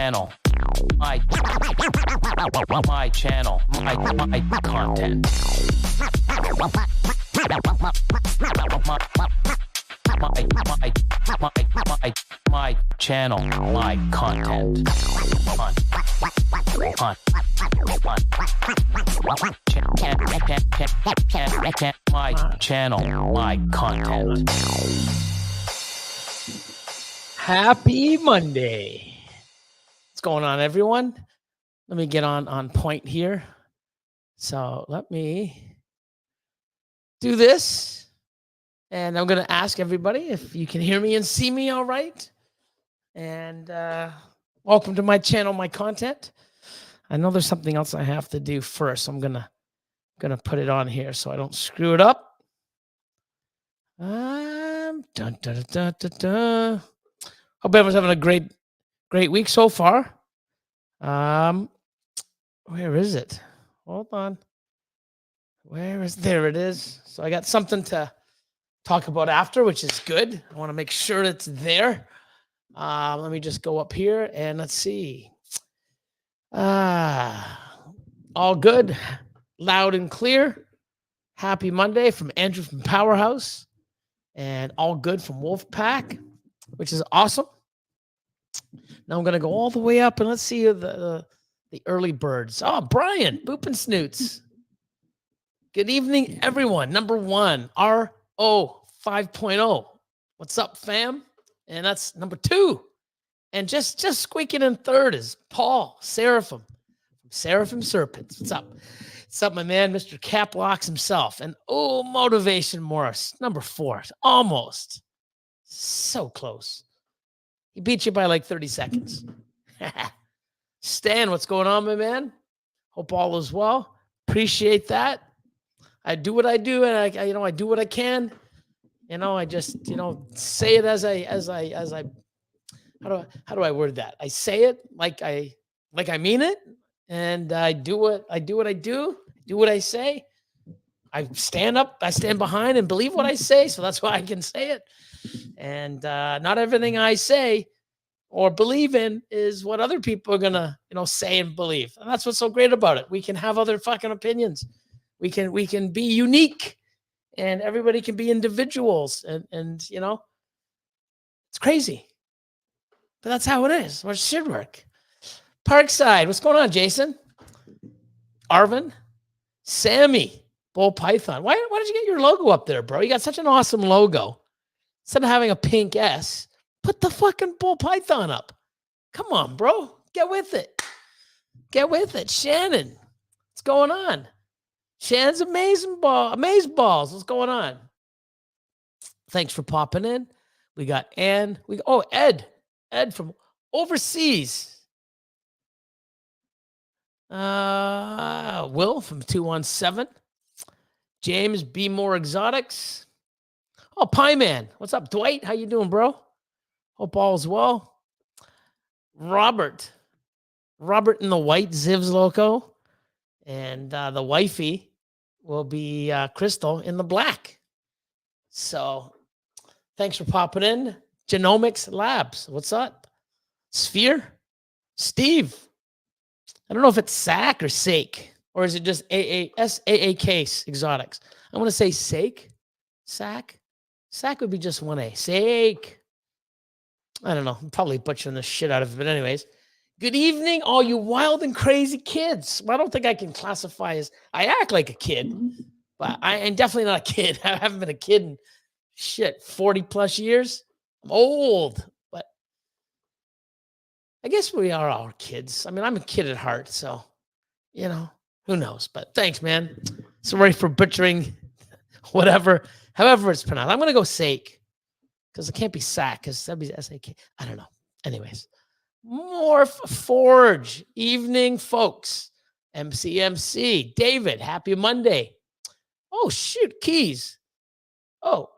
channel. My channel. My content. My channel. My content. My channel. My content. Happy Monday. What's going on, everyone? Let me get on point here. So let me do this. And I'm going to ask everybody if you can hear me and see me all right. And welcome to my channel, my content. I know there's something else I have to do first. I'm gonna put it on here so I don't screw it up. Dun, dun, dun, dun, dun, dun. Hope everyone's having a great week so far. Where is it? Hold on. There it is. So I got something to talk about after, which is good. I want to make sure it's there. Let me just go up here and let's see. All good, loud and clear. Happy Monday from Andrew from Powerhouse, and all good from Wolfpack, which is awesome. Now I'm gonna go all the way up and let's see the early birds. Oh, Brian, Boop and Snoots. Good evening, everyone. Number one, RO 5.0. What's up, fam? And that's number two. And just squeaking in third is Paul Seraphim from Seraphim Serpents. What's up? What's up, my man, Mr. Caplocks himself. And Motivation Morris, number four. Almost. So close. He beat you by like 30 seconds. Stan, what's going on, my man? Hope all is well. Appreciate that. I do what I do, and I do what I can. I just, say it as I how do I word that? I say it like I mean it, and I do what I do what I say. I stand up, I stand behind and believe what I say, so that's why I can say it. And not everything I say or believe in is what other people are gonna, say and believe. And that's what's so great about it. We can have other fucking opinions. We can be unique, and everybody can be individuals, and it's crazy. But that's how it is. Or it should work. Parkside, what's going on, Jason? Arvin, Sammy, Bull Python. Why did you get your logo up there, bro? You got such an awesome logo. Instead of having a pink S, put the fucking Bull Python up. Come on, bro. Get with it. Get with it. Shannon, what's going on? Shannon's Amazeballs. What's going on? Thanks for popping in. We got Ann. Ed. Ed from overseas. Will from 217. James B. More Exotics. Oh, Pie Man. What's up, Dwight? How you doing, bro? Hope all is well. Robert in the white Zivs Loco. And the wifey will be Crystal in the black. So thanks for popping in. Genomics Labs. What's up? Sphere? Steve. I don't know if it's SAC or SAK, or is it just SAAK Exotics? I want to say SAK. SAC. SAC would be just one A. SAK. I don't know. I'm probably butchering the shit out of it. But anyways, good evening, all you wild and crazy kids. Well, I don't think I can classify as, I act like a kid, but I am definitely not a kid. I haven't been a kid in 40 plus years. I'm old, but I guess we are all kids. I mean, I'm a kid at heart, so, who knows? But thanks, man. Sorry for butchering however it's pronounced. I'm going to go sake, because it can't be sack, because that'd be S-A-K. I don't know. Anyways. Morph Forge. Evening, folks. MCMC. David, happy Monday. Oh, shoot. Keys. Oh,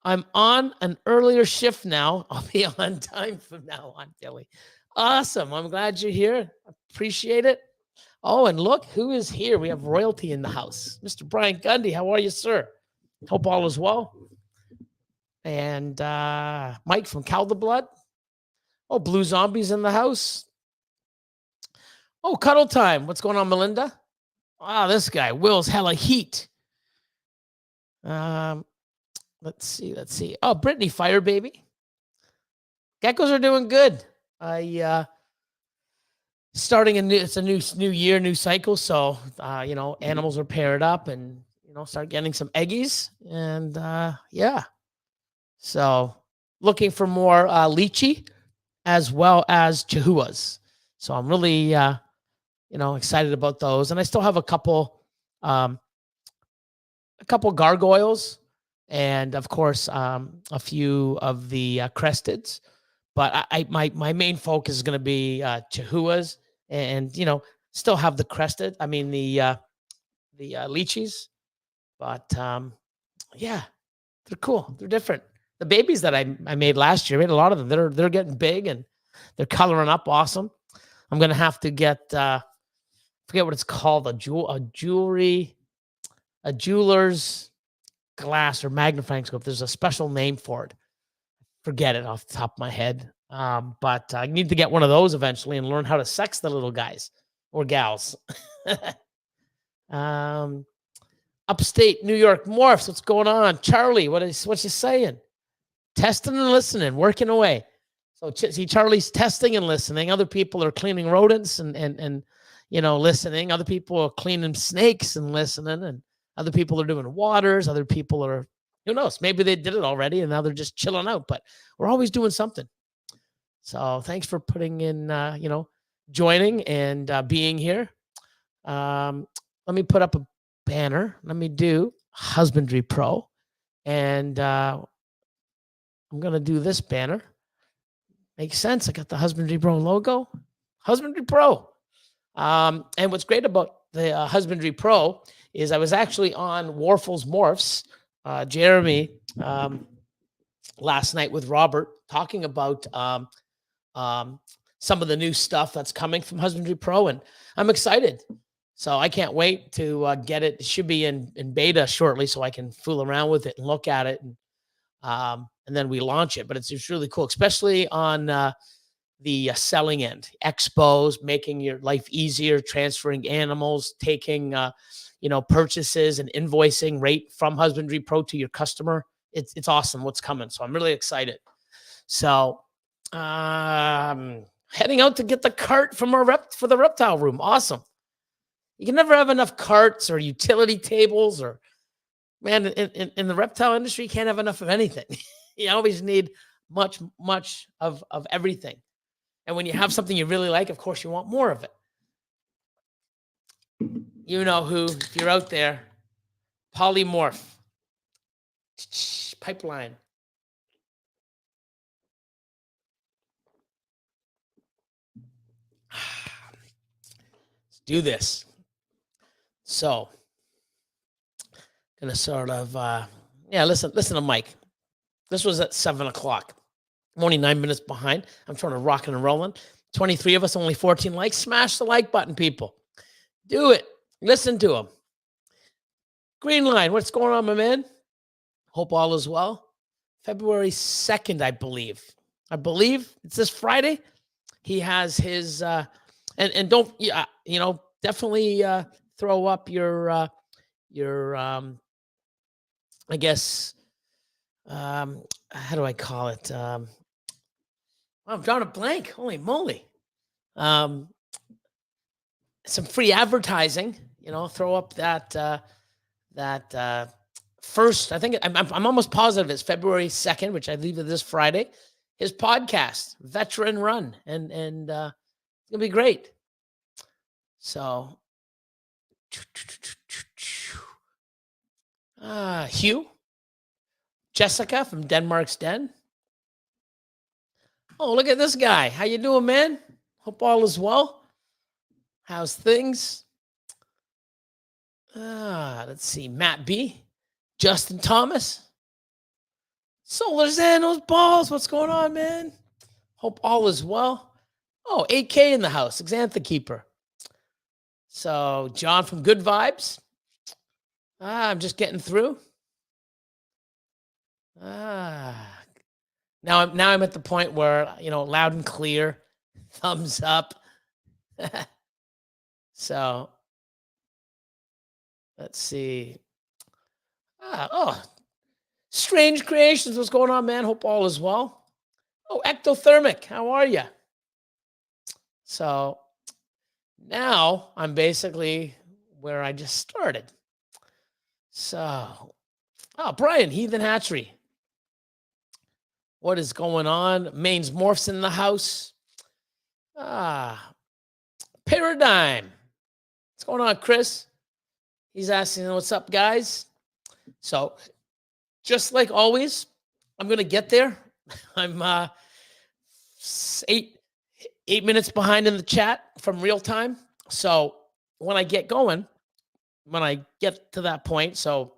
I'm on an earlier shift now. I'll be on time from now on, Billy. Awesome. I'm glad you're here. Appreciate it. Oh, and look who is here. We have royalty in the house. Mr. Brian Gundy, how are you, sir? Hope all is well. And Mike from Calderblood. Oh, Blue Zombies in the house. Oh, Cuddle Time. What's going on, Melinda? Wow, this guy, Will's hella heat. Let's see. Oh, Brittany, Fire Baby. Geckos are doing good. Starting it's a new year, new cycle. So animals are paired up and start getting some eggies. And yeah. So looking for more lychee as well as chihuahuas. So I'm really excited about those. And I still have a couple gargoyles, and of course a few of the cresteds. But my main focus is going to be chihuahuas, and still have the crested. I mean the lychees, but yeah, they're cool. They're different. The babies that I made last year, I made a lot of them. They're getting big and they're coloring up awesome. I'm gonna have to get forget what it's called, a jeweler's glass or magnifying scope. There's a special name for it. Forget it off the top of my head. But I need to get one of those eventually and learn how to sex the little guys or gals. Upstate New York Morphs, what's going on? Charlie, what's you saying? Testing and listening, working away. So see, Charlie's testing and listening. Other people are cleaning rodents and listening. Other people are cleaning snakes and listening. And other people are doing waters. Other people are, who knows? Maybe they did it already and now they're just chilling out. But we're always doing something. So thanks for putting in, joining and being here. Let me put up a banner. Let me do Husbandry Pro. And I'm going to do this banner. Makes sense. I got the Husbandry Pro logo. Husbandry Pro. And what's great about the Husbandry Pro is I was actually on Warful's Morphs, Jeremy, last night with Robert, talking about some of the new stuff that's coming from Husbandry Pro, and I'm excited. So I can't wait to get it. It should be in beta shortly, so I can fool around with it and look at it, and then we launch it. But it's really cool, especially on the selling end, expos, making your life easier, transferring animals, taking purchases and invoicing right from Husbandry Pro to your customer. It's awesome what's coming. So I'm really excited. So heading out to get the cart from for the reptile room. Awesome. You can never have enough carts or utility tables, or man, in the reptile industry, you can't have enough of anything. You always need much of everything. And when you have something you really like, of course, you want more of it. You know who, if you're out there, Polymorph, Pipeline. Let's do this. So, gonna sort of, listen to Mike. This was at 7:00. I'm only 9 minutes behind. I'm trying to rock and rolling. 23 of us, only 14 likes. Smash the like button, people. Do it. Listen to him. Green Line, what's going on, my man? Hope all is well. February 2nd, I believe. It's this Friday. He has his, and don't, definitely throw up your I guess, how do I call it? I'm drawing a blank. Holy moly. Some free advertising, throw up that first, I think I'm almost positive it's February 2nd, which I believe is this Friday, his podcast, Veteran Run. And it's going to be great. So, Hugh, Jessica from Denmark's Den. Oh, look at this guy. How you doing, man? Hope all is well. How's things? Let's see. Matt B. Justin Thomas. Solar Xanos Balls. What's going on, man? Hope all is well. Oh, 8K in the house. Xantha Keeper. So, John from Good Vibes. I'm just getting through. Now I'm at the point where, loud and clear, thumbs up. So let's see. Strange Creations. What's going on, man? Hope all is well. Oh, Ectothermic. How are you? So now I'm basically where I just started. So, Brian, Heathen Hatchery. What is going on? Maine's Morphs in the house. Paradigm. What's going on, Chris? He's asking, what's up, guys? So, just like always, I'm going to get there. I'm 8 minutes behind in the chat from real time. So, when I get going, when I get to that point, so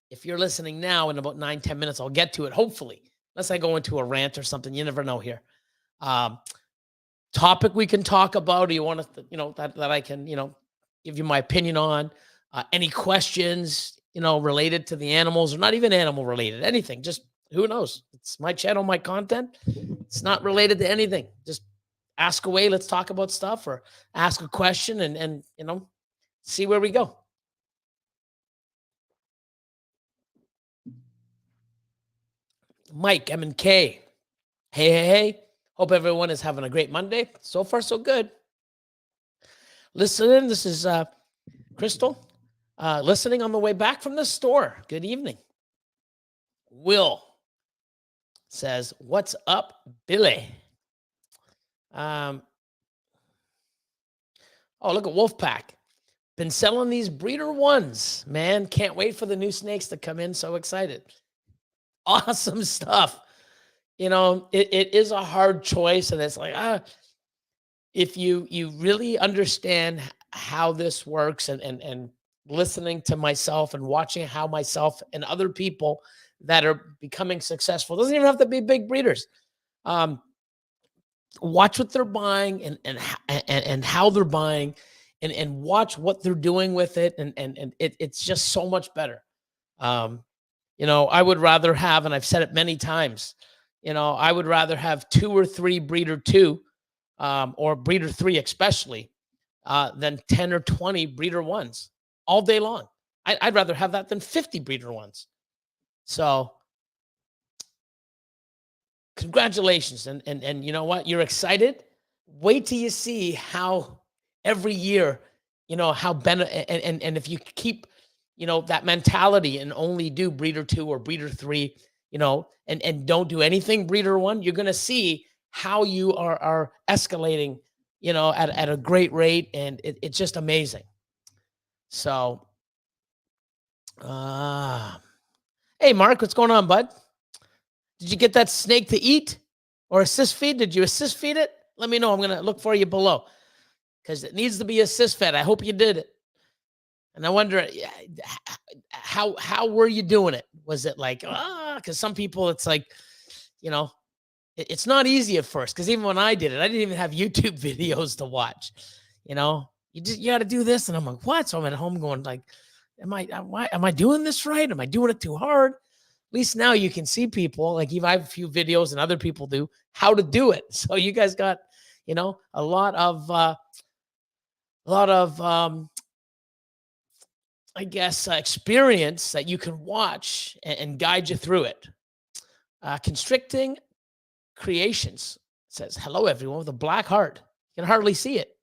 if you're listening now, in about 9-10 minutes, I'll get to it, hopefully. Unless I go into a rant or something. You never know here. Topic we can talk about, or you want to, that I can, give you my opinion on. Any questions, related to the animals, or not even animal related, anything. Just who knows? It's my channel, my content. It's not related to anything. Just ask away. Let's talk about stuff, or ask a question and see where we go. Mike, M&K. Hey. Hope everyone is having a great Monday. So far, so good. Listen in. This is Crystal. Listening on the way back from the store. Good evening. Will says, what's up, Billy? Look at Wolfpack. Been selling these breeder ones, man. Can't wait for the new snakes to come in. So excited. Awesome stuff. It is a hard choice, and it's like, if you really understand how this works, and listening to myself and watching how myself and other people that are becoming successful, doesn't even have to be big breeders. Watch what they're buying and how they're buying, and watch what they're doing with it, and it's just so much better. I would rather have, and I've said it many times, I would rather have 2 or 3 breeder 2, or breeder 3 especially, than 10 or 20 breeder 1s all day long. I'd rather have that than 50 breeder 1s. So congratulations. And you know what? You're excited. Wait till you see how every year, how and if you keep, that mentality and only do breeder 2 or breeder 3, and don't do anything breeder 1, you're going to see how you are escalating, at a great rate. And it's just amazing. So, hey, Mark, what's going on, bud? Did you get that snake to eat or assist feed? Did you assist feed it? Let me know. I'm going to look for you below, because it needs to be assist fed. I hope you did it. And I wonder, how were you doing it? Was it like, because some people, it's like, it's not easy at first. Because even when I did it, I didn't even have YouTube videos to watch. You got to do this, and I'm like, what? So I'm at home going like, am I doing this right? Am I doing it too hard? At least now you can see people, like, even I have a few videos, and other people do, how to do it. So you guys got, a lot of I guess, experience that you can watch and guide you through it. Constricting Creations says, hello, everyone, with a black heart. You can hardly see it.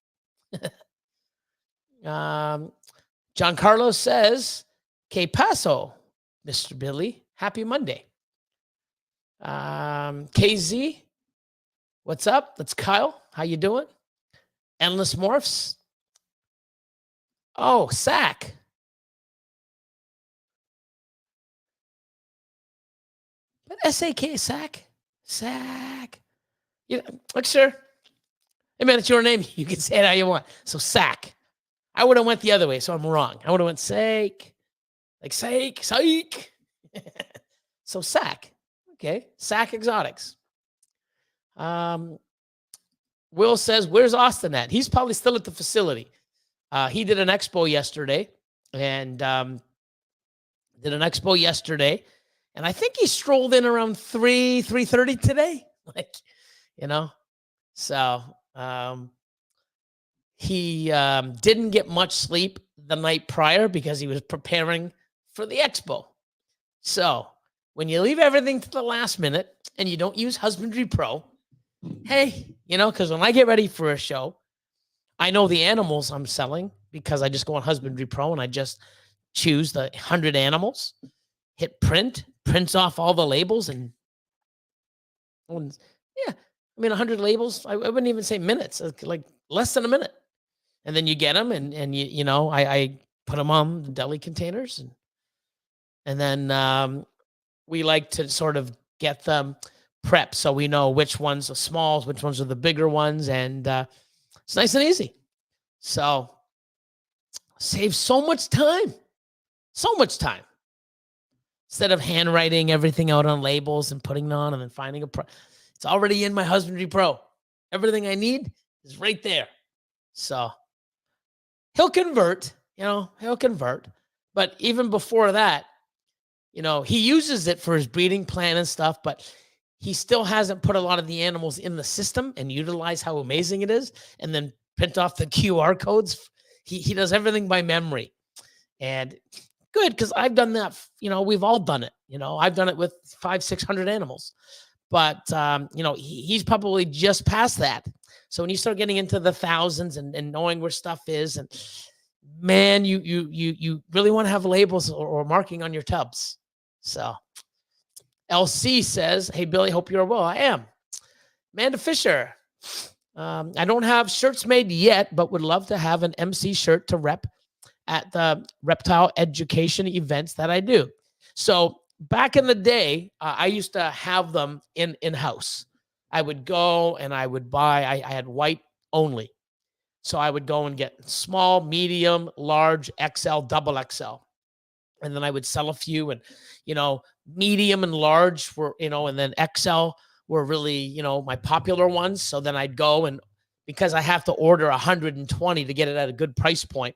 John Carlos says, Que paso, Mr. Billy. Happy Monday. KZ, what's up? That's Kyle. How you doing? Endless Morphs. Oh, Sack. But SAK, Sack. Yeah, look, sir. Hey, man, it's your name. You can say it how you want. So, Sack. I would have went the other way, so I'm wrong. I would have went Sake. Like, Sake. So, Sack. Okay. Sack Exotics. Will says, where's Austin at? He's probably still at the facility. He did an expo yesterday. And And I think he strolled in around 3:30 today. Like, you know, so he didn't get much sleep the night prior because he was preparing for the expo. So when you leave everything to the last minute and you don't use Husbandry Pro, hey, because when I get ready for a show, I know the animals I'm selling because I just go on Husbandry Pro and I just choose the 100 animals, hit print, prints off all the labels, and yeah, I mean 100 labels. I wouldn't even say minutes, like less than a minute, and then you get them, and I put them on the deli containers, and then we like to sort of get them prepped so we know which ones are smalls, which ones are the bigger ones, and it's nice and easy. So save so much time. So much time. Instead of handwriting everything out on labels and putting it on and then finding it's already in my Husbandry Pro. Everything I need is right there. So he'll convert, he'll convert. But even before that, he uses it for his breeding plan and stuff, but he still hasn't put a lot of the animals in the system and utilize how amazing it is and then print off the QR codes. He does everything by memory. And good, because I've done that. We've all done it. I've done it with 500-600 animals. But, he's probably just past that. So when you start getting into the thousands and knowing where stuff is, and man, you really want to have labels or marking on your tubs. So LC says, hey, Billy, hope you're well. I am. Amanda Fisher. I don't have shirts made yet, but would love to have an MC shirt to rep at the reptile education events that I do. So back in the day, I used to have them in-house. I would go and I would buy, I had white only. So I would go and get small, medium, large, XL, double XL. And then I would sell a few, and, medium and large were, and then XL were really, my popular ones. So then I'd go, and because I have to order 120 to get it at a good price point,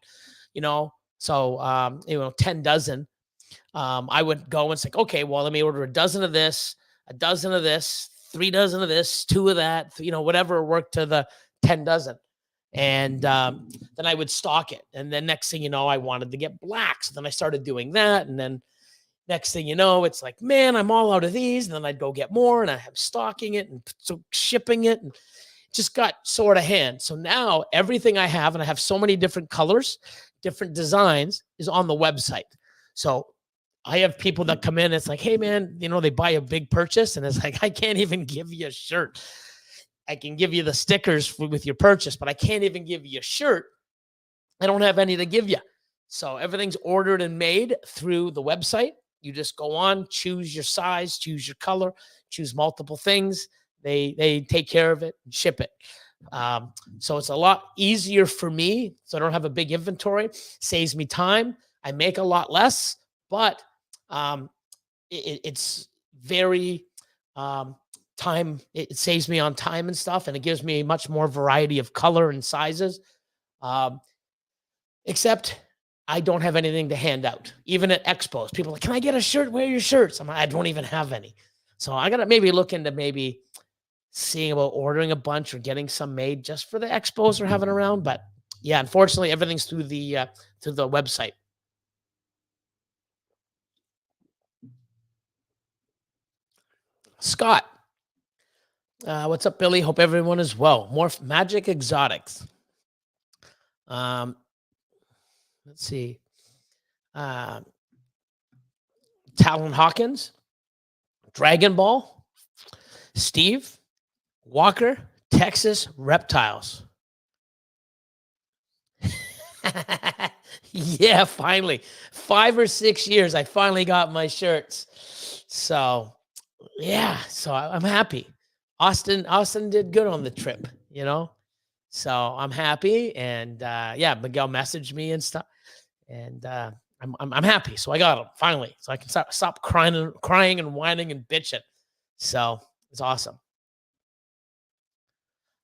so 10 dozen, I would go and say, okay, well, let me order a dozen of this, 3 dozen of this, 2 of that, whatever worked to the 10 dozen. And then I would stock it. And then next thing you know, I wanted to get black. So then I started doing that. And then next thing you know, it's like, man, I'm all out of these. And then I'd go get more, and I have stocking it and so shipping it, and just got so out of hand. So now everything I have, and I have so many different colors, different designs, is on the website. So I have people that come in, it's like, hey man, they buy a big purchase, and it's like, I can't even give you a shirt. I can give you the stickers with your purchase, but I can't even give you a shirt. I don't have any to give you. So everything's ordered and made through the website. You just go on, choose your size, choose your color, choose multiple things. They take care of it and ship it. So it's a lot easier for me. So I don't have a big inventory. Saves me time. I make a lot less, but it's very time. It saves me on time and stuff, and it gives me much more variety of color and sizes. Except I don't have anything to hand out. Even at expos, people are like, can I get a shirt? Where are your shirts? I'm like, I don't even have any. So I got to maybe look into maybe seeing about ordering a bunch or getting some made just for the expos we're having around. But yeah, unfortunately, everything's through the website. Scott, what's up, Billy? Hope everyone is well. More Magic Exotics. Let's see. Talon Hawkins, Dragon Ball, Steve, Walker, Texas Reptiles. Yeah, finally. 5 or 6 years, I finally got my shirts. So, yeah, so I'm happy. Austin did good on the trip, So I'm happy, and yeah, Miguel messaged me and stuff, and I'm happy. So I got them finally, so I can stop crying and whining and bitching. So it's awesome.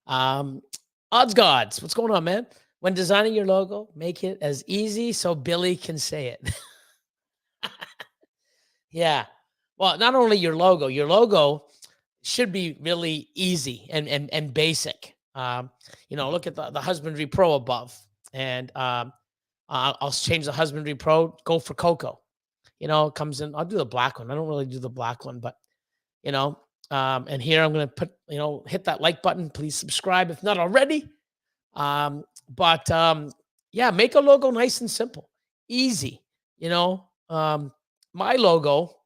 Odds Gods, what's going on, man? When designing your logo, make it as easy so Billy can say it. Yeah. Well, not only your logo should be really easy and basic. Look at the Husbandry Pro above, and I'll change the Husbandry Pro. Go for Cocoa. It comes in. I'll do the black one. I don't really do the black one, but you know, and here I'm going to put, hit that like button. Please subscribe if not already. But yeah, make a logo nice and simple, easy. My logo,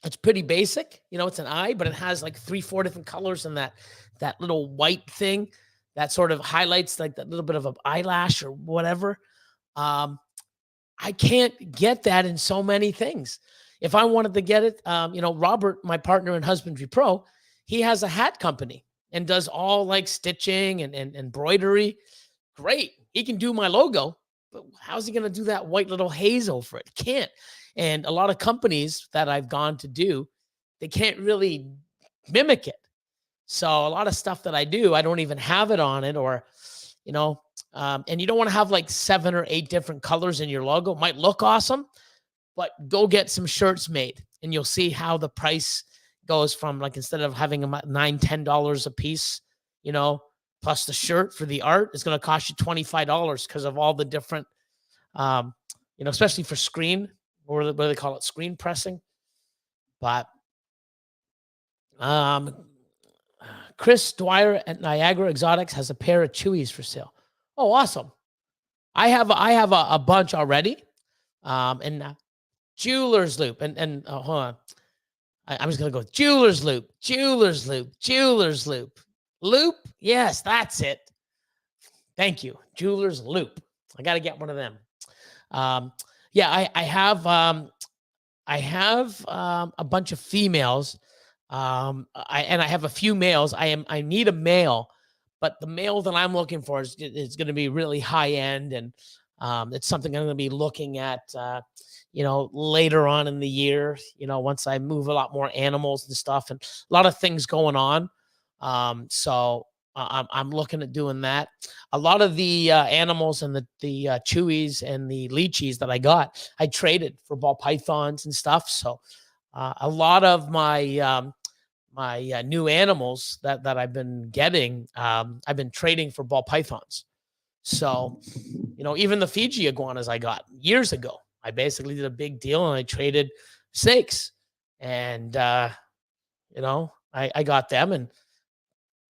it's pretty basic. It's an eye, but it has like 3-4 different colors and that little white thing that sort of highlights like that little bit of an eyelash or whatever. I can't get that in so many things. If I wanted to get it, Robert, my partner in Husbandry Pro, he has a hat company and does all like stitching and embroidery. Great. He can do my logo, but how's he going to do that white little haze over it? Can't. And a lot of companies that I've gone to do, they can't really mimic it. So a lot of stuff that I do, I don't even have it on it, or, and you don't want to have like 7 or 8 different colors in your logo. It might look awesome, but go get some shirts made and you'll see how the price goes from, like, instead of having them at $9-10 a piece, plus the shirt for the art, it's going to cost you $25 because of all the different, especially for screen, or what do they call it? Screen pressing. But Chris Dwyer at Niagara Exotics has a pair of Chewies for sale. Oh, awesome. I have a bunch already. And Jeweler's Loop. And hold on. I'm just going to go Jeweler's Loop, Jeweler's Loop, Jeweler's Loop. Loop? Yes, that's it. Thank you. Jeweler's Loop. I got to get one of them. Yeah, I have a bunch of females. I have a few males. I need a male, but the male that I'm looking for is going to be really high end, and it's something I'm going to be looking at, later on in the year. Once I move a lot more animals and stuff, and a lot of things going on. So I'm looking at doing that. A lot of the animals and the chewies and the leechies that I got, I traded for ball pythons and stuff. So a lot of my my new animals that I've been getting, I've been trading for ball pythons. So, even the Fiji iguanas I got years ago, I basically did a big deal and I traded snakes. And, I got them. And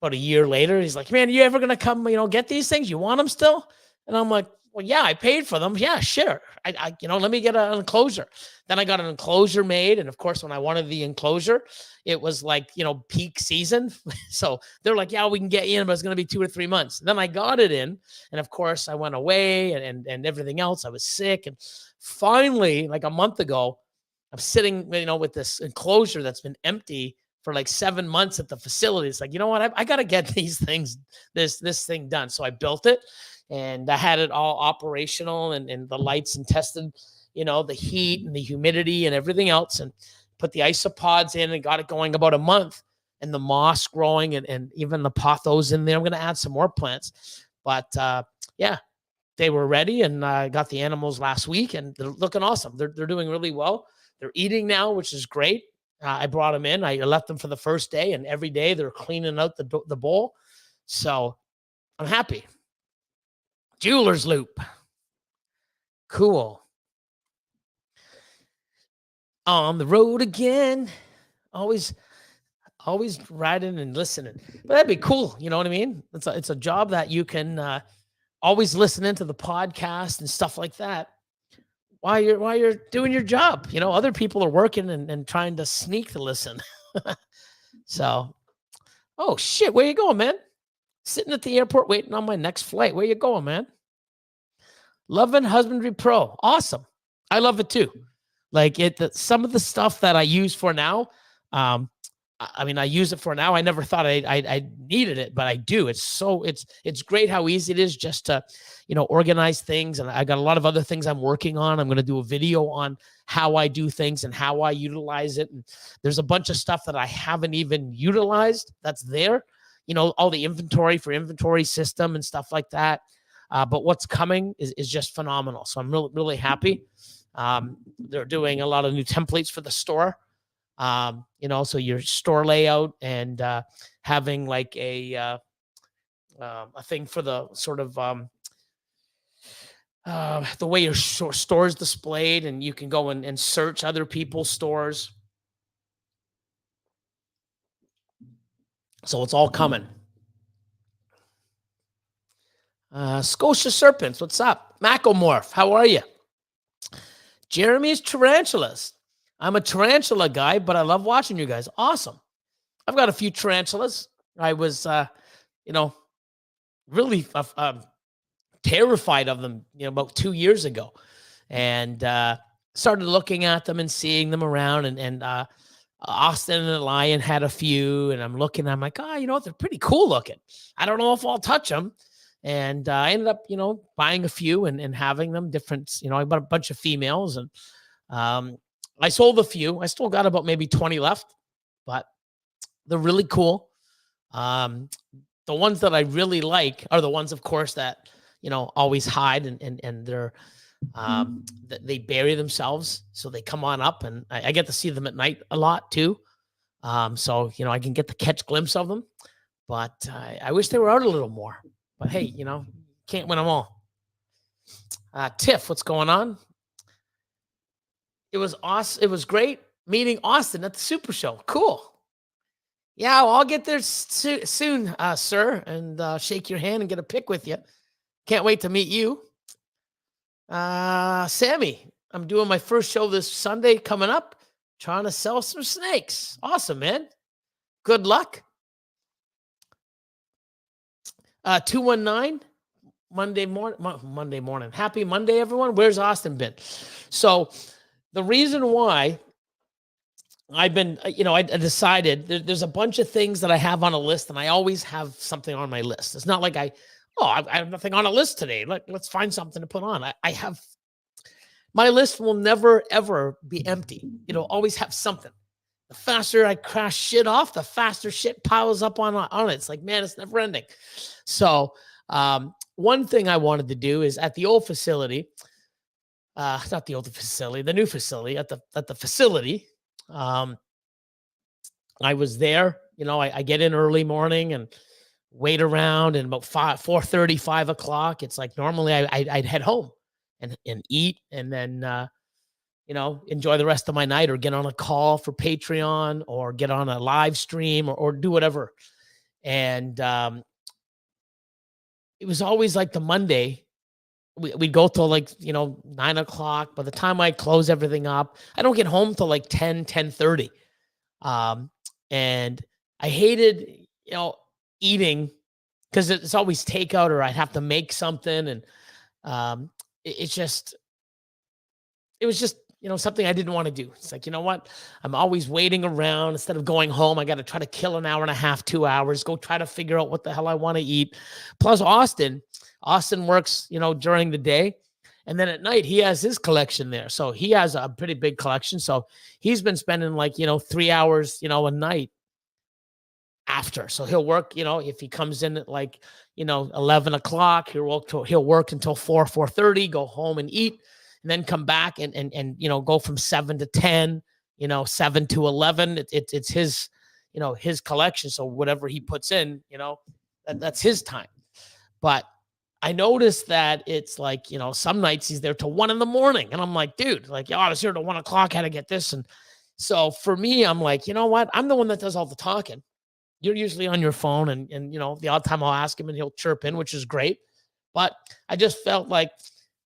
about a year later, he's like, man, are you ever going to come, get these things? You want them still? And I'm like, well, yeah, I paid for them. Yeah, sure. Let me get an enclosure. Then I got an enclosure made. And of course, when I wanted the enclosure, it was like, peak season. So they're like, yeah, we can get you in, but it's going to be 2 or 3 months. Then I got it in. And of course, I went away and everything else. I was sick. And finally, like a month ago, I'm sitting, with this enclosure that's been empty for like 7 months at the facility. It's like, you know what? I got to get these things, this thing done. So I built it. And I had it all operational and the lights and tested, the heat and the humidity and everything else, and put the isopods in and got it going about a month, and the moss growing and even the pothos in there. I'm going to add some more plants, but yeah, they were ready, and I got the animals last week and they're looking awesome. They're doing really well. They're eating now, which is great. I brought them in. I left them for the first day, and every day they're cleaning out the bowl. So I'm happy. Jeweler's Loop. Cool. On the road again. Always riding and listening. But that'd be cool. You know what I mean? It's a job that you can always listen into the podcast and stuff like that while you're doing your job. Other people are working and trying to sneak to listen. So, oh shit, where you going, man? Sitting at the airport waiting on my next flight. Where you going, man? Loving Husbandry Pro. Awesome. I love it too. Like some of the stuff that I use for now, I use it for now. I never thought I needed it, but I do. It's great how easy it is just to, organize things. And I got a lot of other things I'm working on. I'm going to do a video on how I do things and how I utilize it. And there's a bunch of stuff that I haven't even utilized that's there. All the inventory system and stuff like that. But what's coming is just phenomenal. So I'm really, really happy. They're doing a lot of new templates for the store. So your store layout and having like a thing for the sort of the way your store is displayed, and you can go and search other people's stores. So it's all coming. Scotia Serpents, what's up? Macomorph, how are you? Jeremy's Tarantulas. I'm a tarantula guy, but I love watching you guys. Awesome. I've got a few tarantulas. I was, really terrified of them, about 2 years ago, and started looking at them and seeing them around. And Austin and the Lion had a few, and I'm looking. I'm like, they're pretty cool looking. I don't know if I'll touch them. And I ended up, buying a few and having them different. I bought a bunch of females, and I sold a few. I still got about maybe 20 left, but they're really cool. The ones that I really like are the ones, of course, that, always hide and they're, they bury themselves. So they come on up, and I get to see them at night a lot too. So, I can get to catch glimpse of them, but I wish they were out a little more. But hey, can't win them all. Tiff, what's going on? It was awesome. It was great meeting Austin at the Super Show. Cool. Yeah, well, I'll get there soon, sir, and shake your hand and get a pic with you. Can't wait to meet you. Sammy, I'm doing my first show this Sunday coming up, trying to sell some snakes. Awesome, man. Good luck. 219 Monday morning. Happy Monday, everyone. Where's Austin been? So the reason why I've been, I decided there's a bunch of things that I have on a list, and I always have something on my list. It's not like I have nothing on a list today. Let's find something to put on. I have, my list will never, ever be empty. Always have something. The faster I crash shit off, the faster shit piles up on it. It's like, man, it's never ending. So one thing I wanted to do is at the old facility, not the old facility, the new facility, at the facility. I was there, I get in early morning and wait around, and about 4:30, 5 o'clock, it's like normally I'd head home and eat, and then enjoy the rest of my night, or get on a call for Patreon, or get on a live stream, or do whatever. And it was always like the Monday, we'd go till 9 o'clock. By the time I close everything up, I don't get home till 10:30. And I hated, eating, because it's always takeout, or I'd have to make something. And it was just, something I didn't want to do. It's like, you know what? I'm always waiting around. Instead of going home, I got to try to kill an hour and a half, 2 hours, go try to figure out what the hell I want to eat. Plus Austin works, during the day. And then at night, he has his collection there. So he has a pretty big collection. So he's been spending 3 hours, a night after. So he'll work, if he comes in at 11 o'clock, he'll work until 4:30, go home and eat, and then come back and go from 7 to 10, 7 to 11. It's his, his collection. So whatever he puts in, that's his time. But I noticed that it's some nights he's there till 1 a.m. and I'm like, dude, I was here till 1 o'clock, had to get this. And so for me, I'm like, you know what? I'm the one that does all the talking. You're usually on your phone, and the odd time I'll ask him and he'll chirp in, which is great. But I just felt like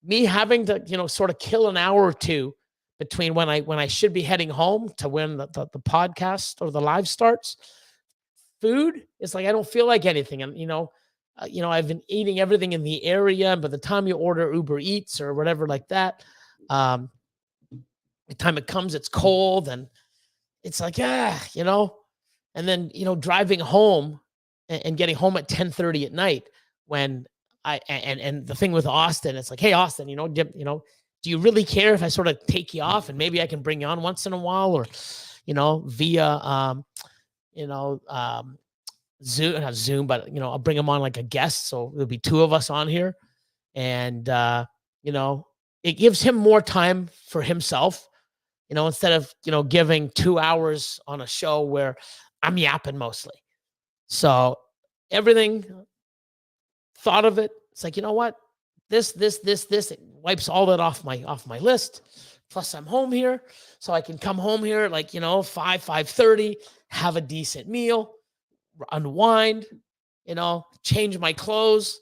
me having to, sort of kill an hour or two between when I should be heading home to when the podcast or the live starts. Food, it's like I don't feel like anything. And I've been eating everything in the area, and by the time you order Uber Eats or whatever like that, the time it comes, it's cold, and it's like, and then, driving home and getting home at 10:30 at night, when and the thing with Austin, it's like, hey, Austin, do you really care if I sort of take you off and maybe I can bring you on once in a while, or, via, Zoom, not Zoom, but, I'll bring him on like a guest. So there'll be 2 of us on here, and, it gives him more time for himself. instead of, giving 2 hours on a show where I'm yapping mostly. So everything, thought of it. It's like, you know what? This, it wipes all that off my list. Plus I'm home here. So I can come home here at 5:30, have a decent meal, unwind, change my clothes,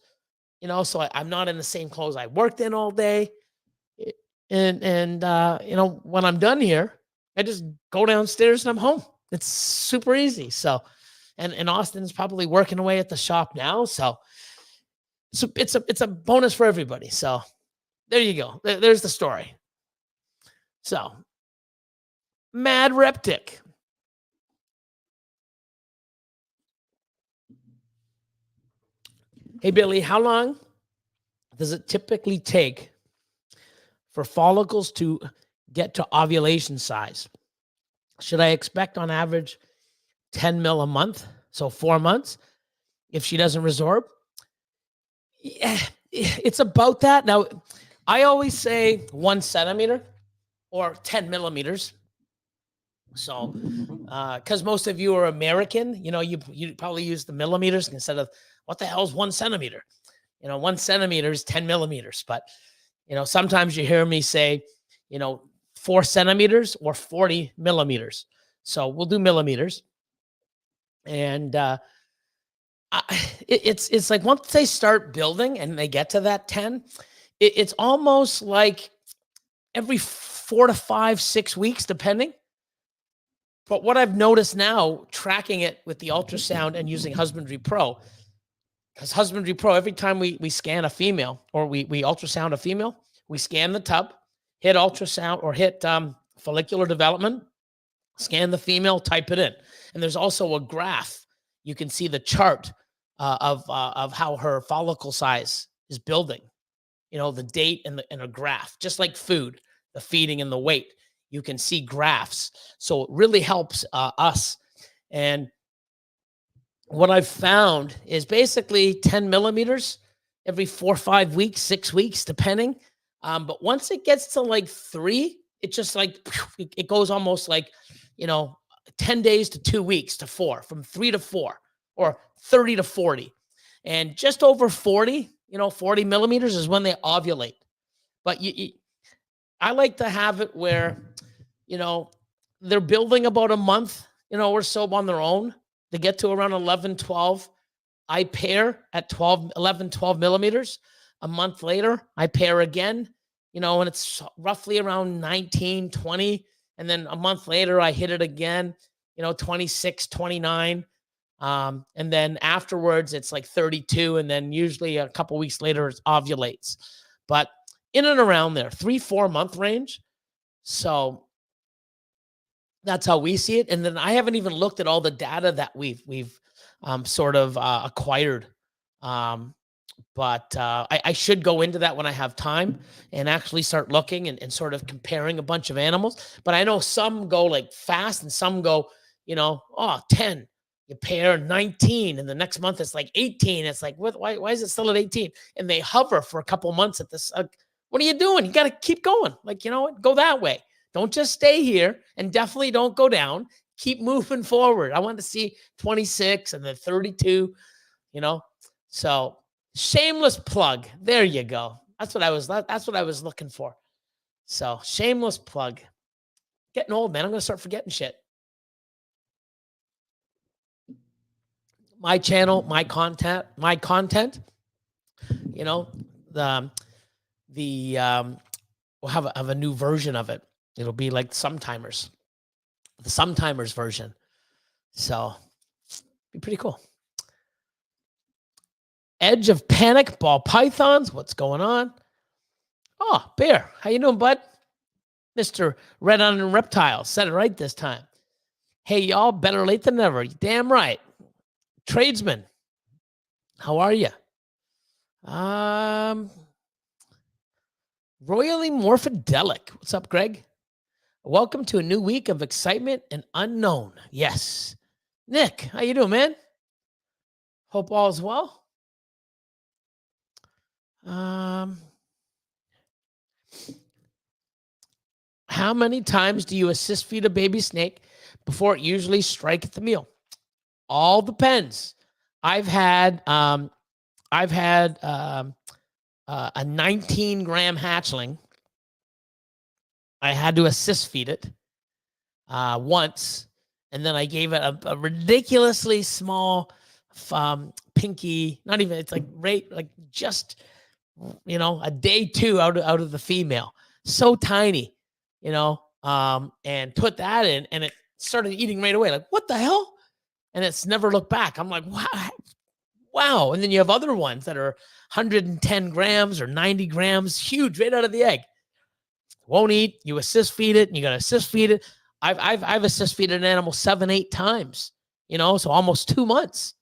so I'm not in the same clothes I worked in all day. I- And when I'm done here, I just go downstairs and I'm home. It's super easy. So, and Austin's probably working away at the shop now. So it's a bonus for everybody. So there you go. There's the story. So Mad Reptic. Hey Billy, how long does it typically take for follicles to get to ovulation size? Should I expect on average 10 mil a month? So 4 months if she doesn't resorb? Yeah, it's about that. Now, I always say 1 centimeter or 10 millimeters. So, because most of you are American, you probably use the millimeters instead of what the hell is 1 centimeter? 1 centimeter is 10 millimeters. But, sometimes you hear me say, 4 centimeters or 40 millimeters. So we'll do millimeters. And it's like once they start building and they get to that 10, it's almost like every 4 to 5, 6 weeks, depending. But what I've noticed now, tracking it with the ultrasound and using Husbandry Pro, because Husbandry Pro, every time we scan a female or we ultrasound a female, we scan the tub, hit ultrasound or hit follicular development, scan the female, type it in. And there's also a graph. You can see the chart of how her follicle size is building. The date and a graph, just like food, the feeding and the weight. You can see graphs. So it really helps us. And what I've found is basically 10 millimeters every 4 or 5 weeks, 6 weeks, depending. But once it gets to like 3, it just it goes almost like, 10 days to 2 weeks to 4, from 3 to 4, or 30 to 40. And just over 40, 40 millimeters is when they ovulate. But I like to have it where, they're building about a month, or so on their own to get to around 11, 12. I pair at 11, 12 millimeters. A month later, I pair again, and it's roughly around 19, 20. And then a month later, I hit it again, 26, 29. And then afterwards, it's like 32. And then usually a couple weeks later, it ovulates. But in and around there, 3-4 month range. So that's how we see it. And then I haven't even looked at all the data that we've sort of acquired. But I should go into that when I have time and actually start looking and sort of comparing a bunch of animals. But I know some go like fast and some go, 10. You pair 19 and the next month it's like 18. It's like, why is it still at 18? And they hover for a couple months at this. What are you doing? You got to keep going. Like, go that way. Don't just stay here, and definitely don't go down. Keep moving forward. I want to see 26 and then 32, So shameless plug. There you go. That's what I was looking for. So shameless plug. Getting old, man. I'm going to start forgetting shit. My channel, my content, we'll have a new version of it. It'll be like the Sometimers version. So be pretty cool. Edge of Panic, ball pythons. What's going on? Oh, Bear. How you doing, bud? Mr. Red Onion Reptile. Said it right this time. Hey, y'all. Better late than never. Damn right. Tradesman. How are you? Royally Morphidelic. What's up, Greg? Welcome to a new week of excitement and unknown. Yes. Nick, how you doing, man? Hope all is well. How many times do you assist feed a baby snake before it usually strike at the meal? All depends. I've had a 19-gram hatchling. I had to assist feed it once, and then I gave it a ridiculously small pinky. Not even, it's like just a day 2 out of the female, so tiny, and put that in, and it started eating right away. Like, what the hell? And it's never looked back. I'm like, wow. And then you have other ones that are 110 grams or 90 grams, huge, right out of the egg. Won't eat. You assist feed it, and you got to assist feed it. I've assist feed an animal 7-8 times, so almost 2 months.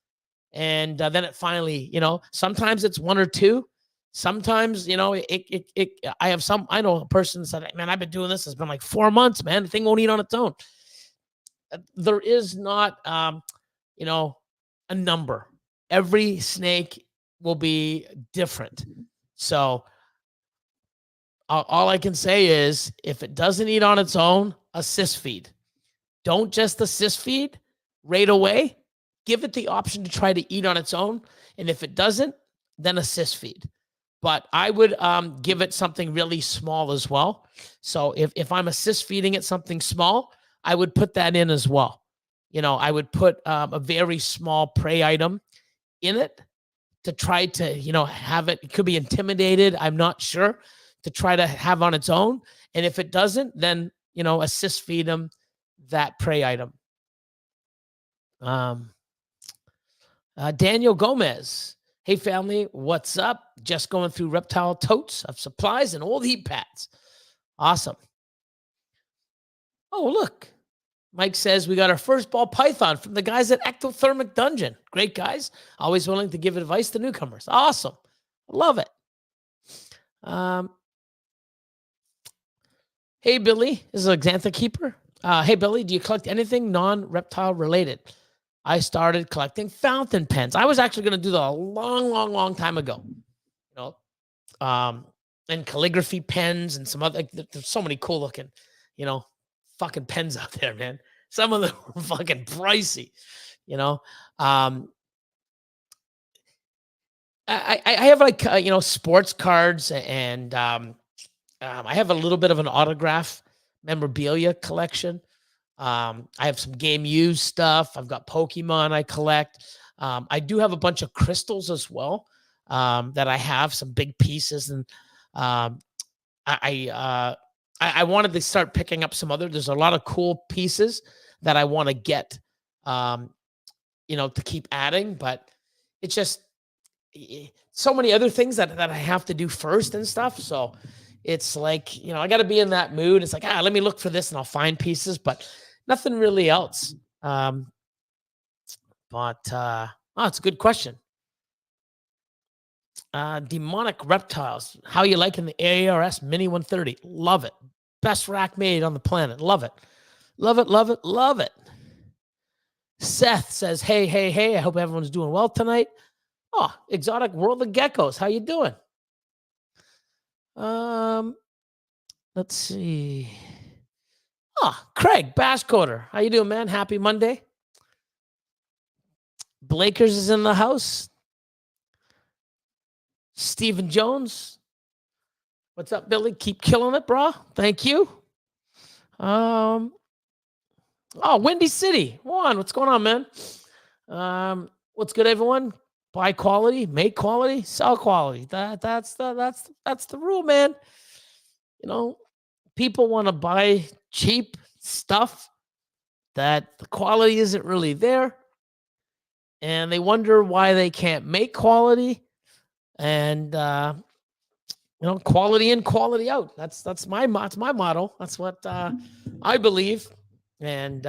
And then it finally, sometimes it's 1 or 2. Sometimes, I know a person that said, man, I've been doing this. It's been like 4 months, man. The thing won't eat on its own. There is not, a number. Every snake will be different. So all I can say is, if it doesn't eat on its own, assist feed. Don't just assist feed right away. Give it the option to try to eat on its own. And if it doesn't, then assist feed. But I would give it something really small as well. So if I'm assist feeding it something small, I would put that in as well. I would put a very small prey item in it to try to, have it. It could be intimidated. I'm not sure, to try to have on its own. And if it doesn't, then, assist feed them that prey item. Daniel Gomez. Hey, family, what's up? Just going through reptile totes of supplies and old heat pads. Awesome. Oh, look. Mike says we got our first ball python from the guys at Ectothermic Dungeon. Great guys. Always willing to give advice to newcomers. Awesome. Love it. Hey, Billy. This is a Xantha Keeper. Hey, Billy, do you collect anything non-reptile related? I started collecting fountain pens. I was actually going to do that a long time ago. And calligraphy pens and some other, there's so many cool looking, fucking pens out there, man. Some of them are fucking pricey, I have like, sports cards, and I have a little bit of an autograph memorabilia collection. I have some game used stuff. I've got Pokemon I collect. I do have a bunch of crystals as well, that I have, some big pieces. And I wanted to start picking up there's a lot of cool pieces that I want to get, to keep adding, but it's just so many other things that I have to do first and stuff. So it's like, I got to be in that mood. It's like, let me look for this and I'll find pieces, but nothing really else. It's a good question. Demonic Reptiles. How you liking the ARS Mini 130? Love it. Best rack made on the planet. Love it. Love it, love it, love it. Seth says, hey. I hope everyone's doing well tonight. Oh, Exotic World of Geckos. How you doing? Let's see. Oh, Craig Basscoder. How you doing, man? Happy Monday. Blakers is in the house. Stephen Jones. What's up, Billy? Keep killing it, bro. Thank you. Windy City. Juan, what's going on, man? What's good, everyone? Buy quality, make quality, sell quality. That's the rule, man. People want to buy cheap stuff that the quality isn't really there, and they wonder why they can't make quality. And quality in, quality out. That's my motto. That's what I believe. And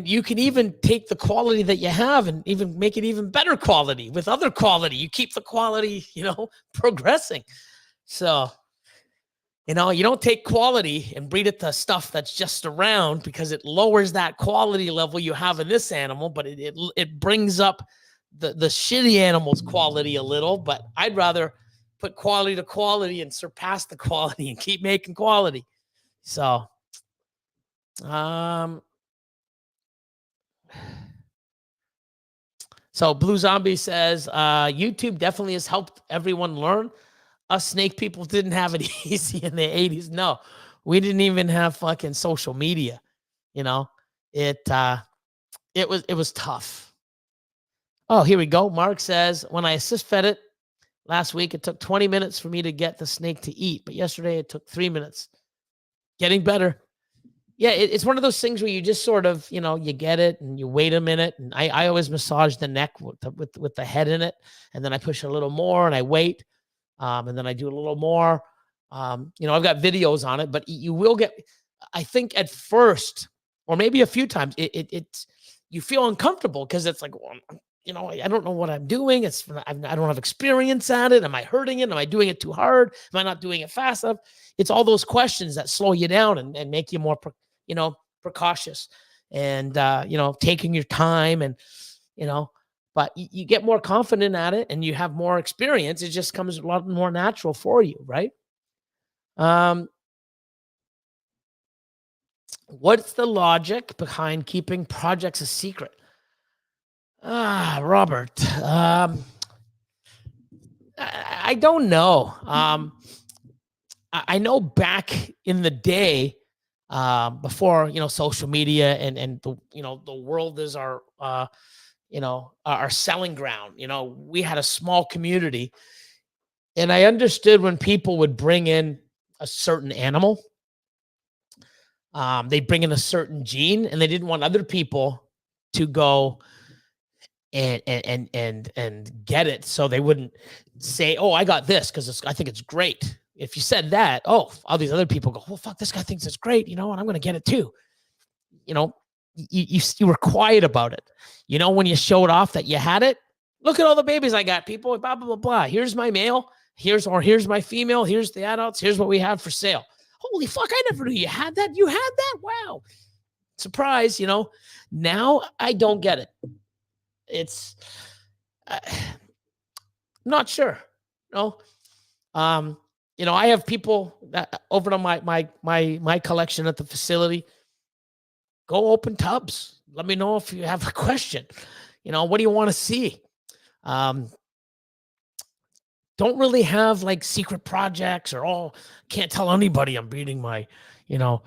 you can even take the quality that you have and even make it even better quality with other quality. You keep the quality, progressing. So, you don't take quality and breed it to stuff that's just around, because it lowers that quality level you have in this animal, but it brings up the shitty animal's quality a little. But I'd rather put quality to quality and surpass the quality and keep making quality. So, so Blue Zombie says, YouTube definitely has helped everyone learn. Us snake people didn't have it easy in the 80s. No, we didn't even have fucking social media. You know, it was tough. Oh, here we go. Mark says, when I assist fed it last week, it took 20 minutes for me to get the snake to eat, but yesterday it took 3 minutes. Getting better. Yeah, it's one of those things where you just sort of, you know, you get it and you wait a minute. And I always massage the neck with the head in it, and then I push a little more and I wait, and then I do a little more. You know, I've got videos on it, but you will get. I think at first, or maybe a few times, it's you feel uncomfortable because it's like, well, you know, I don't know what I'm doing. I don't have experience at it. Am I hurting it? Am I doing it too hard? Am I not doing it fast enough? It's all those questions that slow you down and make you more, you know, precautious and, you know, taking your time and, you know, but you get more confident at it and you have more experience. It just comes a lot more natural for you. Right. What's the logic behind keeping projects a secret? Robert, I don't know. I know back in the day, before, you know, social media and the, you know, the world is our, you know, our selling ground. You know, we had a small community, and I understood when people would bring in a certain animal, they bring in a certain gene, and they didn't want other people to go and get it, so they wouldn't say, "Oh, I got this because I think it's great." If you said that, oh, all these other people go, "Well, fuck, this guy thinks it's great, you know, and I'm going to get it too." You know, you were quiet about it. You know, when you showed off that you had it, look at all the babies I got, people. Blah blah blah blah. Here's my male. Here's my female. Here's the adults. Here's what we have for sale. Holy fuck! I never knew you had that. You had that? Wow! Surprise! You know. Now I don't get it. It's not sure. No. You know, I have people that over to my collection at the facility. Go open tubs. Let me know if you have a question. You know, what do you want to see? Don't really have like secret projects or can't tell anybody I'm breeding my, you know,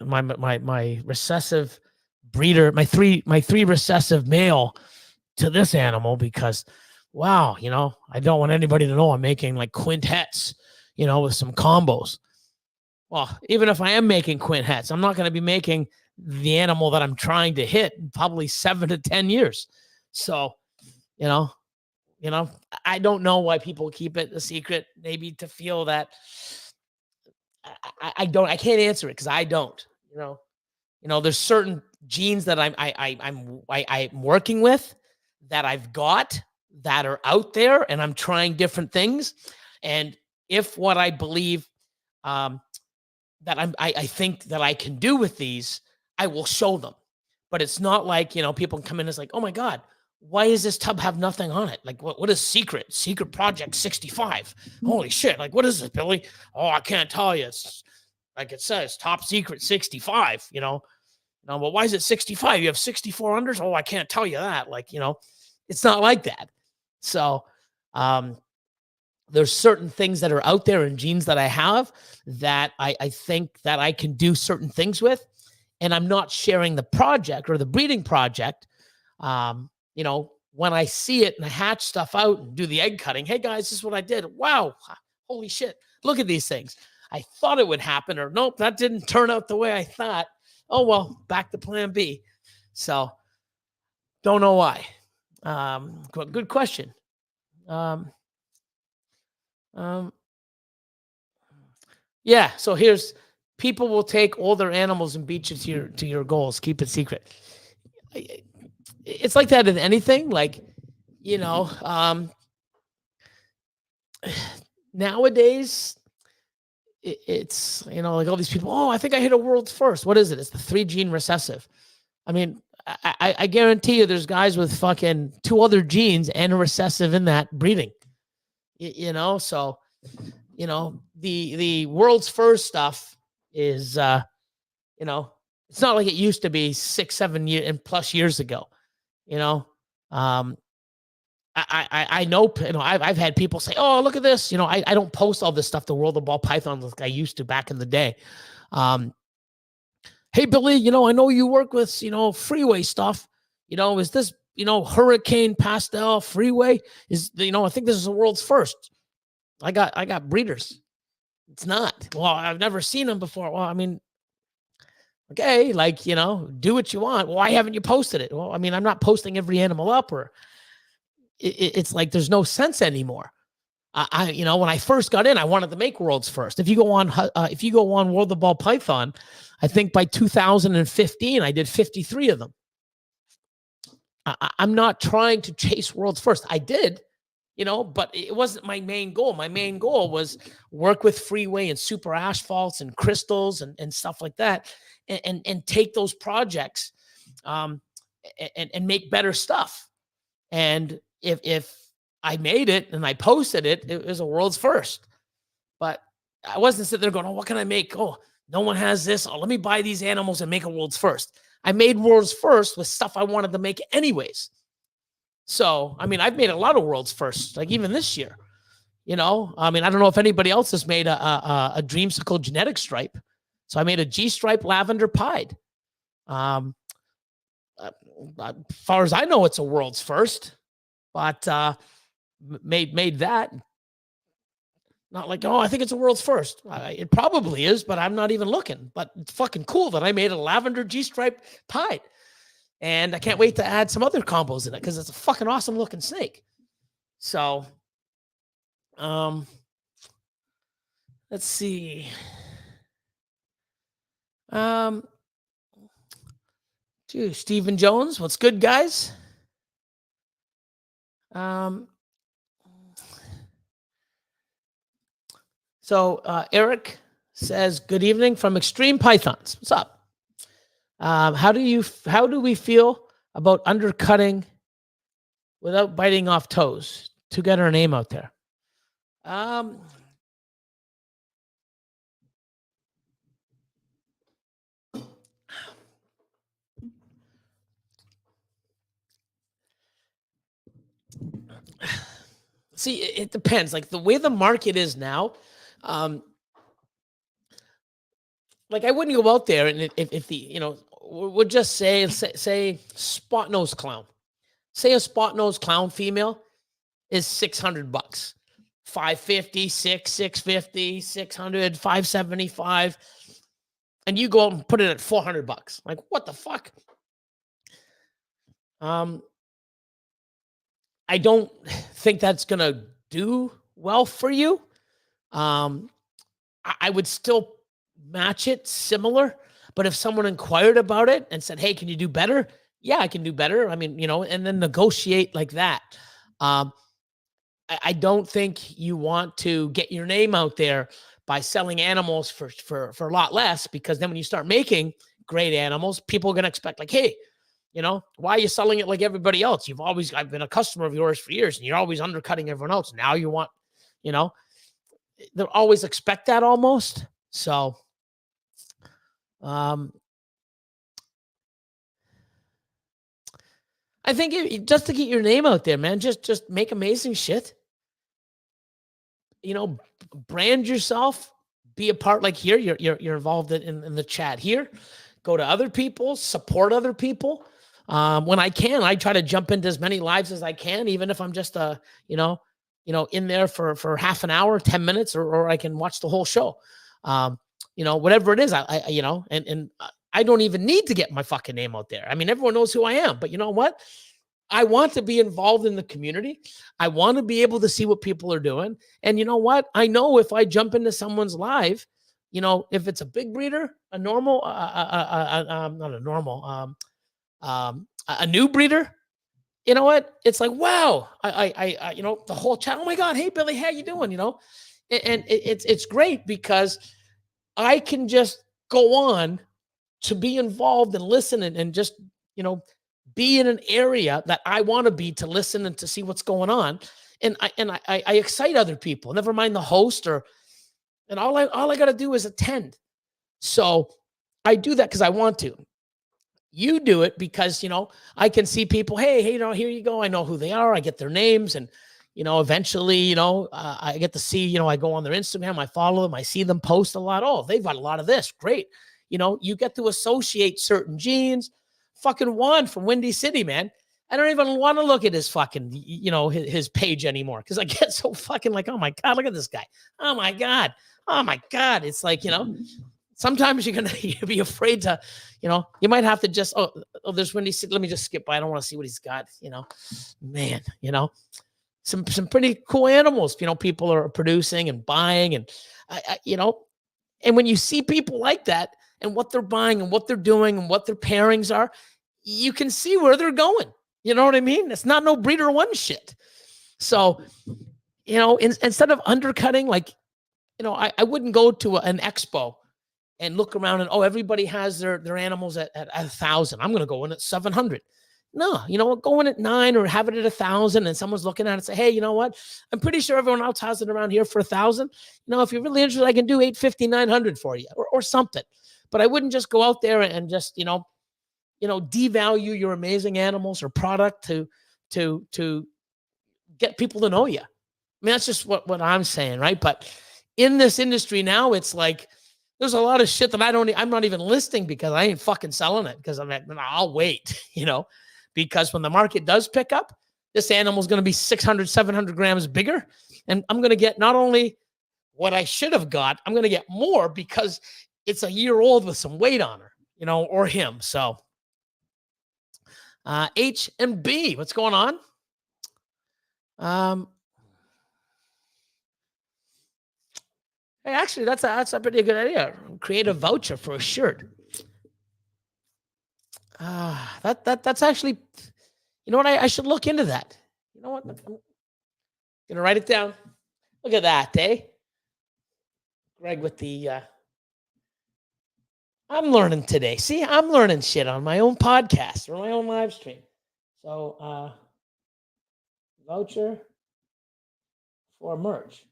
my recessive breeder, my three recessive male to this animal because, wow, you know, I don't want anybody to know I'm making like quintets, you know, with some combos. Well, even if I am making quintets, I'm not going to be making the animal that I'm trying to hit in probably 7 to 10 years. So, you know, I don't know why people keep it a secret. Maybe to feel that I can't answer it because I don't. You know, there's certain genes that I'm working with that I've got that are out there, and I'm trying different things. And if what I believe that I think that I can do with these, I will show them. But it's not like, you know, people come in and it's like, oh my God, why does this tub have nothing on it? Like, what is secret project 65? Holy shit. Like, what is this, Billy? Oh, I can't tell you. It's like it says top secret 65, you know. No, but why is it 65? You have 64 unders? Oh, I can't tell you that. Like, you know, it's not like that. So, there's certain things that are out there in genes that I have that I think that I can do certain things with. And I'm not sharing the project or the breeding project. You know, when I see it and I hatch stuff out and do the egg cutting, hey guys, this is what I did. Wow. Holy shit. Look at these things. I thought it would happen, or nope, that didn't turn out the way I thought. Oh, well, back to plan B. So don't know why. Good question. Yeah. So here's people will take older animals and beat you to your goals. Keep it secret. It's like that in anything. Like, you know, nowadays it's, you know, like all these people, oh, I think I hit a world's first. What is it? It's the 3 gene recessive. I mean, I guarantee you there's guys with fucking 2 other genes and a recessive in that breeding. So, the world's first stuff is, it's not like it used to be 6, 7 and plus years ago, you know. Um, I know, I've had people say, "Oh, look at this." I don't post all this stuff, the World of Ball Python, like I used to back in the day. Hey, Billy, I know you work with, freeway stuff. Is this, Hurricane Pastel Freeway? I think this is the world's first. I got breeders. It's not. Well, I've never seen them before. Well, I mean, okay, do what you want. Why haven't you posted it? Well, I mean, I'm not posting every animal up, or it's like there's no sense anymore. When I first got in, I wanted to make world's first. If you go on World of Ball Python, I think by 2015 I did 53 of them. I'm not trying to chase world's first. I did, but it wasn't my main goal. My main goal was work with freeway and super asphalts and crystals and stuff like that, and take those projects, and make better stuff. And if I made it and I posted it, it was a world's first. But I wasn't sitting there going, "Oh, what can I make? Oh, no one has this. Oh, let me buy these animals and make a world's first." I made world's first with stuff I wanted to make anyways. So, I mean, I've made a lot of world's firsts, like even this year. I mean, I don't know if anybody else has made a dreamsicle genetic stripe. So I made a G-stripe lavender pied. As far as I know, it's a world's first, but made that. Not like, oh, I think it's a world's first. It probably is, but I'm not even looking. But it's fucking cool that I made a lavender G-stripe pied. And I can't wait to add some other combos in it because it's a fucking awesome looking snake. So, let's see. Stephen Jones, what's good, guys? So Eric says, "Good evening from Extreme Pythons." What's up? How do we feel about undercutting without biting off toes to get our name out there? See, it depends. Like the way the market is now, like I wouldn't go out there and if the we'll just say spot nose clown. Say a spot nose clown female is $600, 550, 650, 600, 575, and you go out and put it at $400. Like what the fuck? I don't think that's gonna do well for you. I would still match it similar, but if someone inquired about it and said, "Hey, can you do better?" Yeah, I can do better. I mean, and then negotiate like that. I don't think you want to get your name out there by selling animals for a lot less, because then when you start making great animals, people are going to expect like, "Hey, why are you selling it like everybody else? I've been a customer of yours for years and you're always undercutting everyone else. Now you want, they'll always expect that almost." So, I think just to get your name out there, man, just make amazing shit. Brand yourself, be a part. Like here, you're involved in the chat here. Go to other people, support other people. When I can, I try to jump into as many lives as I can, even if I'm just in there for half an hour, 10 minutes, or I can watch the whole show. Whatever it is, and I don't even need to get my fucking name out there. I mean, everyone knows who I am, but you know what? I want to be involved in the community. I want to be able to see what people are doing. And you know what? I know if I jump into someone's live, if it's a big breeder, a normal, not a normal, a new breeder, you know what? It's like, wow, I the whole chat. Oh my God. Hey, Billy, how you doing? And it's great because I can just go on to be involved and listen and just, be in an area that I want to be, to listen and to see what's going on. I excite other people, never mind the host and all I got to do is attend. So I do that because I want to. You do it because, I can see people, hey, here you go. I know who they are. I get their names. And, eventually, I get to see, I go on their Instagram. I follow them. I see them post a lot. Oh, they've got a lot of this. Great. You get to associate certain genes. Fucking Juan from Windy City, man. I don't even want to look at his fucking, his page anymore because I get so fucking like, oh my God, look at this guy. Oh my God. Oh my God. It's like, sometimes you're going to be afraid to, you might have to just, there's Windy City. Let me just skip by. I don't want to see what he's got, man, some pretty cool animals, people are producing and buying and, and when you see people like that and what they're buying and what they're doing and what their pairings are, you can see where they're going. You know what I mean? It's not no breeder one shit. So, instead of undercutting, like, I wouldn't go to an expo and look around and, everybody has their animals at 1,000. I'm going to go in at 700. No, go in at 9 or have it at 1,000 and someone's looking at it and say, hey, you know what? I'm pretty sure everyone else has it around here for 1,000. If you're really interested, I can do 850, 900 for you or something. But I wouldn't just go out there and just, devalue your amazing animals or product to get people to know you. I mean, that's just what I'm saying, right? But in this industry now, it's like there's a lot of shit that I'm not even listing because I ain't fucking selling it because I'll wait, because when the market does pick up, this animal is going to be 600, 700 grams bigger. And I'm going to get not only what I should have got, I'm going to get more because it's a year old with some weight on her, or him. So H and B, what's going on? Hey, actually, that's a pretty good idea. Create a voucher for a shirt. That's actually, you know what? I should look into that. You know what? I'm gonna write it down. Look at that, eh? Greg with the. I'm learning today. See, I'm learning shit on my own podcast or my own live stream. So, voucher for merch.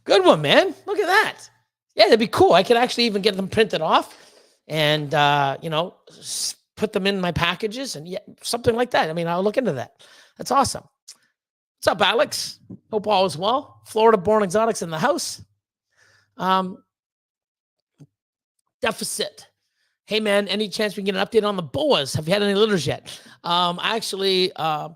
Good one, man. Look at that. Yeah, that'd be cool. I could actually even get them printed off and, put them in my packages and something like that. I mean, I'll look into that. That's awesome. What's up, Alex? Hope all is well. Florida-born exotics in the house. Deficit. Hey, man, any chance we can get an update on the boas? Have you had any litters yet? Actually, I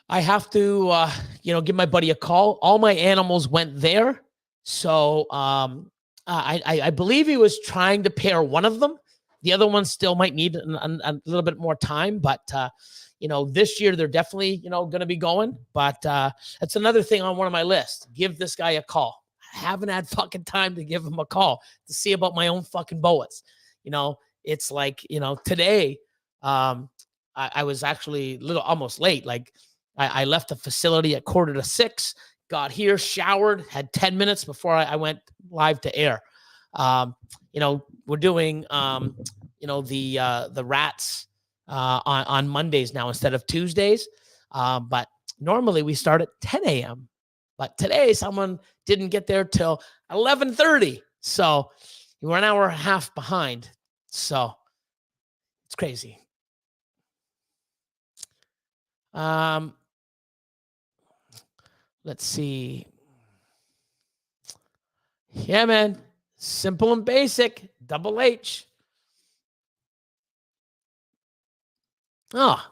have to, give my buddy a call. All my animals went there. So I believe he was trying to pair one of them. The other one still might need a little bit more time. But, this year they're definitely, going to be going. But that's another thing on one of my lists. Give this guy a call. I haven't had fucking time to give him a call to see about my own fucking boas. It's like, today I was actually almost late. Like, I left the facility at 5:45, got here, showered, had 10 minutes before I went live to air. We're doing, the rats on Mondays now instead of Tuesdays. But normally we start at 10 a.m. But today someone didn't get there till 11:30. So we're an hour and a half behind. So it's crazy. Let's see. Yeah, man. Simple and basic. Double H. Bash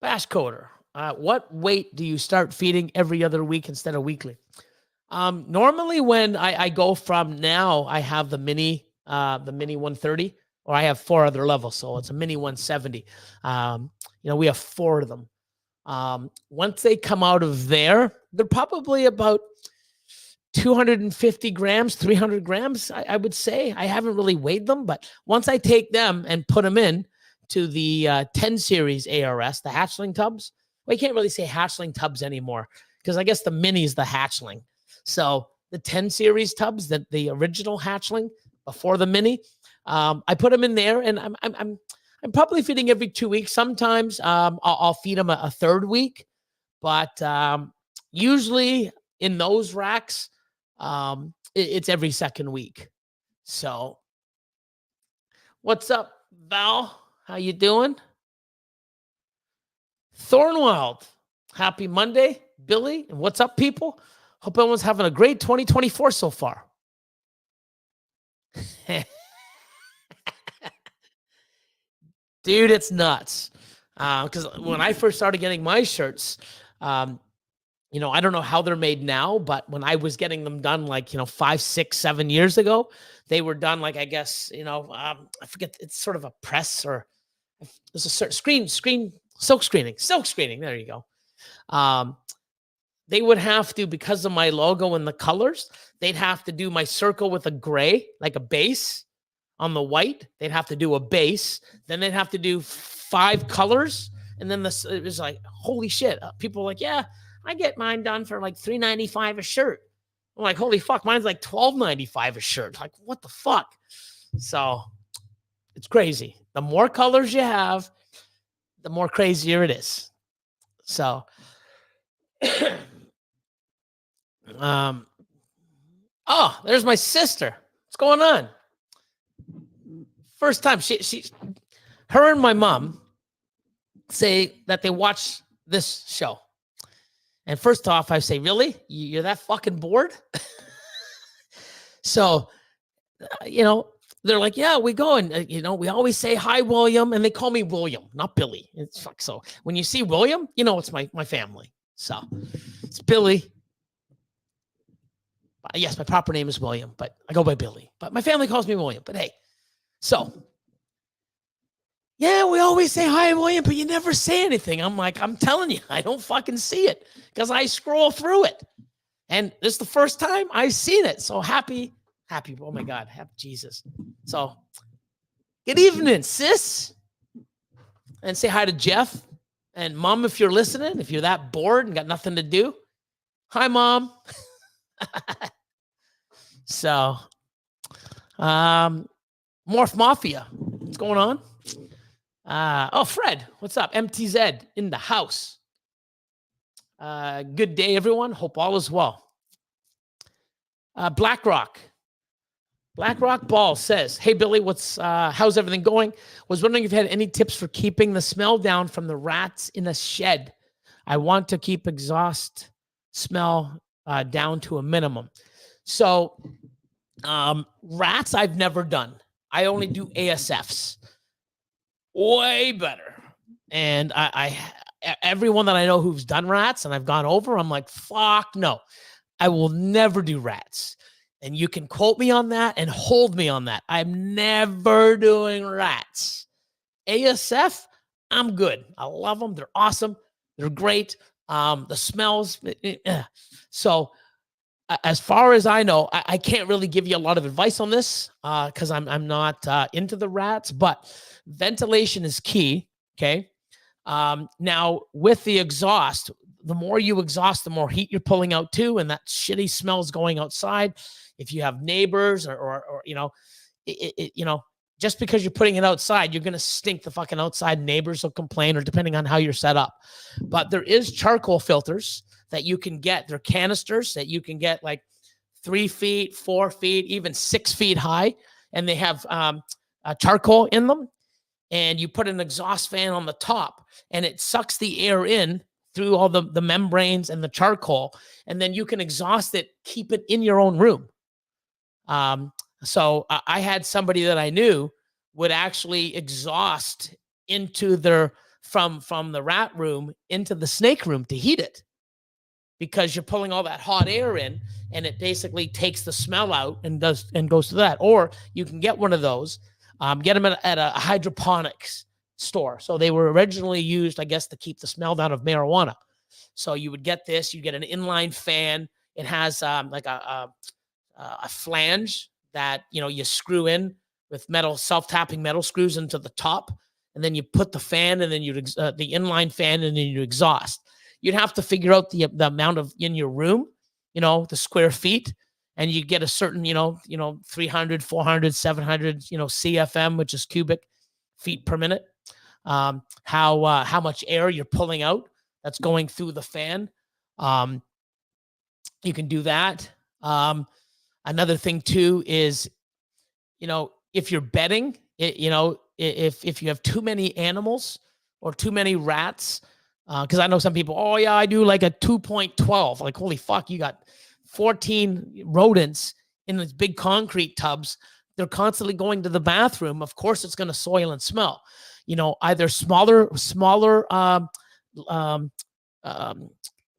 Coder. What weight do you start feeding every other week instead of weekly? Normally when I go from now, I have the mini 130, or I have 4 other levels. So it's a mini 170. We have 4 of them. Once they come out of there, they're probably about 250 grams, 300 grams, I would say. I haven't really weighed them, but once I take them and put them in to the 10 series ARS, the hatchling tubs, well, you can't really say hatchling tubs anymore because I guess the mini is the hatchling. So the 10 series tubs, the original hatchling before the mini, I put them in there and I'm probably feeding every 2 weeks. Sometimes I'll feed them a third week, but usually in those racks, it's every second week. So, what's up, Val? How you doing? Thornwild, happy Monday, Billy. And what's up, people? Hope everyone's having a great 2024 so far. Dude, it's nuts. Because when I first started getting my shirts, you know, I don't know how they're made now, but when I was getting them done, like, you know, 5, 6, 7 years ago, they were done like, I guess, you know, I forget, it's sort of a press or there's a certain silk screening. There you go. They would have to, because of my logo and the colors, they'd have to do my circle with a gray, like a base on the white. They'd have to do a base. Then they'd have to do 5 colors. And then it was like, holy shit. People were like, yeah, I get mine done for like $3.95 a shirt. I'm like, holy fuck, mine's like $12.95 a shirt. Like, what the fuck? So it's crazy. The more colors you have, the more crazier it is. So, oh, there's my sister. What's going on? First time her and my mom say that they watch this show. And first off, I say, really? You're that fucking bored? So, you know, they're like, yeah, we go. And, you know, we always say, hi, William. And they call me William, not Billy. It's fuck. So when you see William, you know, it's my family. So it's Billy. Yes, my proper name is William, but I go by Billy. But my family calls me William. But hey, so yeah, we always say hi, William, but you never say anything. I'm like, I'm telling you, I don't fucking see it because I scroll through it. And this is the first time I've seen it. So happy. Oh my God, happy Jesus. So good evening, sis. And say hi to Jeff. And Mom, if you're listening, if you're that bored and got nothing to do, hi, Mom. So, Morph Mafia, what's going on? Oh, Fred, what's up? MTZ in the house. Good day, everyone. Hope all is well. Blackrock Ball says, hey, Billy, how's everything going? Was wondering if you had any tips for keeping the smell down from the rats in a shed. I want to keep exhaust smell down to a minimum. So rats I've never done. I only do ASFs. Way better. And I everyone that I know who's done rats and I've gone over, I'm like, fuck no. I will never do rats. And you can quote me on that and hold me on that. I'm never doing rats. ASF, I'm good. I love them. They're awesome. They're great. The smells. So as far as I know, I can't really give you a lot of advice on this because I'm not into the rats, but ventilation is key. Okay. Now with the exhaust, the more you exhaust, the more heat you're pulling out too, and that shitty smell's going outside. If you have neighbors or you know, you know, just because you're putting it outside, you're gonna stink the fucking outside. Neighbors will complain, or depending on how you're set up. But there is charcoal filters that you can get. They're canisters that you can get like 3 feet, 4 feet, even 6 feet high, and they have charcoal in them. And you put an exhaust fan on the top, and it sucks the air in through all the membranes and the charcoal, and then you can exhaust it, keep it in your own room. So I had somebody that I knew would actually exhaust into from the rat room into the snake room to heat it, because you're pulling all that hot air in, and it basically takes the smell out and goes to that. Or you can get one of those, get them at a hydroponics store. So they were originally used, I guess, to keep the smell down of marijuana. So you would get this, you get an inline fan. It has like a flange that, you know, you screw in with self-tapping metal screws into the top. And then you put the fan, and then the inline fan, and then you exhaust. You'd have to figure out the amount of in your room, you know, the square feet, and you get a certain, you know, 300, 400, 700, you know, CFM, which is cubic feet per minute. How much air you're pulling out that's going through the fan. You can do that. Another thing too is, if you're bedding, if you have too many animals or too many rats, because I know some people, oh yeah, I do like a 2.12. Like, holy fuck, you got 14 rodents in these big concrete tubs. They're constantly going to the bathroom. Of course, it's going to soil and smell. Either smaller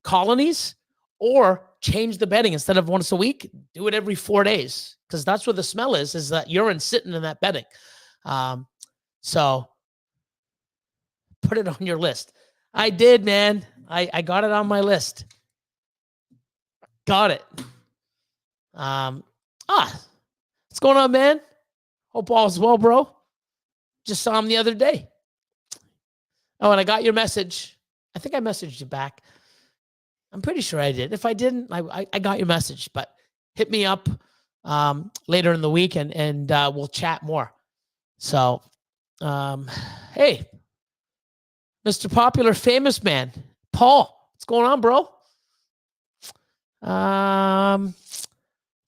colonies, or change the bedding. Instead of once a week, do it every 4 days, because that's where the smell is that urine sitting in that bedding. So put it on your list. I did, man. I got it on my list. Got it. What's going on, man? Hope all's well, bro. Just saw him the other day. Oh, and I got your message. I think I messaged you back. I'm pretty sure I did. If I didn't, I got your message. But hit me up later in the week, and we'll chat more. So, hey, Mr. Popular Famous Man, Paul, what's going on, bro?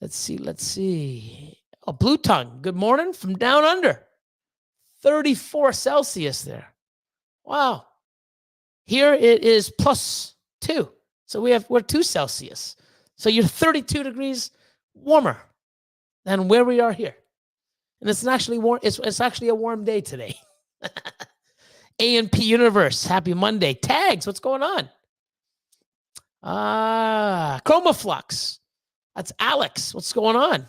Let's see. Oh, Blue Tongue, good morning from down under. 34 Celsius there. Wow. Here it is +2. So we're 2 Celsius. So you're 32 degrees warmer than where we are here. And it's actually warm. It's actually a warm day today. A&P Universe, happy Monday. Tags, what's going on? Chromaflux. That's Alex. What's going on?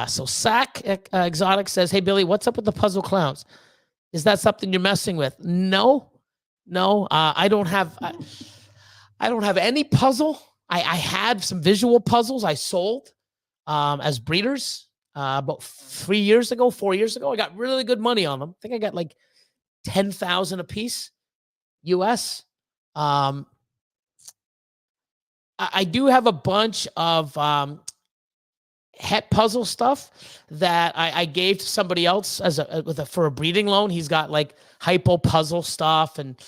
So Sack Exotic says, hey, Billy, what's up with the puzzle clowns? Is that something you're messing with? No. I don't have any puzzle. I had some visual puzzles I sold as breeders about 4 years ago. I got really good money on them. I think I got like 10,000 a piece US. I do have a bunch of het puzzle stuff that I gave to somebody else for a breeding loan. He's got like hypo puzzle stuff and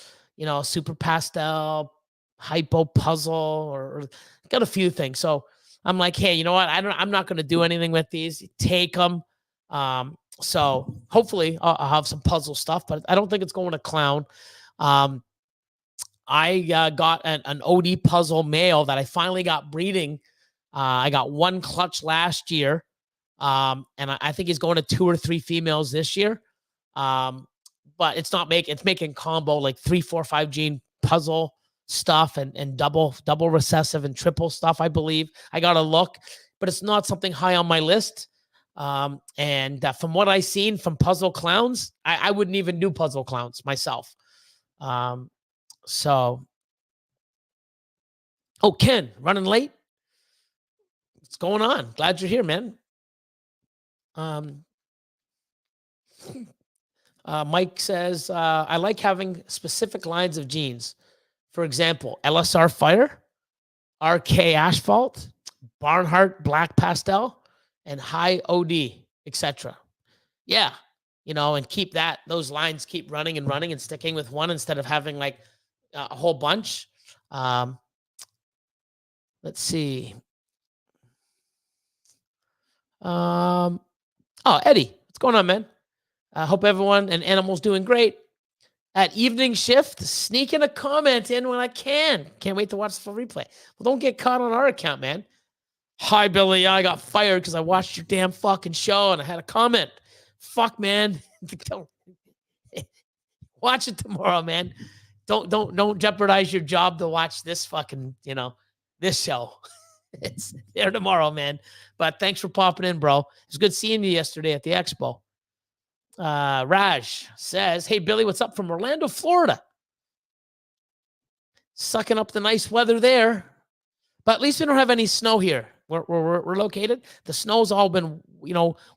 super pastel hypo puzzle or got a few things. So I'm like, hey, you know what? I'm not going to do anything with these. Take them. So hopefully I'll have some puzzle stuff, but I don't think it's going to clown. I got an OD puzzle male that I finally got breeding. I got one clutch last year. And I think he's going to 2 or 3 females this year. But it's making combo like 3, 4, 5 gene puzzle stuff and double recessive and triple stuff, I believe. I got to look, but it's not something high on my list. And from what I've seen from puzzle clowns, I wouldn't even do puzzle clowns myself. So, Ken, running late. What's going on? Glad you're here, man. Mike says, I like having specific lines of genes. For example, LSR Fire, RK Asphalt, Barnhart Black Pastel, and High OD, etc. Yeah, and keep those lines keep running and sticking with one instead of having like a whole bunch. Let's see. Eddie, what's going on, man? I hope everyone and animals doing great. At evening shift, sneaking a comment in when I can. Can't wait to watch the full replay. Well, don't get caught on our account, man. Hi, Billy. I got fired because I watched your damn fucking show and I had a comment. Fuck, man. Watch it tomorrow, man. Don't jeopardize your job to watch this fucking, this show. It's there tomorrow, man. But thanks for popping in, bro. It was good seeing you yesterday at the expo. Raj says, hey, Billy, what's up from Orlando, Florida? Sucking up the nice weather there. But at least we don't have any snow here where we're located. The snow's all been,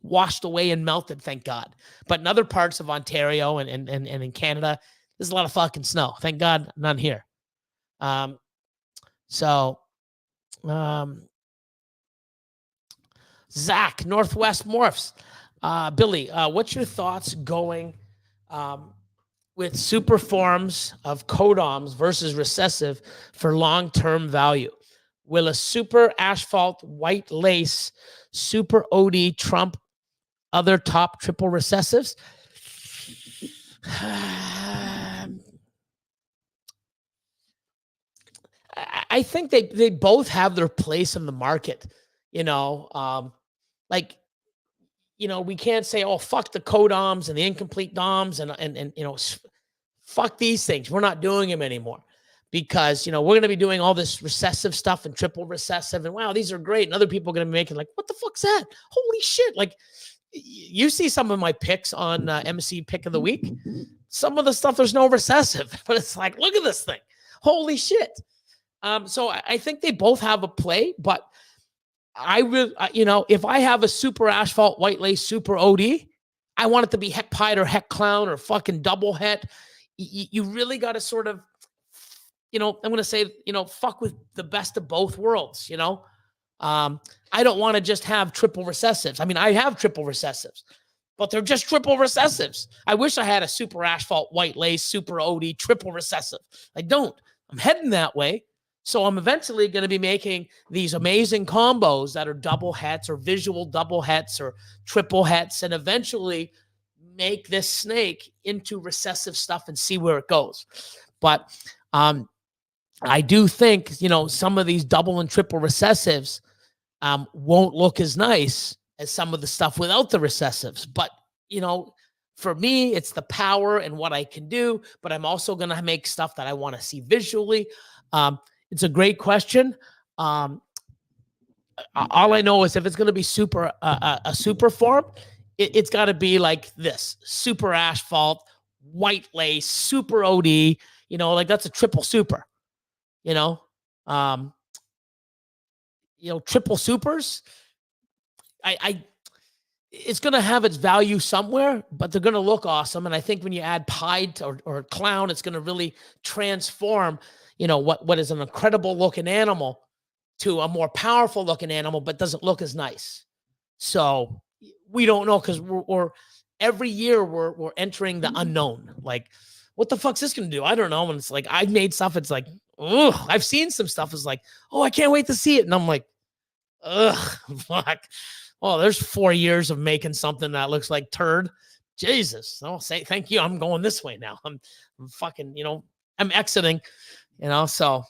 washed away and melted, thank God. But in other parts of Ontario and in Canada, there's a lot of fucking snow. Thank God, none here. Zach, Northwest Morphs. Billy, what's your thoughts going with super forms of codoms versus recessive for long-term value? Will a super asphalt white lace super OD trump other top triple recessives? I think they both have their place in the market. You know, like we can't say, oh, fuck the codoms and the incomplete doms and fuck these things. We're not doing them anymore because we're going to be doing all this recessive stuff and triple recessive and wow, these are great. And other people are going to be making like, what the fuck's that? Holy shit! Like you see some of my picks on MC Pick of the Week. Some of the stuff there's no recessive, but it's like, look at this thing. Holy shit! So I think they both have a play, but I will, if I have a super asphalt white lace super OD, I want it to be heck pied or heck clown or fucking double het. You really got to sort of, I'm going to say, fuck with the best of both worlds. I don't want to just have triple recessives. I mean, I have triple recessives, but they're just triple recessives. I wish I had a super asphalt white lace super OD triple recessive. I don't. I'm heading that way. So I'm eventually going to be making these amazing combos that are double hets or visual double hets or triple hets and eventually make this snake into recessive stuff and see where it goes. But I do think, some of these double and triple recessives won't look as nice as some of the stuff without the recessives. But, for me, it's the power and what I can do, but I'm also going to make stuff that I want to see visually. It's a great question. All I know is if it's going to be super a super form, it's got to be like this: super asphalt, white lace, super OD. Like that's a triple super. Triple supers. It's going to have its value somewhere, but they're going to look awesome. And I think when you add pied or clown, it's going to really transform what is an incredible looking animal to a more powerful looking animal, but doesn't look as nice. So we don't know because we're every year we're entering the unknown. Like, what the fuck's this gonna do? I don't know. And it's like I've made stuff. It's like, ugh. I've seen some stuff. It's like, oh, I can't wait to see it. And I'm like, ugh, fuck. Oh, there's 4 years of making something that looks like turd. Jesus. I'll say thank you. I'm going this way now. I'm fucking, I'm exiting. So,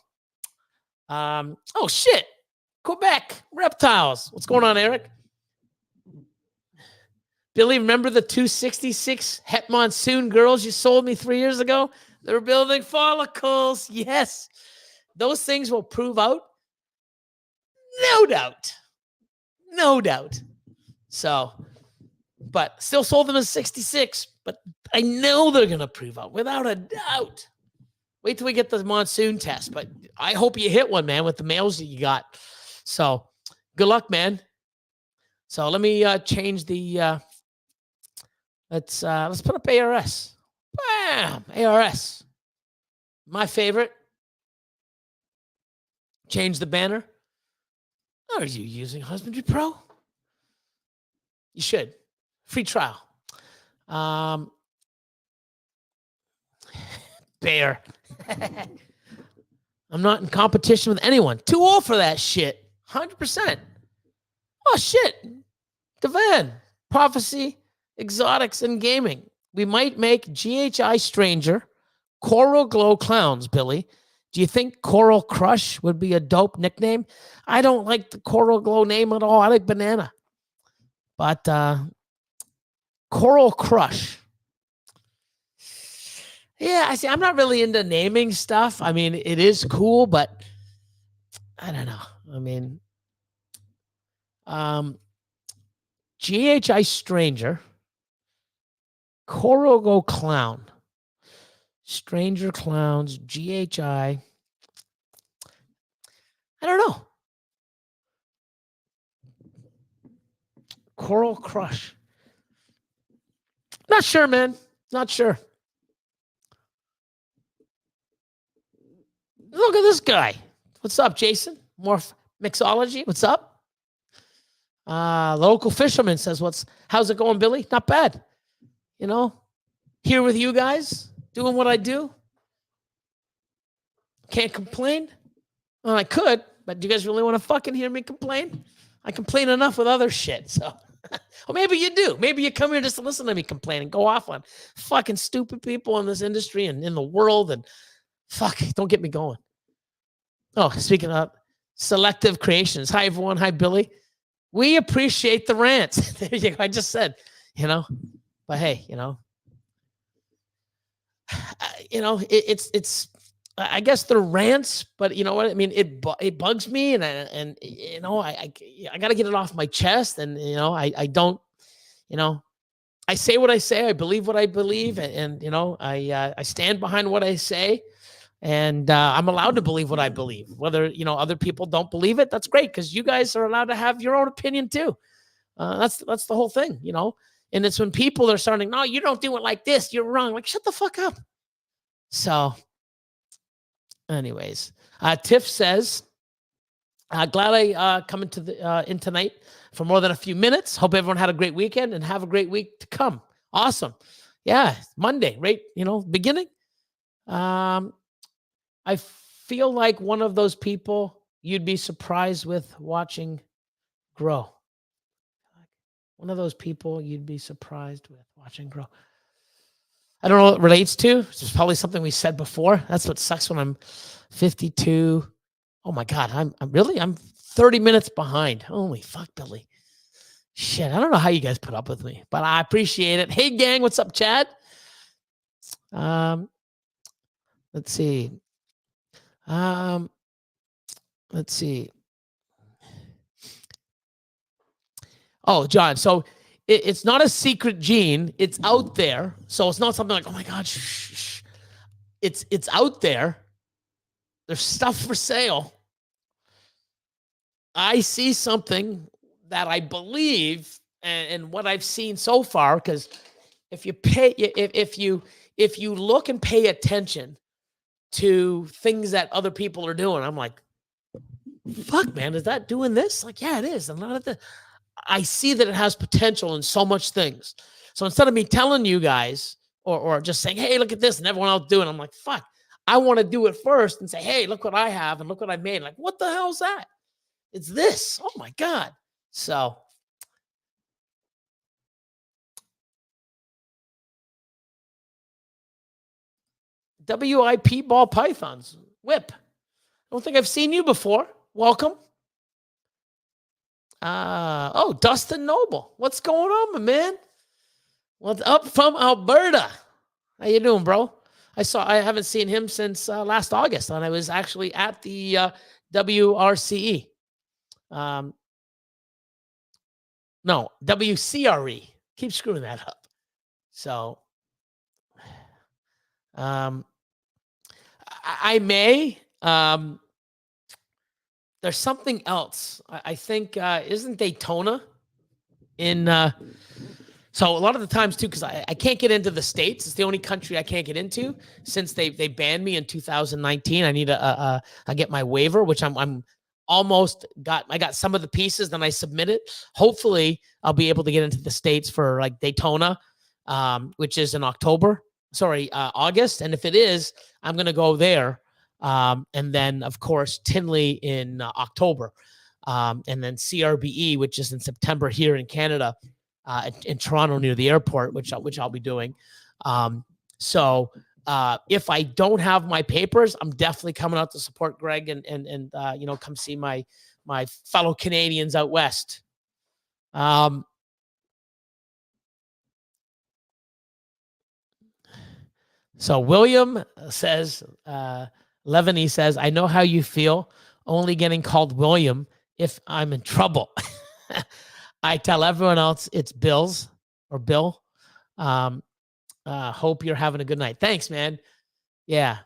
oh shit, Quebec reptiles. What's going on, Eric? Billy, remember the 266 Het Monsoon girls you sold me 3 years ago? They were building follicles. Yes, those things will prove out. No doubt. No doubt. So, but still sold them as 66, but I know they're going to prove out without a doubt. Wait till we get the monsoon test, but I hope you hit one, man, with the males that you got. So good luck, man. So let me change the, let's put up ARS. Bam, ARS. My favorite. Change the banner. Are you using Husbandry Pro? You should. Free trial. Bear. I'm not in competition with anyone. Too old for that shit. 100%. Oh, shit. Devan. Prophecy, exotics, and gaming. We might make GHI Stranger Coral Glow Clowns, Billy. Do you think Coral Crush would be a dope nickname? I don't like the Coral Glow name at all. I like Banana. But Coral Crush. Yeah, I see. I'm not really into naming stuff. I mean, it is cool, but I don't know. I mean, GHI Stranger, Coral Glow Clown, Stranger Clowns, GHI. I don't know. Coral Crush. Not sure, man. Not sure. Look at this guy. What's up, Jason? More mixology. What's up? Local fisherman says, how's it going, Billy? Not bad. You know, here with you guys, doing what I do. Can't complain. Well, I could, but do you guys really want to fucking hear me complain? I complain enough with other shit, so. Or maybe you do. Maybe you come here just to listen to me complain and go off on fucking stupid people in this industry and in the world, and fuck, don't get me going. Oh, speaking of selective creations. Hi, everyone. Hi, Billy. We appreciate the rants. There you go. I just said, but hey, it's I guess they're rants, but you know what I mean. It bugs me, and I got to get it off my chest, and I don't, I say what I say, I believe what I believe, and I stand behind what I say, and I'm allowed to believe what I believe. Whether other people don't believe it, that's great, because you guys are allowed to have your own opinion too. That's the whole thing, And it's when people are starting, no, you don't do it like this, you're wrong. Like, shut the fuck up. So. Anyways, Tiff says, glad I come into in tonight for more than a few minutes. Hope everyone had a great weekend and have a great week to come. Awesome. Yeah, Monday, right? Beginning. I feel like one of those people you'd be surprised with watching grow. One of those people you'd be surprised with watching grow. I don't know what it relates to. It's probably something we said before. That's what sucks when I'm 52. Oh my God. I'm 30 minutes behind. Holy fuck, Billy. Shit. I don't know how you guys put up with me, but I appreciate it. Hey gang, what's up, Chad? Let's see. Let's see. Oh, John. So it's not a secret gene. It's out there. So it's not something like, oh my God, shh. It's out there. There's stuff for sale. I see something that I believe, and what I've seen so far, because if you look and pay attention to things that other people are doing, I'm like, fuck, man, is that doing this? Like, yeah, it is. I see that it has potential in so much things. So instead of me telling you guys or just saying, hey, look at this, and everyone else doing it, I'm like, fuck, I want to do it first and say, hey, look what I have and look what I made. Like, what the hell is that? It's this. Oh my God. So WIP ball pythons. Whip. I don't think I've seen you before. Welcome. Dustin Noble. What's going on, my man? What's up from Alberta? How you doing, bro? I haven't seen him since last August, and I was actually at the WRCE. No, WCRE. Keep screwing that up. So, I may. There's something else. I think isn't Daytona in? So a lot of the times too, because I can't get into the States. It's the only country I can't get into since they banned me in 2019. I need I get my waiver, which I'm almost got. I got some of the pieces, then I submit it. Hopefully, I'll be able to get into the States for like Daytona, which is in August. And if it is, I'm gonna go there. And then of course Tinley in October, and then CRBE, which is in September here in Canada. In Toronto near the airport, which I'll be doing. So if I don't have my papers, I'm definitely coming out to support Greg and come see my fellow Canadians out west. So William says, Levany says, I know how you feel only getting called William if I'm in trouble. I tell everyone else it's Bill's or Bill. Hope you're having a good night. Thanks, man. Yeah.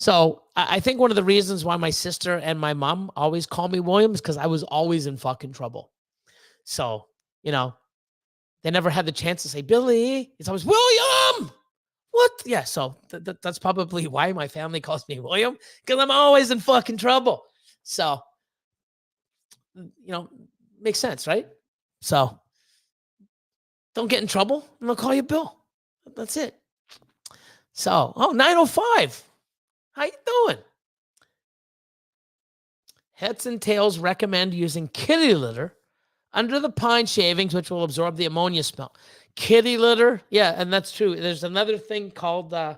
So I think one of the reasons why my sister and my mom always call me William is because I was always in fucking trouble. So, they never had the chance to say Billy. It's always William. What? Yeah. So that's probably why my family calls me William, because I'm always in fucking trouble. So, makes sense, right? So don't get in trouble, and they'll call you Bill. That's it. So, 905. How you doing? Heads and Tails recommend using kitty litter under the pine shavings, which will absorb the ammonia smell. Kitty litter, yeah, and that's true. There's another thing called my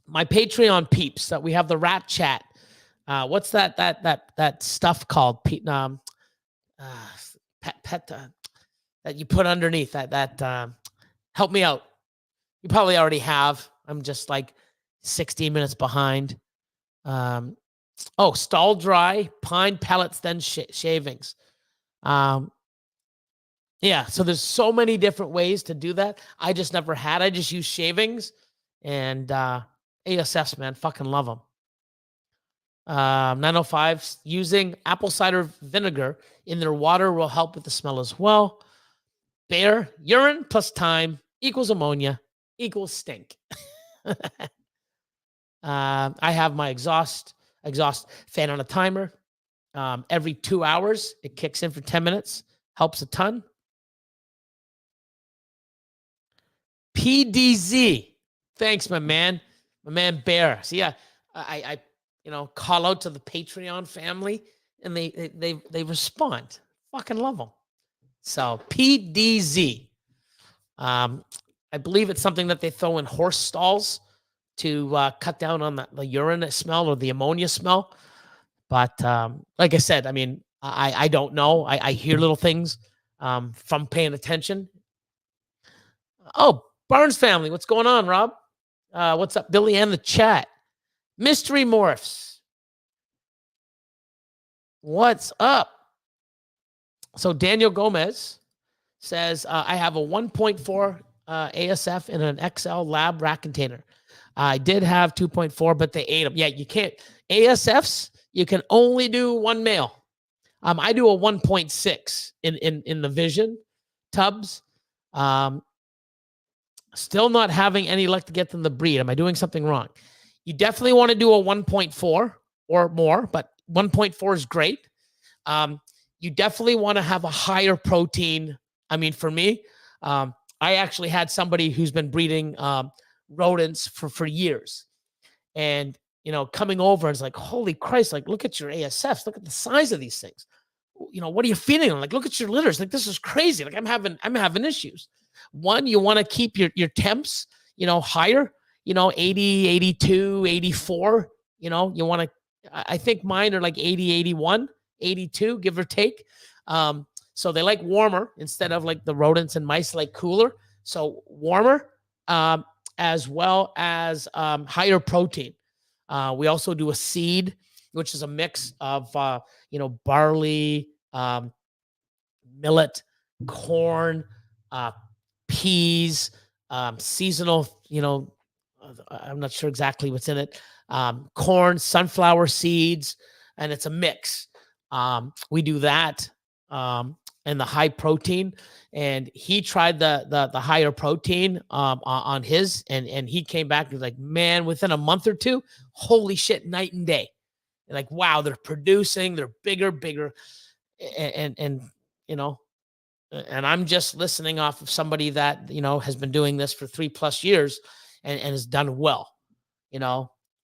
Patreon peeps that we have the rat chat. What's that stuff called? Pet that you put underneath that. Help me out. You probably already have. I'm just like 16 minutes behind. Stall dry pine pellets, then shavings. Yeah, so there's so many different ways to do that. I just never had. I just use shavings and ASFs, man. Fucking love them. 905, using apple cider vinegar in their water will help with the smell as well. Bear, urine plus time equals ammonia equals stink. I have my exhaust fan on a timer. Every 2 hours, it kicks in for 10 minutes. Helps a ton. PDZ. Thanks, my man. My man Bear. See, I call out to the Patreon family, and they respond. Fucking love them. So PDZ. I believe it's something that they throw in horse stalls to cut down on the urine smell or the ammonia smell. But like I said, I mean, I don't know. I hear little things from paying attention. Oh, Barnes family, what's going on, Rob? What's up, Billy and the chat? Mystery Morphs. What's up? So Daniel Gomez says, I have a 1.4 ASF in an XL lab rack container. I did have 2.4, but they ate them. Yeah, you can't. ASFs, you can only do one male. I do a 1.6 in the Vision tubs. Still not having any luck to get them to breed. Am I doing something wrong? You definitely want to do a 1.4 or more, but 1.4 is great. You definitely want to have a higher protein. I mean, for me, I actually had somebody who's been breeding rodents for years. And, coming over and it's like, holy Christ, like, look at your ASFs. Look at the size of these things. What are you feeding them? Like, look at your litters. Like, this is crazy. Like, I'm having issues. One, you want to keep your temps, higher, 80, 82, 84, you want to, I think mine are like 80, 81, 82, give or take. So they like warmer instead of like the rodents and mice like cooler. So warmer, as well as higher protein. We also do a seed, which is a mix of, barley, millet, corn, peas, seasonal, I'm not sure exactly what's in it. Corn, sunflower seeds, and it's a mix. We do that and the high protein. And he tried the higher protein on his, and he came back and was like, man, within a month or two, holy shit, night and day. And like, wow, they're producing, they're bigger, and and I'm just listening off of somebody that, has been doing this for 3+ years and has done well,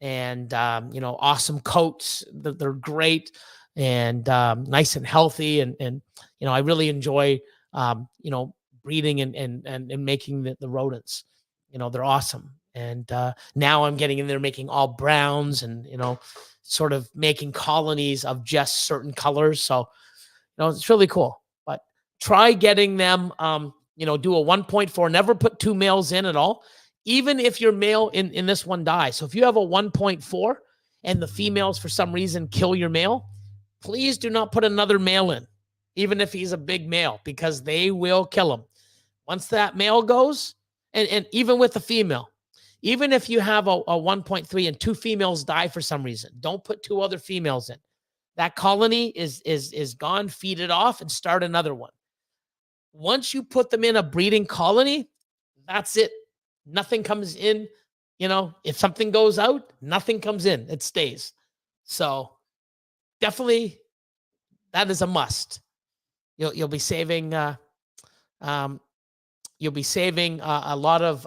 and, awesome coats. They're great and nice and healthy. And I really enjoy, breeding and making the rodents. They're awesome. And now I'm getting in there making all browns and, sort of making colonies of just certain colors. So, it's really cool. But try getting them, do a 1.4, never put 2 males in at all. Even if your male in this one dies. So if you have a 1.4 and the females for some reason kill your male, please do not put another male in, even if he's a big male, because they will kill him. Once that male goes, and even with the female, even if you have a 1.3 and 2 females die for some reason, don't put 2 other females in. That colony is gone. Feed it off and start another one. Once you put them in a breeding colony, that's it. Nothing comes in. If something goes out, nothing comes in. It stays. So definitely that is a must. You'll be saving you'll be saving a lot of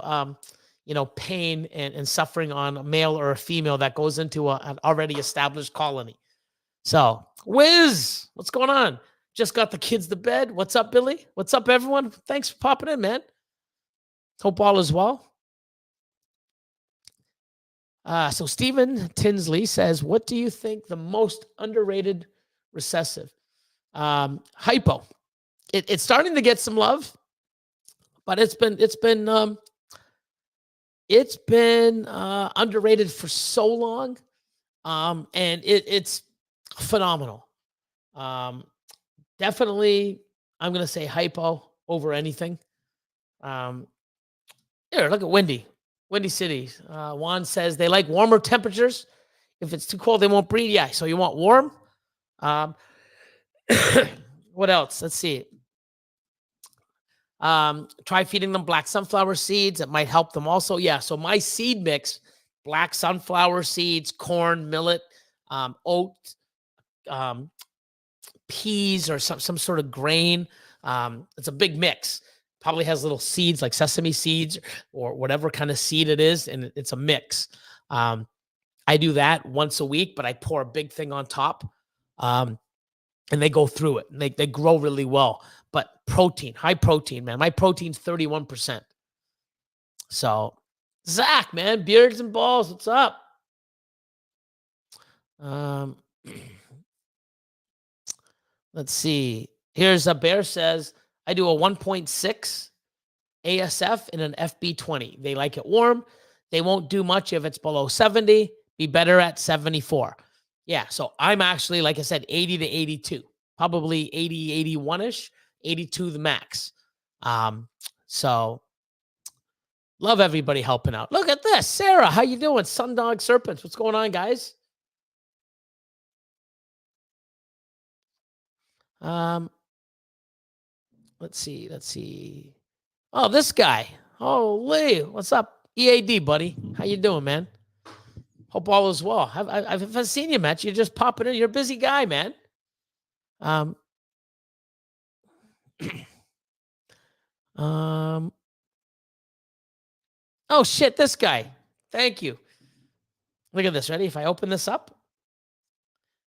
pain and suffering on a male or a female that goes into an already established colony. So, Wiz, what's going on? Just got the kids to bed. What's up, Billy? What's up, everyone? Thanks for popping in, man. Hope all is well. So Stephen Tinsley says, what do you think the most underrated recessive? Hypo. It's starting to get some love, but it's been underrated for so long, and it's phenomenal. Definitely, I'm gonna say hypo over anything. Here, look at Windy City. Juan says they like warmer temperatures. If it's too cold, they won't breed. Yeah, so you want warm. What else? Let's see. Try feeding them black sunflower seeds. It might help them also. Yeah, so my seed mix, black sunflower seeds, corn, millet, oat, peas, or some sort of grain. It's a big mix. Probably has little seeds like sesame seeds or whatever kind of seed it is, and it's a mix. I do that once a week, but I pour a big thing on top, and they go through it. And they grow really well. But protein, high protein, man. My protein's 31%. So, Zach, man, beards and balls, what's up? Let's see. Here's a bear says, I do a 1.6 ASF in an FB20. They like it warm. They won't do much if it's below 70. Be better at 74. Yeah, so I'm actually, like I said, 80 to 82. Probably 80, 81-ish. 82 the max. So love everybody helping out. Look at this. Sarah, how you doing? Sundog Serpents. What's going on, guys? Let's see. Oh, this guy. Holy, what's up? EAD, buddy. How you doing, man? Hope all is well. I've seen you, Matt. You're just popping in. You're a busy guy, man. Oh shit, this guy. Thank you. Look at this. Ready? If I open this up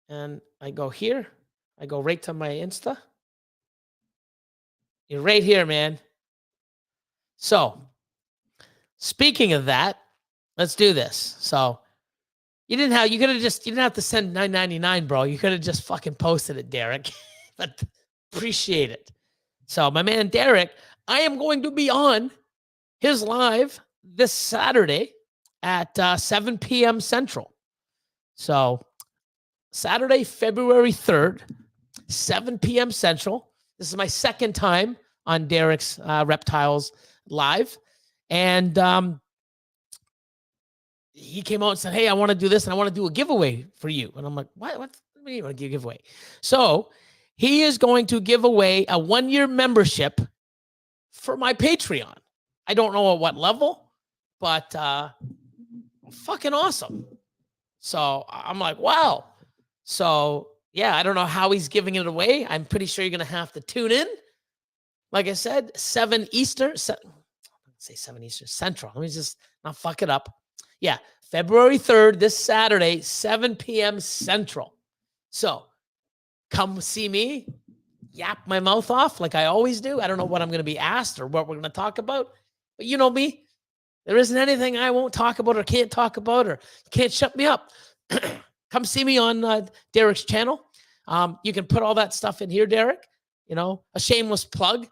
and I go here, I go right to my Insta. You're right here, man. So, speaking of that, let's do this. So, you didn't have to send $9.99, bro. You could have just fucking posted it, Derek. But appreciate it. So, my man Derek, I am going to be on his live this Saturday at 7 p.m. Central. So, Saturday, February 3rd, 7 p.m. Central. This is my second time on Derek's Reptiles Live. And he came out and said, hey, I want to do this, and I want to do a giveaway for you. And I'm like, what do you want to give away? So he is going to give away a 1-year membership for my Patreon. I don't know at what level, but fucking awesome. So I'm like, wow. So yeah, I don't know how he's giving it away. I'm pretty sure you're going to have to tune in. Like I said, 7 Eastern. Say 7 Eastern Central. Let me just not fuck it up. Yeah, February 3rd, this Saturday, 7 p.m. Central. So come see me, yap my mouth off like I always do. I don't know what I'm going to be asked or what we're going to talk about, but you know me. There isn't anything I won't talk about or can't talk about or can't shut me up. Come see me on Derek's channel. You can put all that stuff in here, Derek. You know, a shameless plug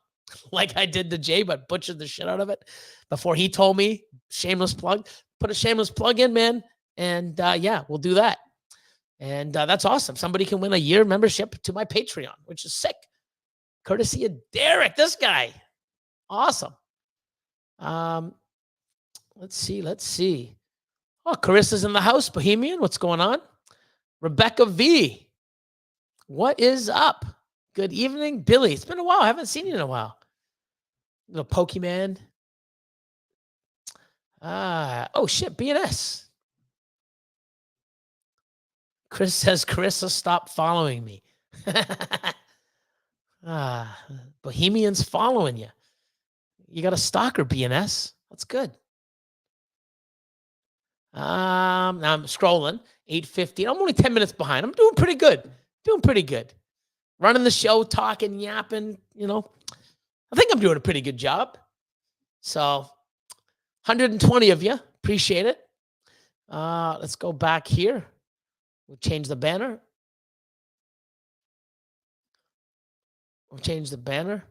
like I did to Jay, but butchered the shit out of it before he told me shameless plug. Put a shameless plug in, man. And yeah, we'll do that. And that's awesome. Somebody can win a year membership to my Patreon, which is sick. Courtesy of Derek, this guy. Awesome. Let's see. Oh, Carissa's in the house. Bohemian, what's going on? Rebecca V. What is up? Good evening, Billy. It's been a while. I haven't seen you in a while. Little Pokemon. Oh shit, BNS. Chris says, Carissa, stop following me. Bohemian's following you. You got a stalker, BNS. That's good. Now I'm scrolling. 8:15. I'm only 10 minutes behind. I'm doing pretty good. Running the show, talking, yapping, I think I'm doing a pretty good job. So 120 of you. Appreciate it. Let's go back here. We'll change the banner. We'll change the banner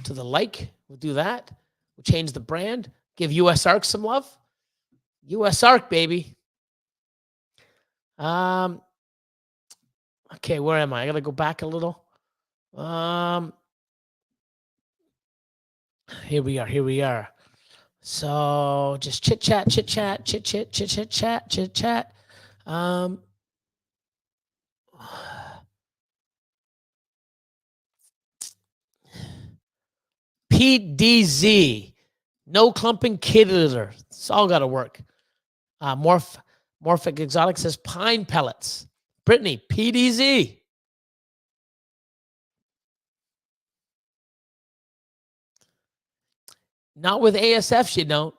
to the like. We'll do that. We'll change the brand. Give US Arc some love. US Arc, baby. Okay, where am I? I got to go back a little. Here we are. So just chit chat. PDZ, no clumping kid litter. It's all got to work. Morphic Exotic says pine pellets. Brittany, PDZ. Not with ASFs, you don't.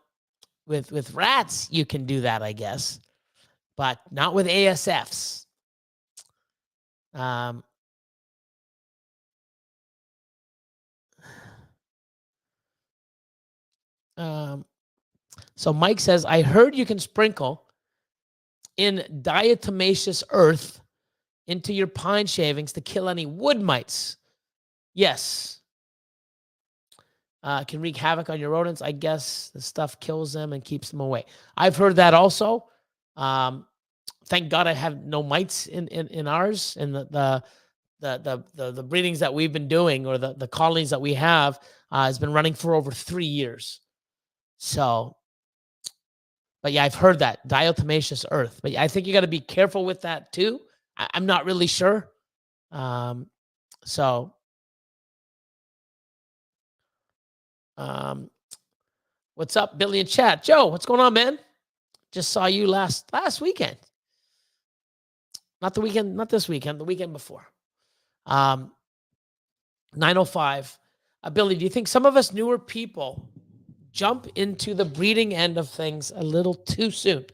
With rats, you can do that, I guess. But not with ASFs. So Mike says, I heard you can sprinkle in diatomaceous earth into your pine shavings to kill any wood mites. Yes. Can wreak havoc on your rodents. I guess the stuff kills them and keeps them away. I've heard that also. Thank God I have no mites in ours. And the breedings that we've been doing, or the colonies that we have, has been running for over 3 years. So, but yeah, I've heard that diatomaceous earth. But I think you got to be careful with that too. I'm not really sure. What's up, Billy in chat? Joe, what's going on, man? Just saw you last weekend. Not this weekend, the weekend before. 905. Billy, do you think some of us newer people jump into the breeding end of things a little too soon?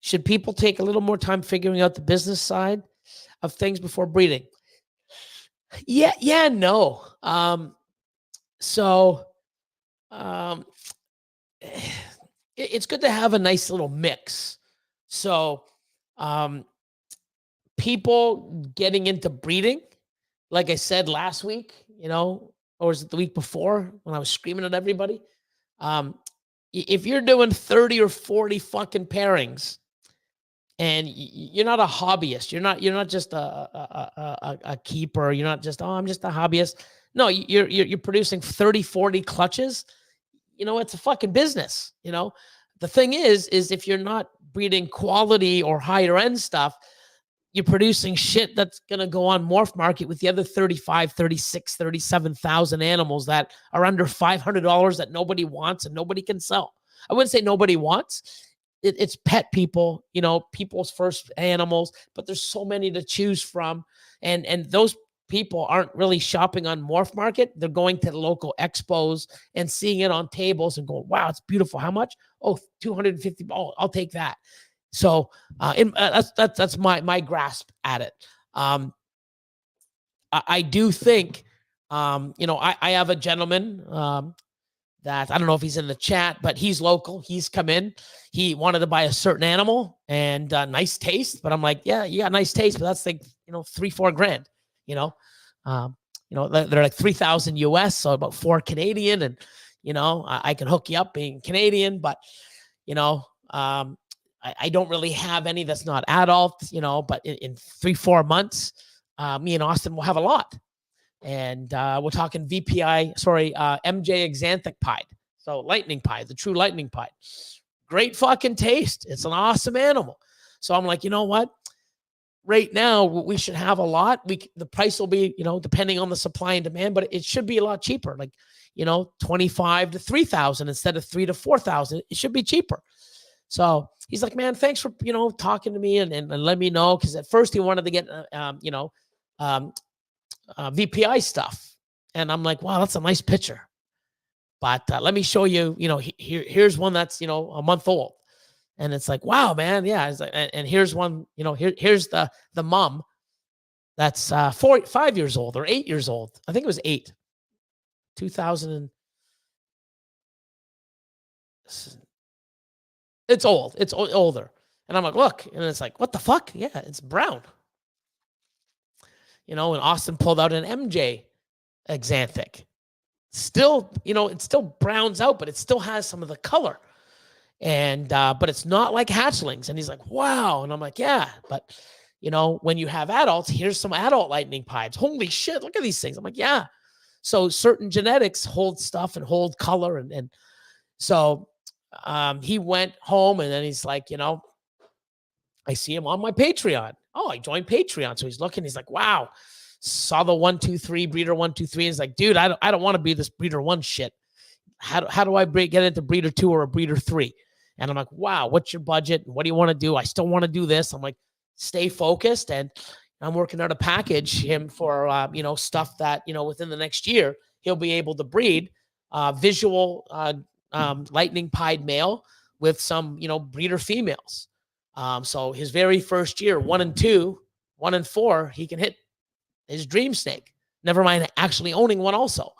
Should people take a little more time figuring out the business side of things before breeding? Yeah, no. It's good to have a nice little mix. So, people getting into breeding, like I said last week, or was it the week before when I was screaming at everybody? If you're doing 30 or 40 fucking pairings, and you're not a hobbyist, you're not just a keeper, you're not just, I'm just a hobbyist. No, you're producing 30, 40 clutches. It's a fucking business. The thing is if you're not breeding quality or higher end stuff, you're producing shit that's going to go on Morph Market with the other 35, 36, 37,000 animals that are under $500 that nobody wants and nobody can sell. I wouldn't say nobody wants. It's pet people, people's first animals, but there's so many to choose from. And those people aren't really shopping on Morph Market. They're going to local expos and seeing it on tables and going, wow, it's beautiful. How much? Oh, $250. Oh, I'll take that. So that's my grasp at it. I do think, I have a gentleman that I don't know if he's in the chat, but he's local. He's come in. He wanted to buy a certain animal and nice taste, but I'm like, yeah, you got nice taste, but that's like $3-4 grand. They're like 3,000 US, so about 4 Canadian, and I can hook you up being Canadian, but I don't really have any that's not adult, but in 3-4 months, me and Austin will have a lot. And we're talking MJ Xanthic Pied. So lightning pied, the true lightning pied. Great fucking taste. It's an awesome animal. So I'm like, you know what? Right now, we should have a lot. The price will be, depending on the supply and demand, but it should be a lot cheaper. Like, 25 to 3,000 instead of 3,000 to 4,000. It should be cheaper. So he's like, man, thanks for, talking to me and let me know. Cause at first he wanted to get, um, VPI stuff. And I'm like, wow, that's a nice picture. But let me show you, here's one that's, a month old. And it's like, wow, man. Yeah. It's like, and here's one, here's the mom that's 5 years old or 8 years old. I think it was 8, 2000. It's old. It's older. And I'm like, look. And it's like, what the fuck? Yeah, it's brown. And Austin pulled out an MJ Xanthic. Still, it still browns out, but it still has some of the color. And but it's not like hatchlings. And he's like, wow. And I'm like, yeah, but when you have adults, here's some adult lightning pipes. Holy shit, look at these things. I'm like, yeah. So certain genetics hold stuff and hold color. And so he went home and then he's like, I see him on my Patreon. Oh, I joined Patreon. So he's looking, he's like, wow, saw the 123 breeder 123. He's like, dude, I don't want to be this breeder 1 shit. How do I get into breeder 2 or a breeder 3? And I'm like, wow, what's your budget? What do you want to do? I still want to do this. I'm like, stay focused. And I'm working out a package him for, stuff that, within the next year, he'll be able to breed visual lightning pied male with some, breeder females. So his very first year, 1 and 2, 1 and 4, he can hit his dream snake. Never mind actually owning one also.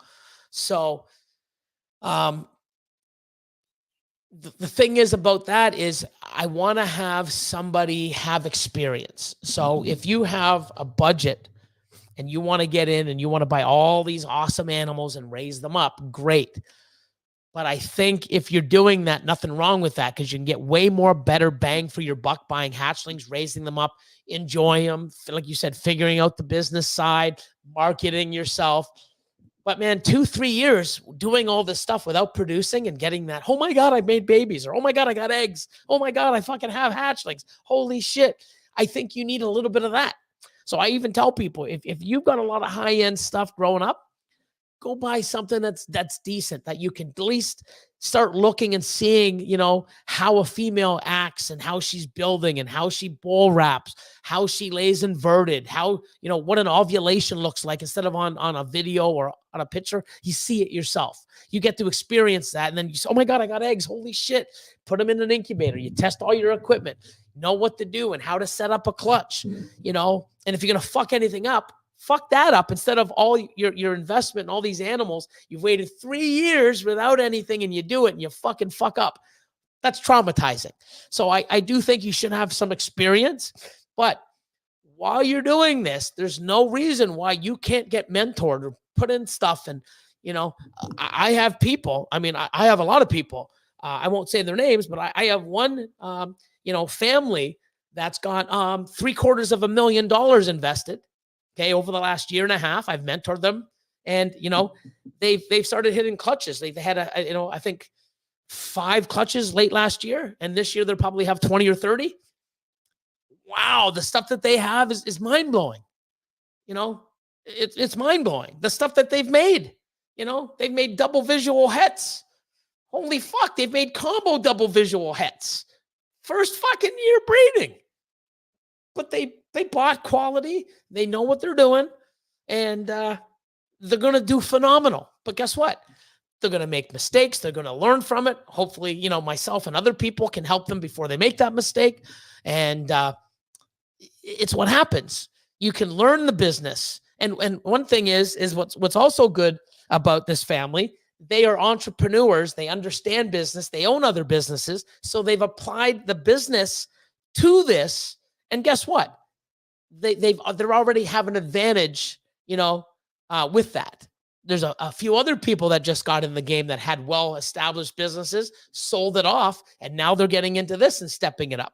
So the thing is about that is I want to have somebody have experience. So if you have a budget and you want to get in and you want to buy all these awesome animals and raise them up, great. But I think if you're doing that, nothing wrong with that, because you can get way more better bang for your buck buying hatchlings, raising them up, enjoy them. Like you said, figuring out the business side, marketing yourself. But man, 2-3 years doing all this stuff without producing and getting that, oh my God, I made babies, or oh my God, I got eggs. Oh my God, I fucking have hatchlings. Holy shit. I think you need a little bit of that. So I even tell people, if you've got a lot of high-end stuff growing up, go buy something that's decent, that you can at least start looking and seeing, how a female acts and how she's building and how she bull wraps, how she lays inverted, how, what an ovulation looks like instead of on a video or on a picture. You see it yourself. You get to experience that. And then you say, oh my God, I got eggs. Holy shit. Put them in an incubator. You test all your equipment, know what to do and how to set up a clutch, and if you're going to fuck anything up, fuck that up. Instead of all your investment in all these animals, you've waited 3 years without anything and you do it and you fucking fuck up. That's traumatizing. So I do think you should have some experience, but while you're doing this, there's no reason why you can't get mentored or put in stuff. And, I have people, I have a lot of people, I won't say their names, but I have one, family that's got $750,000 invested. Okay, over the last year and a half, I've mentored them, and they've started hitting clutches. They had I think 5 clutches late last year, and this year they'll probably have 20 or 30. Wow, the stuff that they have is mind blowing. It's mind blowing. The stuff that they've made. They've made double visual hets. Holy fuck, they've made combo double visual hets. First fucking year breeding. But they bought quality. They know what they're doing. And they're going to do phenomenal. But guess what? They're going to make mistakes. They're going to learn from it. Hopefully, myself and other people can help them before they make that mistake. And it's what happens. You can learn the business. And one thing is what's also good about this family. They are entrepreneurs. They understand business. They own other businesses. So they've applied the business to this. And guess what? They're already have an advantage, with that. There's a few other people that just got in the game that had well-established businesses, sold it off, and now they're getting into this and stepping it up.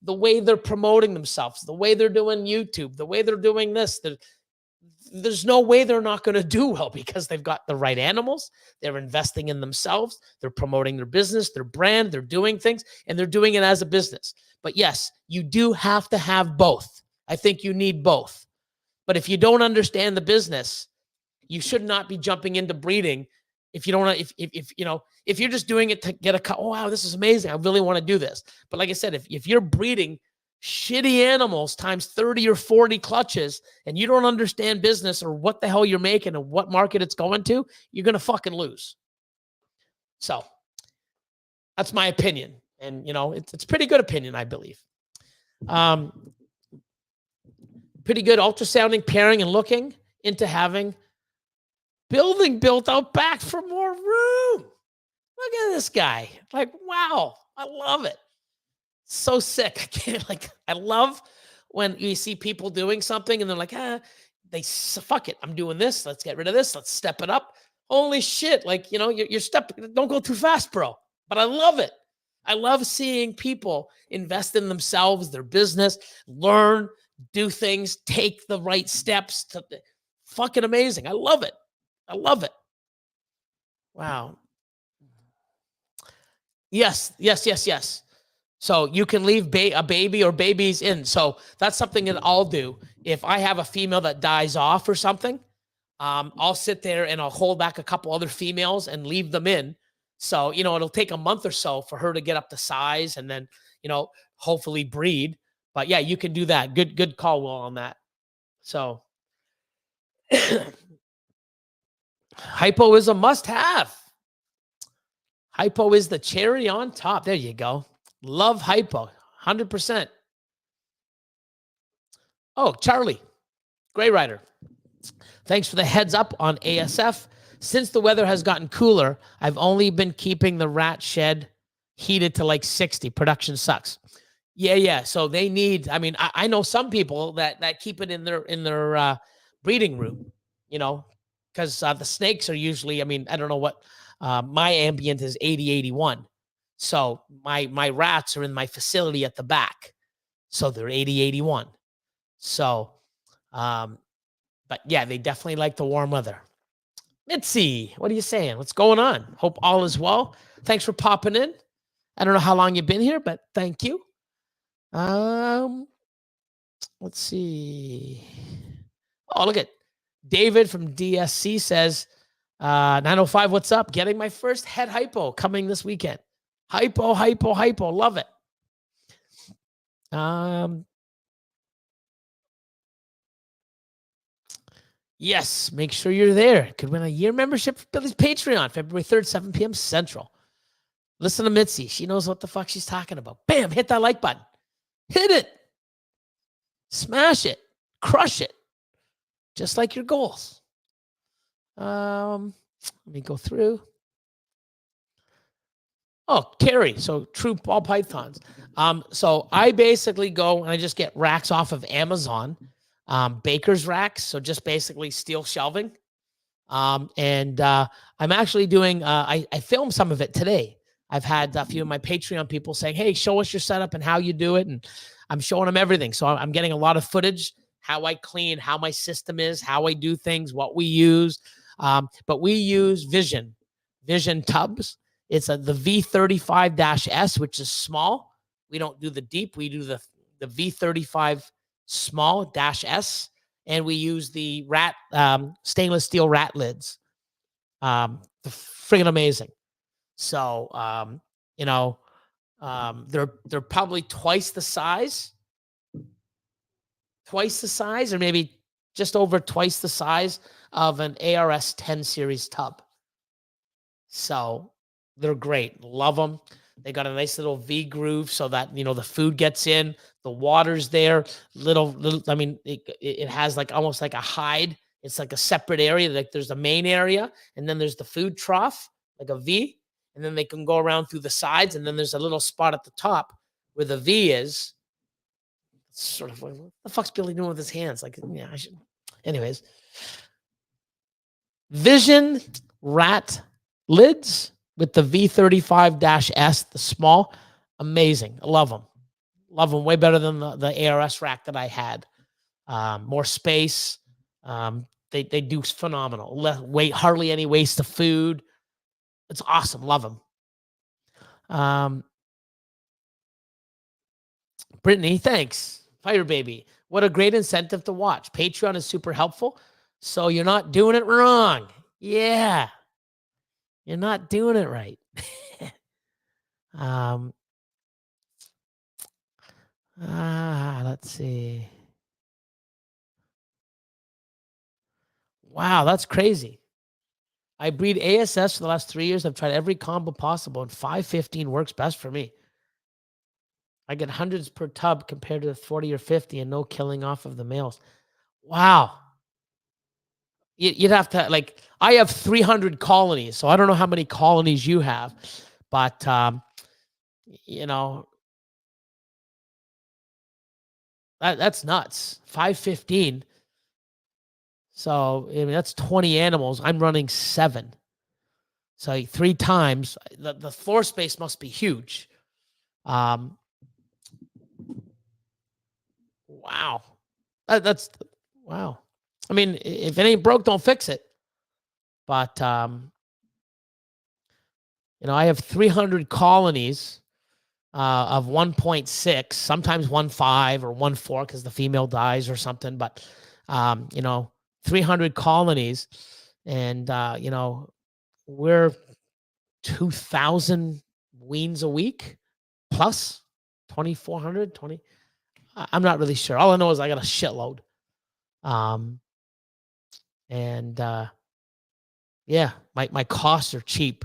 The way they're promoting themselves, the way they're doing YouTube, the way they're doing this, there's no way they're not going to do well because they've got the right animals. They're investing in themselves. They're promoting their business, their brand. They're doing things, and they're doing it as a business. But yes, you do have to have both. I think you need both. But if you don't understand the business, you should not be jumping into breeding If you don't want to, if you know, if you're just doing it to get a cut, oh wow, this is amazing. I really want to do this. But like I said, if you're breeding shitty animals times 30 or 40 clutches and you don't understand business or what the hell you're making and what market it's going to, you're gonna fucking lose. So that's my opinion. And you know, it's pretty good opinion, I believe. Pretty good ultrasounding, pairing, and looking into having building built out back for more room. Look at this guy. Like, wow, I love it. So sick. I can't, like, I love when you see people doing something and they're like, fuck it. I'm doing this. Let's get rid of this. Let's step it up. Holy shit. Like, you know, you're don't go too fast, bro. But I love it. I love seeing people invest in themselves, their business, learn, do things, take the right steps. Fucking amazing. I love it. I love it. Wow. Yes. So you can leave a baby or babies in. So that's something that I'll do. If I have a female that dies off or something, I'll sit there and I'll hold back a couple other females and leave them in. So, you know, it'll take a month or so for her to get up to size and then, you know, hopefully breed. But yeah, you can do that. Good call, Will, on that. So hypo is a must-have. Hypo is the cherry on top. There you go. Love hypo, 100%. Oh, Charlie, Gray Rider. Thanks for the heads up on ASF. Since the weather has gotten cooler, I've only been keeping the rat shed heated to like 60. Production sucks. Yeah. So they need, I mean, I know some people that keep it in their breeding room, you know, because the snakes are usually, I mean, I don't know what, my ambient is 80, 81. So my rats are in my facility at the back. So they're 80, 81. So, but yeah, they definitely like the warm weather. Mitzi, what are you saying? What's going on? Hope all is well. Thanks for popping in. I don't know how long you've been here, but thank you. Let's see. Oh, look at David from DSC says, 905, what's up? Getting my first head hypo coming this weekend. Hypo. Love it. Yes, make sure you're there. Could win a year membership for Billy's Patreon, February 3rd, 7 p.m. Central. Listen to Mitzi. She knows what the fuck she's talking about. Bam, hit that like button. Hit it. Smash it. Crush it. Just like your goals. Let me go through. Oh, Terry. So true ball pythons. So I basically go and I just get racks off of Amazon. Baker's racks. So just basically steel shelving. And I'm actually doing, I filmed some of it today. I've had a few of my Patreon people saying, hey, show us your setup and how you do it. And I'm showing them everything. So I'm getting a lot of footage, how I clean, how my system is, how I do things, what we use. But we use Vision tubs. It's the V35-S, which is small. We don't do the deep. We do the V35 small -S. And we use the stainless steel rat lids. They're friggin' amazing. So, you know, they're probably twice the size, or maybe just over twice the size of an ARS 10 series tub. So they're great. Love them. They got a nice little V groove so that, you know, the food gets in, the water's there, little, I mean, it has like almost like a hide. It's like a separate area. Like there's the main area and then there's the food trough, like a V, and then they can go around through the sides. And then there's a little spot at the top where the V is. It's sort of like, what the fuck's Billy doing with his hands? Like, yeah, I should. Anyways, Vision rat lids with the V35-S, the small, amazing. I love them. Love them way better than the ARS rack that I had. More space. They do phenomenal. Hardly any waste of food. It's awesome. Love them. Brittany, thanks. Fire Baby. What a great incentive to watch. Patreon is super helpful, so you're not doing it wrong. Yeah. You're not doing it right. Let's see. Wow, that's crazy. I breed ASS for the last 3 years. I've tried every combo possible, and 515 works best for me. I get hundreds per tub compared to the 40 or 50 and no killing off of the males. Wow. You'd have to, like, I have 300 colonies, so I don't know how many colonies you have, but, you know, that's nuts. 515. So, I mean, that's 20 animals. I'm running 7. So 3 times. The floor space must be huge. Wow. That's wow. I mean, if it ain't broke, don't fix it. But you know, I have 300 colonies of 1.6, sometimes 1.5 or 1.4 because the female dies or something. But you know, 300 colonies, and you know, we're 2,000 weans a week plus 2,400, 20. I'm not really sure. All I know is I got a shitload. And yeah, my costs are cheap.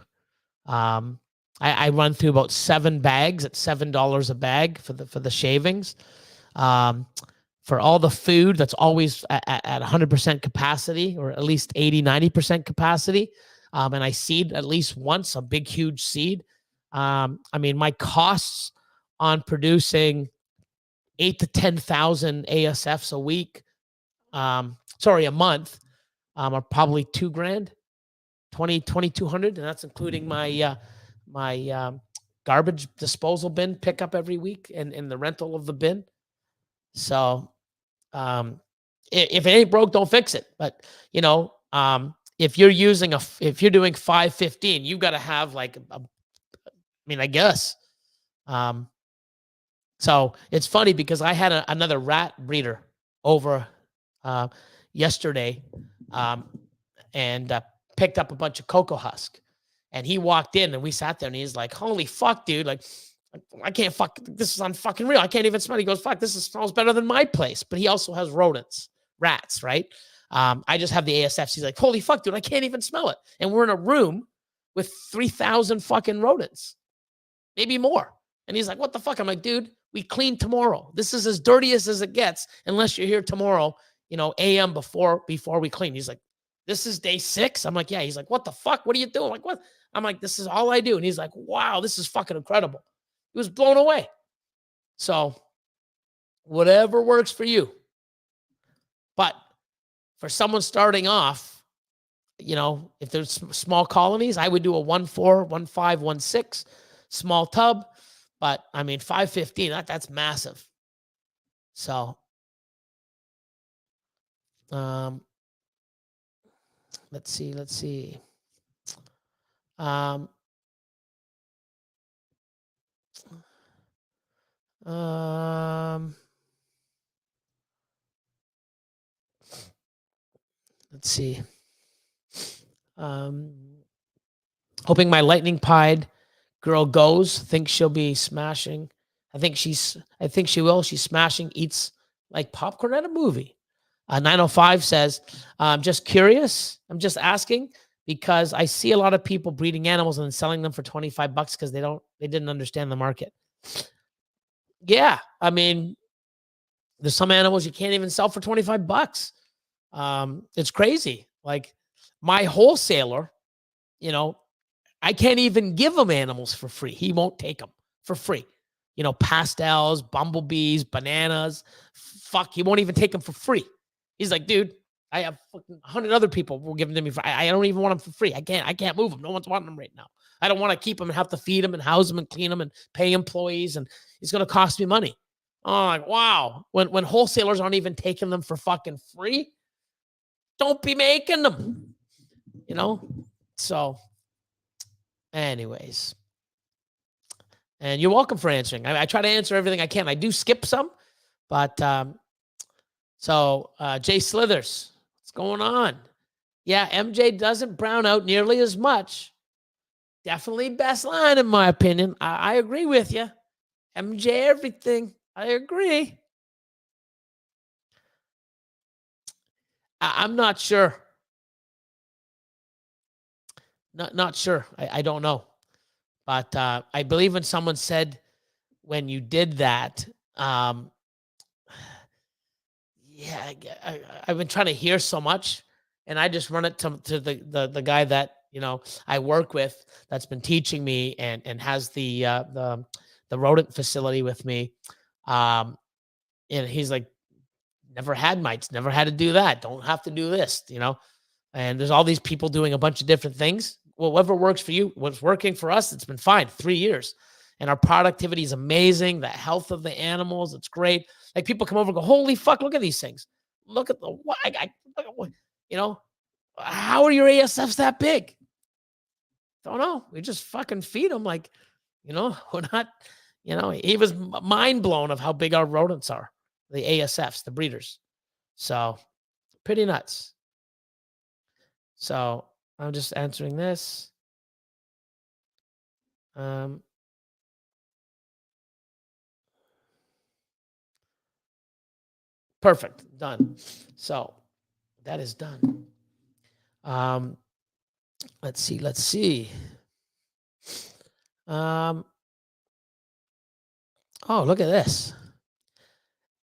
I run through about 7 bags at $7 a bag for the shavings. For all the food, that's always at 100% capacity, or at least 80, 90% capacity. And I seed at least once, a big, huge seed. I mean, my costs on producing 8 to 10,000 ASFs a week, a month, are probably $2,000, 2,200, and that's including my garbage disposal bin pickup every week and the rental of the bin. So, if it ain't broke, don't fix it. But you know, if you're doing 515, you've got to have like I mean, I guess. So it's funny because I had another rat breeder over yesterday, and picked up a bunch of cocoa husk, and he walked in and we sat there and he's like, "Holy fuck, dude! Like, I can't this is unfucking real. I can't even smell." He goes, "Fuck, smells better than my place." But he also has rats, right? I just have the ASFs. He's like, "Holy fuck, dude! I can't even smell it." And we're in a room with 3,000 fucking rodents, maybe more. And he's like, "What the fuck?" I'm like, "Dude, we clean tomorrow. This is as dirty as it gets, unless you're here tomorrow, you know, AM before we clean." He's like, "This is day 6." I'm like, "Yeah." He's like, "What the fuck? What are you doing?" I'm like, "What?" I'm like, "This is all I do." And he's like, "Wow, this is fucking incredible." He was blown away. So whatever works for you. But for someone starting off, you know, if there's small colonies, I would do a 1.4, 1.5, 1.6 small tub. But I mean, 515, that's massive. So, let's see. Let's see. Hoping my lightning pied girl goes. Think she'll be smashing. I think she will. She's smashing. Eats like popcorn at a movie. 905 says, "I'm just curious. I'm just asking because I see a lot of people breeding animals and then selling them for $25 because they didn't understand the market." Yeah, I mean, there's some animals you can't even sell for $25. It's crazy. Like my wholesaler, you know, I can't even give him animals for free. He won't take them for free. You know, pastels, bumblebees, bananas. Fuck, he won't even take them for free. He's like, "Dude, I have fucking 100 other people will give them to me. I don't even want them for free. I can't move them. No one's wanting them right now. I don't want to keep them and have to feed them and house them and clean them and pay employees, and it's going to cost me money." Oh, like, wow. When wholesalers aren't even taking them for fucking free, don't be making them. You know? So, anyways. And you're welcome for answering. I try to answer everything I can. I do skip some, but Jay Slithers, what's going on? Yeah, MJ doesn't brown out nearly as much. Definitely best line, in my opinion. I agree with you. MJ everything. I agree. I'm not sure. Not sure. I don't know. But I believe when someone said when you did that, yeah, I've been trying to hear so much, and I just run it to the guy that I work with that's been teaching me and has the rodent facility with me, and he's like, never had mites, never had to do that, don't have to do this. And there's all these people doing a bunch of different things. Well, whatever works for you, what's working for us, it's been fine. 3 years. And our productivity is amazing. The health of the animals, it's great. Like people come over and go, holy fuck, look at these things. Look at the, look at what, how are your ASFs that big? Don't know. We just fucking feed them like, we're not, he was mind blown of how big our rodents are, the ASFs, the breeders. So pretty nuts. So I'm just answering this. Perfect. Done. So that is done. Let's see. Oh, look at this.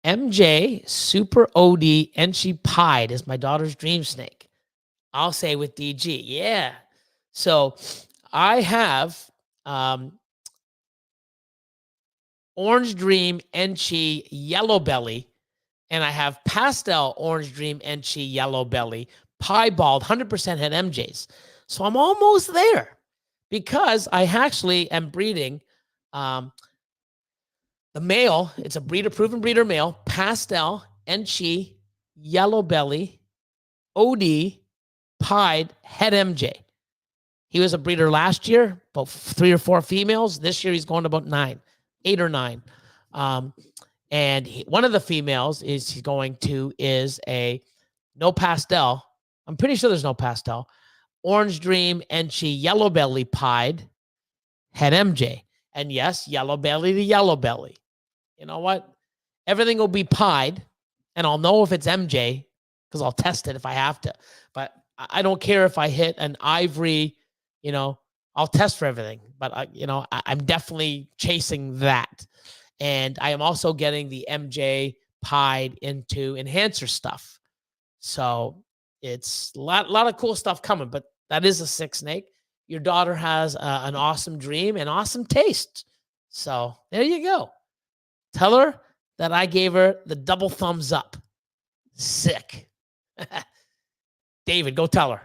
MJ Super OD and she pied is my daughter's dream snake. I'll say with DG. Yeah. So I have Orange Dream Enchi Yellow Belly, and I have Pastel Orange Dream Enchi Yellow Belly, piebald, 100% had MJs. So I'm almost there because I actually am breeding the male. It's a proven breeder male, Pastel Enchi Yellow Belly, OD, pied, head MJ. He was a breeder last year, about 3 or 4 females. This year he's going to about 8 or 9. And one of the females is a no pastel. I'm pretty sure there's no pastel. Orange Dream Enchi Yellow Belly pied, head MJ. And yes, yellow belly to yellow belly. You know what? Everything will be pied, and I'll know if it's MJ because I'll test it if I have to. But I don't care if I hit an ivory, I'll test for everything. But I'm definitely chasing that. And I am also getting the MJ pied into enhancer stuff. So it's a lot of cool stuff coming, but that is a 6 snake. Your daughter has an awesome dream and awesome taste. So there you go. Tell her that I gave her the double thumbs up. Sick. David, go tell her.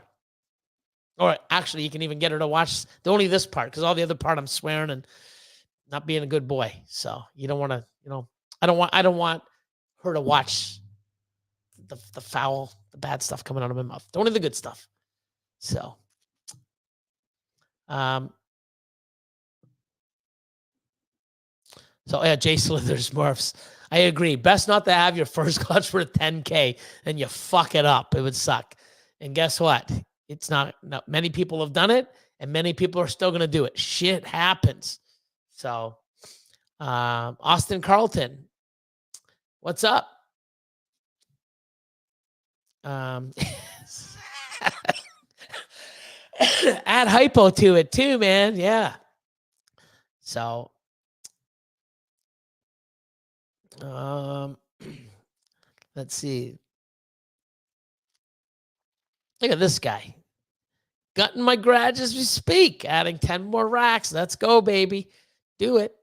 Or actually, you can even get her to watch only this part, because all the other part I'm swearing and not being a good boy. So you don't want to, I don't want her to watch the foul, the bad stuff coming out of my mouth. Only the good stuff. So, yeah, Jay Slithers, Smurfs. I agree. Best not to have your first clutch for 10K and you fuck it up. It would suck. And guess what? It's not many people have done it, and many people are still going to do it. Shit happens. So, Austin Carlton, what's up? Add hypo to it too, man. Yeah. So, let's see. Look at this guy. Gutting my garage as we speak. Adding 10 more racks. Let's go, baby. Do it.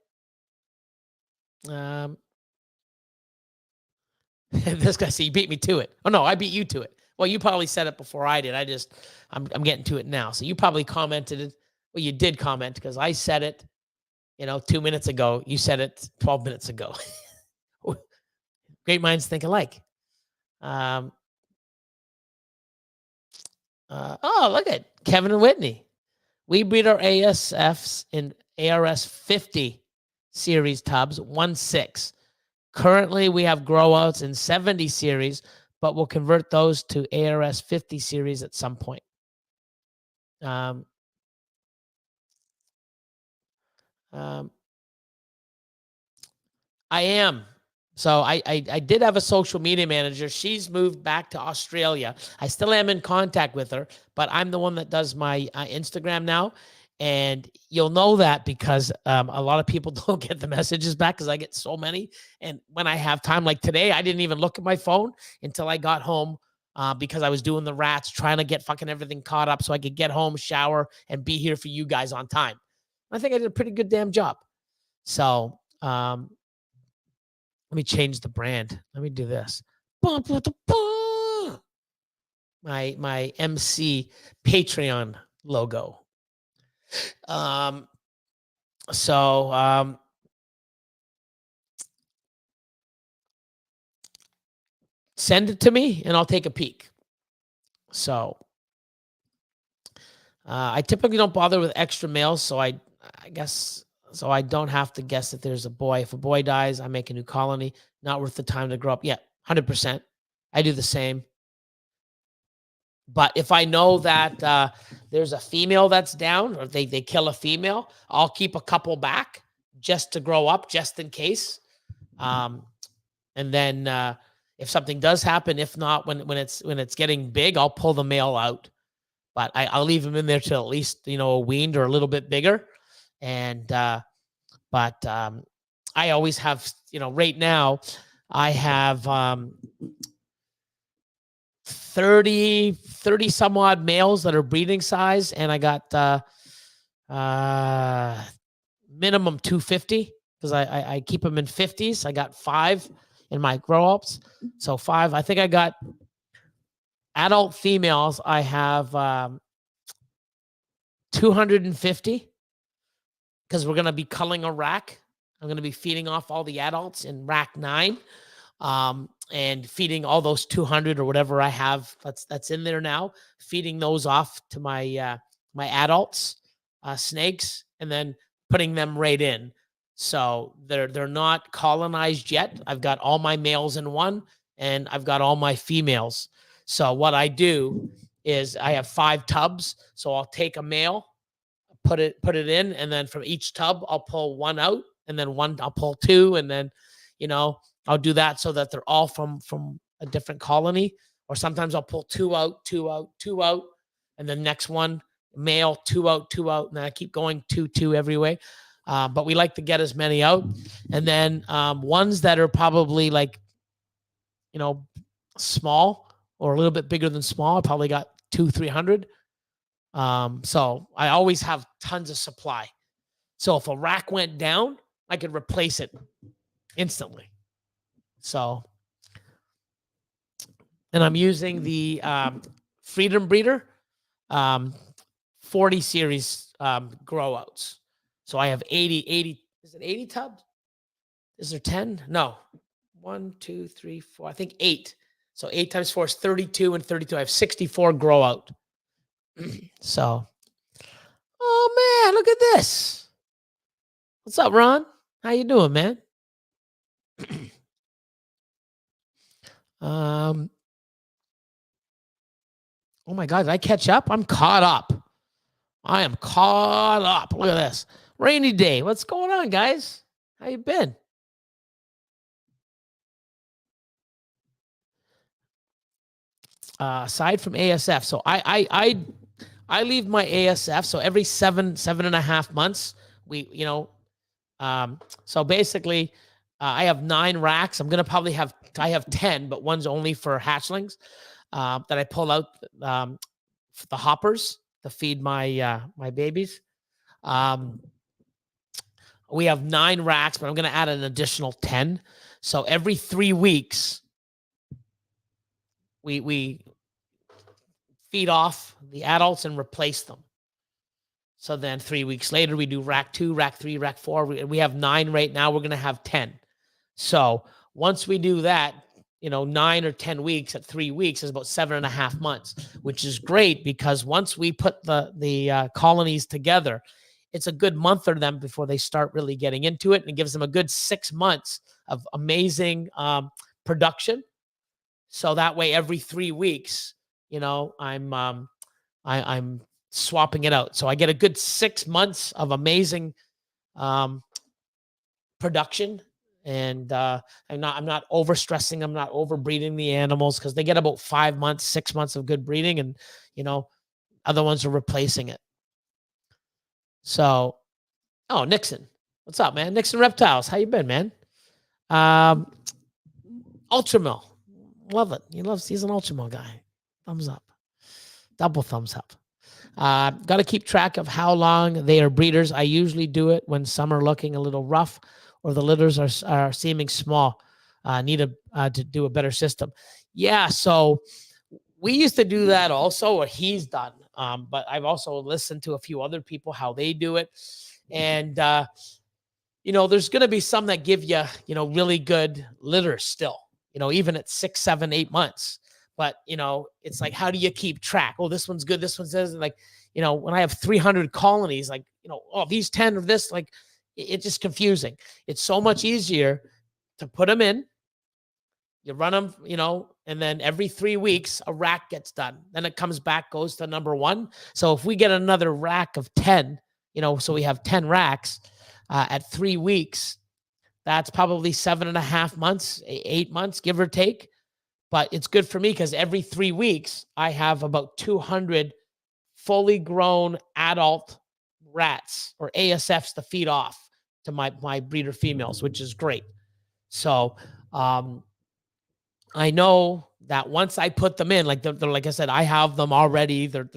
This guy, see, he beat me to it. Oh, no, I beat you to it. Well, you probably said it before I did. I'm getting to it now. So you probably commented it. Well, you did comment because I said it, 2 minutes ago. You said it 12 minutes ago. Great minds think alike. Oh, look at Kevin and Whitney. We breed our ASFs in ARS 50 series tubs, 1/6. Currently, we have growouts in 70 series, but we'll convert those to ARS 50 series at some point. I am. So I did have a social media manager. She's moved back to Australia. I still am in contact with her, but I'm the one that does my Instagram now. And you'll know that because a lot of people don't get the messages back because I get so many. And when I have time, like today, I didn't even look at my phone until I got home because I was doing the rats, trying to get fucking everything caught up so I could get home, shower, and be here for you guys on time. I think I did a pretty good damn job. So, let me change the brand. Let me do this. My MC Patreon logo. So send it to me and I'll take a peek. So I typically don't bother with extra mail, so I guess so I don't have to guess that there's a boy. If a boy dies, I make a new colony. Not worth the time to grow up. Yeah, 100%. I do the same. But if I know that there's a female that's down, or they kill a female, I'll keep a couple back just to grow up, just in case. And then if something does happen, if not, when it's getting big, I'll pull the male out. But I'll leave them in there till at least a weaned or a little bit bigger. And but I always have right now I have 30 some odd males that are breeding size, and I got minimum 250 because I keep them in 50s. I got 5 in my grow ups, so 5. I think I got adult females. I have 250 because we're gonna be culling a rack. I'm gonna be feeding off all the adults in rack 9. And feeding all those 200 or whatever I have that's in there now, feeding those off to my my adults, snakes, and then putting them right in. So they're not colonized yet. I've got all my males in one, and I've got all my females. So what I do is I have 5 tubs. So I'll take a male, put it in, and then from each tub I'll pull one out, and then one I'll pull 2, and then I'll do that so that they're all from a different colony. Or sometimes I'll pull 2 out, 2 out, 2 out, and the next one, male, 2 out, 2 out, and then I keep going 2 every way. But we like to get as many out. And then ones that are probably like, small or a little bit bigger than small, I probably got 200-300. So I always have tons of supply. So if a rack went down, I could replace it instantly. So, and I'm using the Freedom Breeder 40 series grow outs. So I have 80, is it 80 tubs? Is there 10? No. 1, 2, 3, 4, I think 8. So 8 times 4 is 32, and 32. I have 64 grow out. So, oh man, look at this. What's up, Ron? How you doing, man? Oh my God, did I catch up? I'm caught up. I am caught up. Look at this. Rainy day. What's going on, guys? How you been? Aside from ASF, so I leave my ASF. So every 7.5 months, so basically, I have 9 racks. I'm gonna probably have 10, but one's only for hatchlings that I pull out for the hoppers to feed my my babies. We have 9 racks, but I'm gonna add an additional 10. So every 3 weeks, we feed off the adults and replace them. So then 3 weeks later, we do rack 2, rack 3, rack 4. We have 9 right now. We're going to have 10. So once we do that, 9 or 10 weeks at 3 weeks is about 7.5 months, which is great because once we put the colonies together, it's a good month for them before they start really getting into it. And it gives them a good 6 months of amazing production. So that way, every 3 weeks, I'm swapping it out. So I get a good 6 months of amazing production. And I'm not overstressing. I'm not overbreeding the animals because they get about 5 months, 6 months of good breeding, and other ones are replacing it. So, oh, Nixon, what's up, man? Nixon Reptiles, how you been, man? Ultramil, love it. He's an Ultramil guy. Thumbs up, double thumbs up. Got to keep track of how long they are breeders. I usually do it when some are looking a little rough or the litters are seeming small. Need to do a better system. Yeah, so we used to do that also, or he's done. But I've also listened to a few other people how they do it. And, there's going to be some that give you, really good litters still, even at 6, 7, 8 months. But, it's like, how do you keep track? Oh, this one's good. This one says, like, when I have 300 colonies, like, oh, these 10 of this, like, it's just confusing. It's so much easier to put them in. You run them, and then every 3 weeks, a rack gets done. Then it comes back, goes to number 1. So if we get another rack of 10, so we have 10 racks at 3 weeks, that's probably 7.5 months, 8 months, give or take. But it's good for me because every 3 weeks, I have about 200 fully grown adult rats or ASFs to feed off to my breeder females, which is great. So I know that once I put them in, like they're like I said, I have them already. They're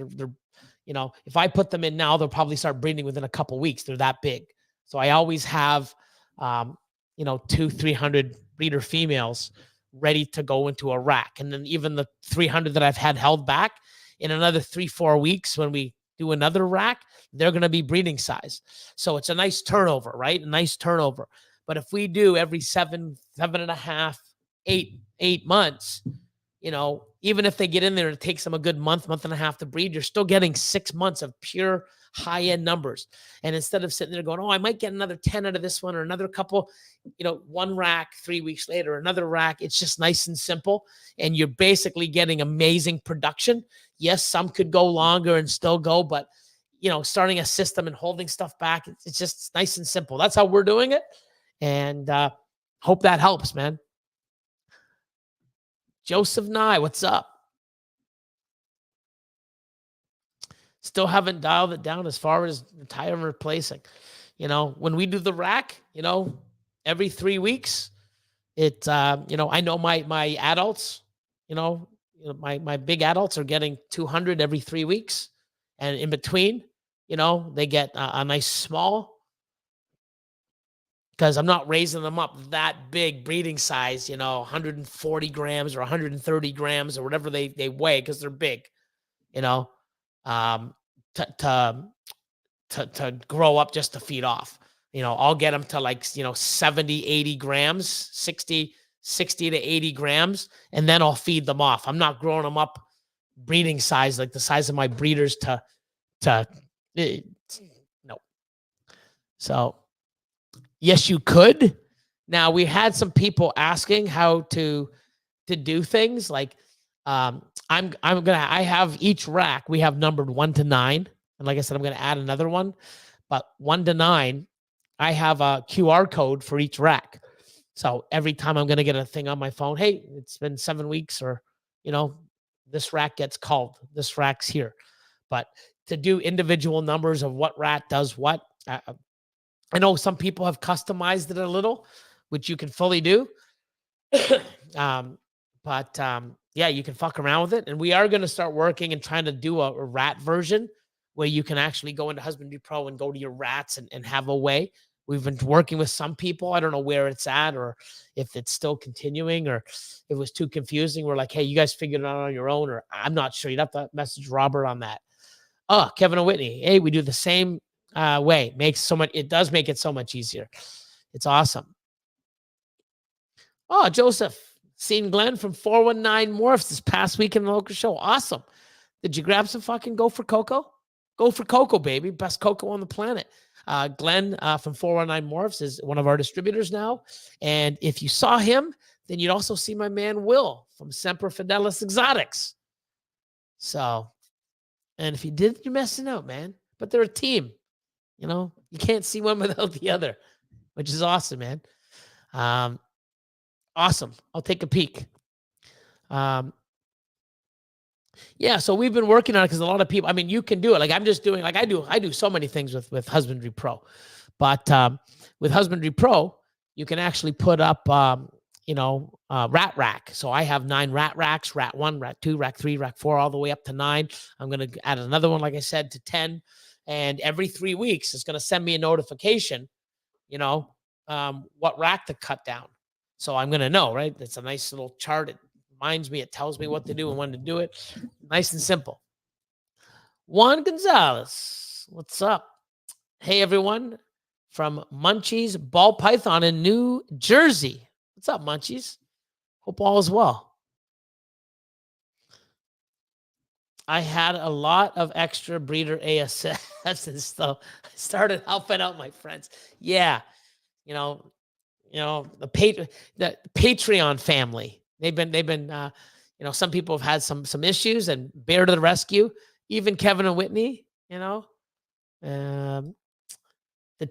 if I put them in now, they'll probably start breeding within a couple weeks. They're that big. So I always have 200-300 breeder females ready to go into a rack. And then even the 300 that I've had held back, in another 3-4 weeks when we do another rack, they're going to be breeding size. So it's a nice turnover, right? A nice turnover. But if we do every 7.5, 8 months, even if they get in there and it takes them a good month and a half to breed, you're still getting 6 months of pure high-end numbers. And instead of sitting there going, oh, I might get another 10 out of this one or another couple, one rack 3 weeks later, another rack, it's just nice and simple. And you're basically getting amazing production. Yes, some could go longer and still go, but, starting a system and holding stuff back, it's just nice and simple. That's how we're doing it. And hope that helps, man. Joseph Nye, what's up? Still haven't dialed it down as far as retiring and replacing. When we do the rack, every 3 weeks, it's, I know my adults, my big adults are getting 200 every 3 weeks. And in between, they get a nice small, because I'm not raising them up that big breeding size, 140 grams or 130 grams or whatever they weigh, because they're big, to grow up just to feed off. I'll get them to like, 70, 80 grams, 60 to 80 grams, and then I'll feed them off. I'm not growing them up breeding size, like the size of my breeders no. So yes, you could. Now, we had some people asking how to do things like, I have each rack, we have numbered 1 to 9. And like I said, I'm going to add another one, but 1 to 9, I have a QR code for each rack. So every time I'm going to get a thing on my phone, hey, it's been 7 weeks, or, this rack gets called, this rack's here. But to do individual numbers of what rat does what, I know some people have customized it a little, which you can fully do. But yeah, you can fuck around with it. And we are going to start working and trying to do a rat version where you can actually go into Husbandry Pro and go to your rats and have a way. We've been working with some people. I don't know where it's at, or if it's still continuing, or if it was too confusing. We're like, hey, you guys figured it out on your own, or I'm not sure. You'd have to message Robert on that. Oh, Kevin and Whitney. Hey, we do the same way. It does make it so much easier. It's awesome. Oh, Joseph, seen Glenn from 419 Morphs this past week in the local show. Awesome. Did you grab some fucking Gopher Cocoa? Gopher Cocoa, baby. Best cocoa on the planet. Glenn from 419 Morphs is one of our distributors now. And if you saw him, then you'd also see my man Will from Semper Fidelis Exotics. So, and if you did, you're messing out, man. But they're a team. You know, you can't see one without the other, which is awesome, man. Awesome. I'll take a peek. Yeah, so we've been working on it because a lot of people, I mean, you can do it. Like I'm just doing, like I do so many things with Husbandry Pro. But with Husbandry Pro, you can actually put up rat rack. So I have 9 rat racks, rat 1, rat 2, rack 3, rack 4, all the way up to 9. I'm going to add another one, like I said, to 10. And every 3 weeks, it's going to send me a notification, what rack to cut down. So I'm going to know, right? It's a nice little chart. It reminds me, it tells me what to do and when to do it. Nice and simple. Juan Gonzalez, what's up? Hey, everyone from Munchies Ball Python in New Jersey. What's up, Munchies? Hope all is well. I had a lot of extra breeder ASS and stuff. I started helping out my friends. Yeah, the Patreon family. They've been some people have had some issues and bear to the rescue. Even Kevin and Whitney, the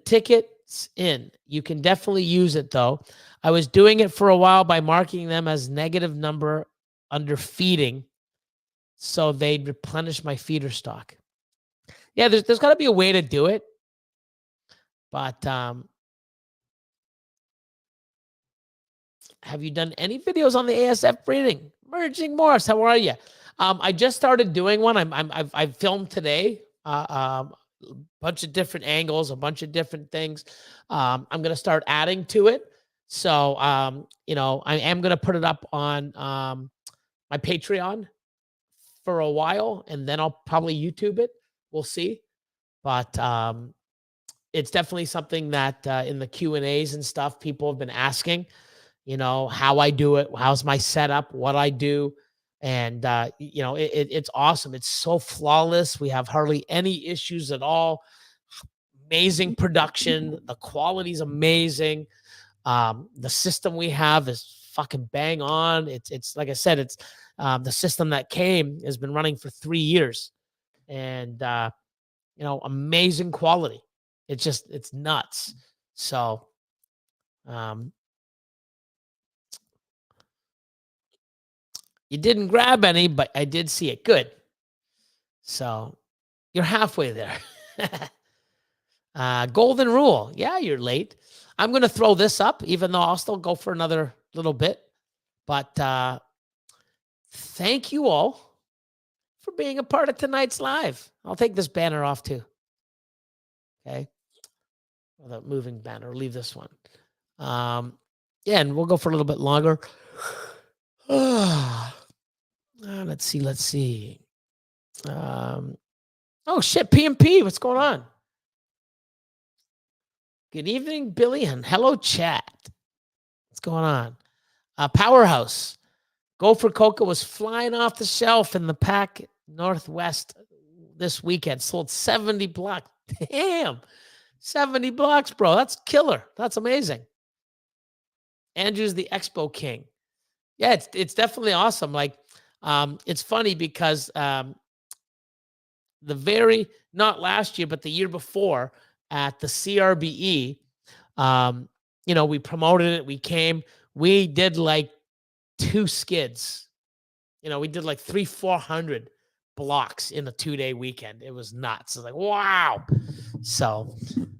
ticket's in. You can definitely use it though. I was doing it for a while by marking them as negative number under feeding, so they'd replenish my feeder stock. Yeah, there's got to be a way to do it, but have you done any videos on the ASF breeding? Merging Morse, how are you? I just started doing one. I've filmed today. A bunch of different angles, a bunch of different things. I'm going to start adding to it. So, I am going to put it up on my Patreon for a while, and then I'll probably YouTube it. We'll see. But it's definitely something that in the Q&As and stuff, people have been asking, how I do it, how's my setup, what I do. And, it's awesome. It's so flawless. We have hardly any issues at all. Amazing production. The quality is amazing. The system we have is fucking bang on. It's like I said, it's the system that has been running for 3 years, and amazing quality. It's nuts. So, you didn't grab any, but I did see it. Good. So you're halfway there. Golden rule. Yeah, you're late. I'm going to throw this up, even though I'll still go for another little bit. But thank you all for being a part of tonight's live. I'll take this banner off too. Okay. The moving banner. Leave this one. Yeah, and we'll go for a little bit longer. Let's see. Oh shit, PMP, what's going on? Good evening, Billy, and hello, chat. What's going on? Powerhouse. Gopher Cocoa was flying off the shelf in the Pac Northwest this weekend. Sold 70 blocks. Damn, 70 blocks, bro. That's killer. That's amazing. Andrew's the Expo King. Yeah, it's definitely awesome. Like, it's funny because not last year, but the year before at the CRBE, we promoted it. We did like 2 skids. We did like 300-400 blocks in a 2-day weekend. It was nuts. It's like, wow. So,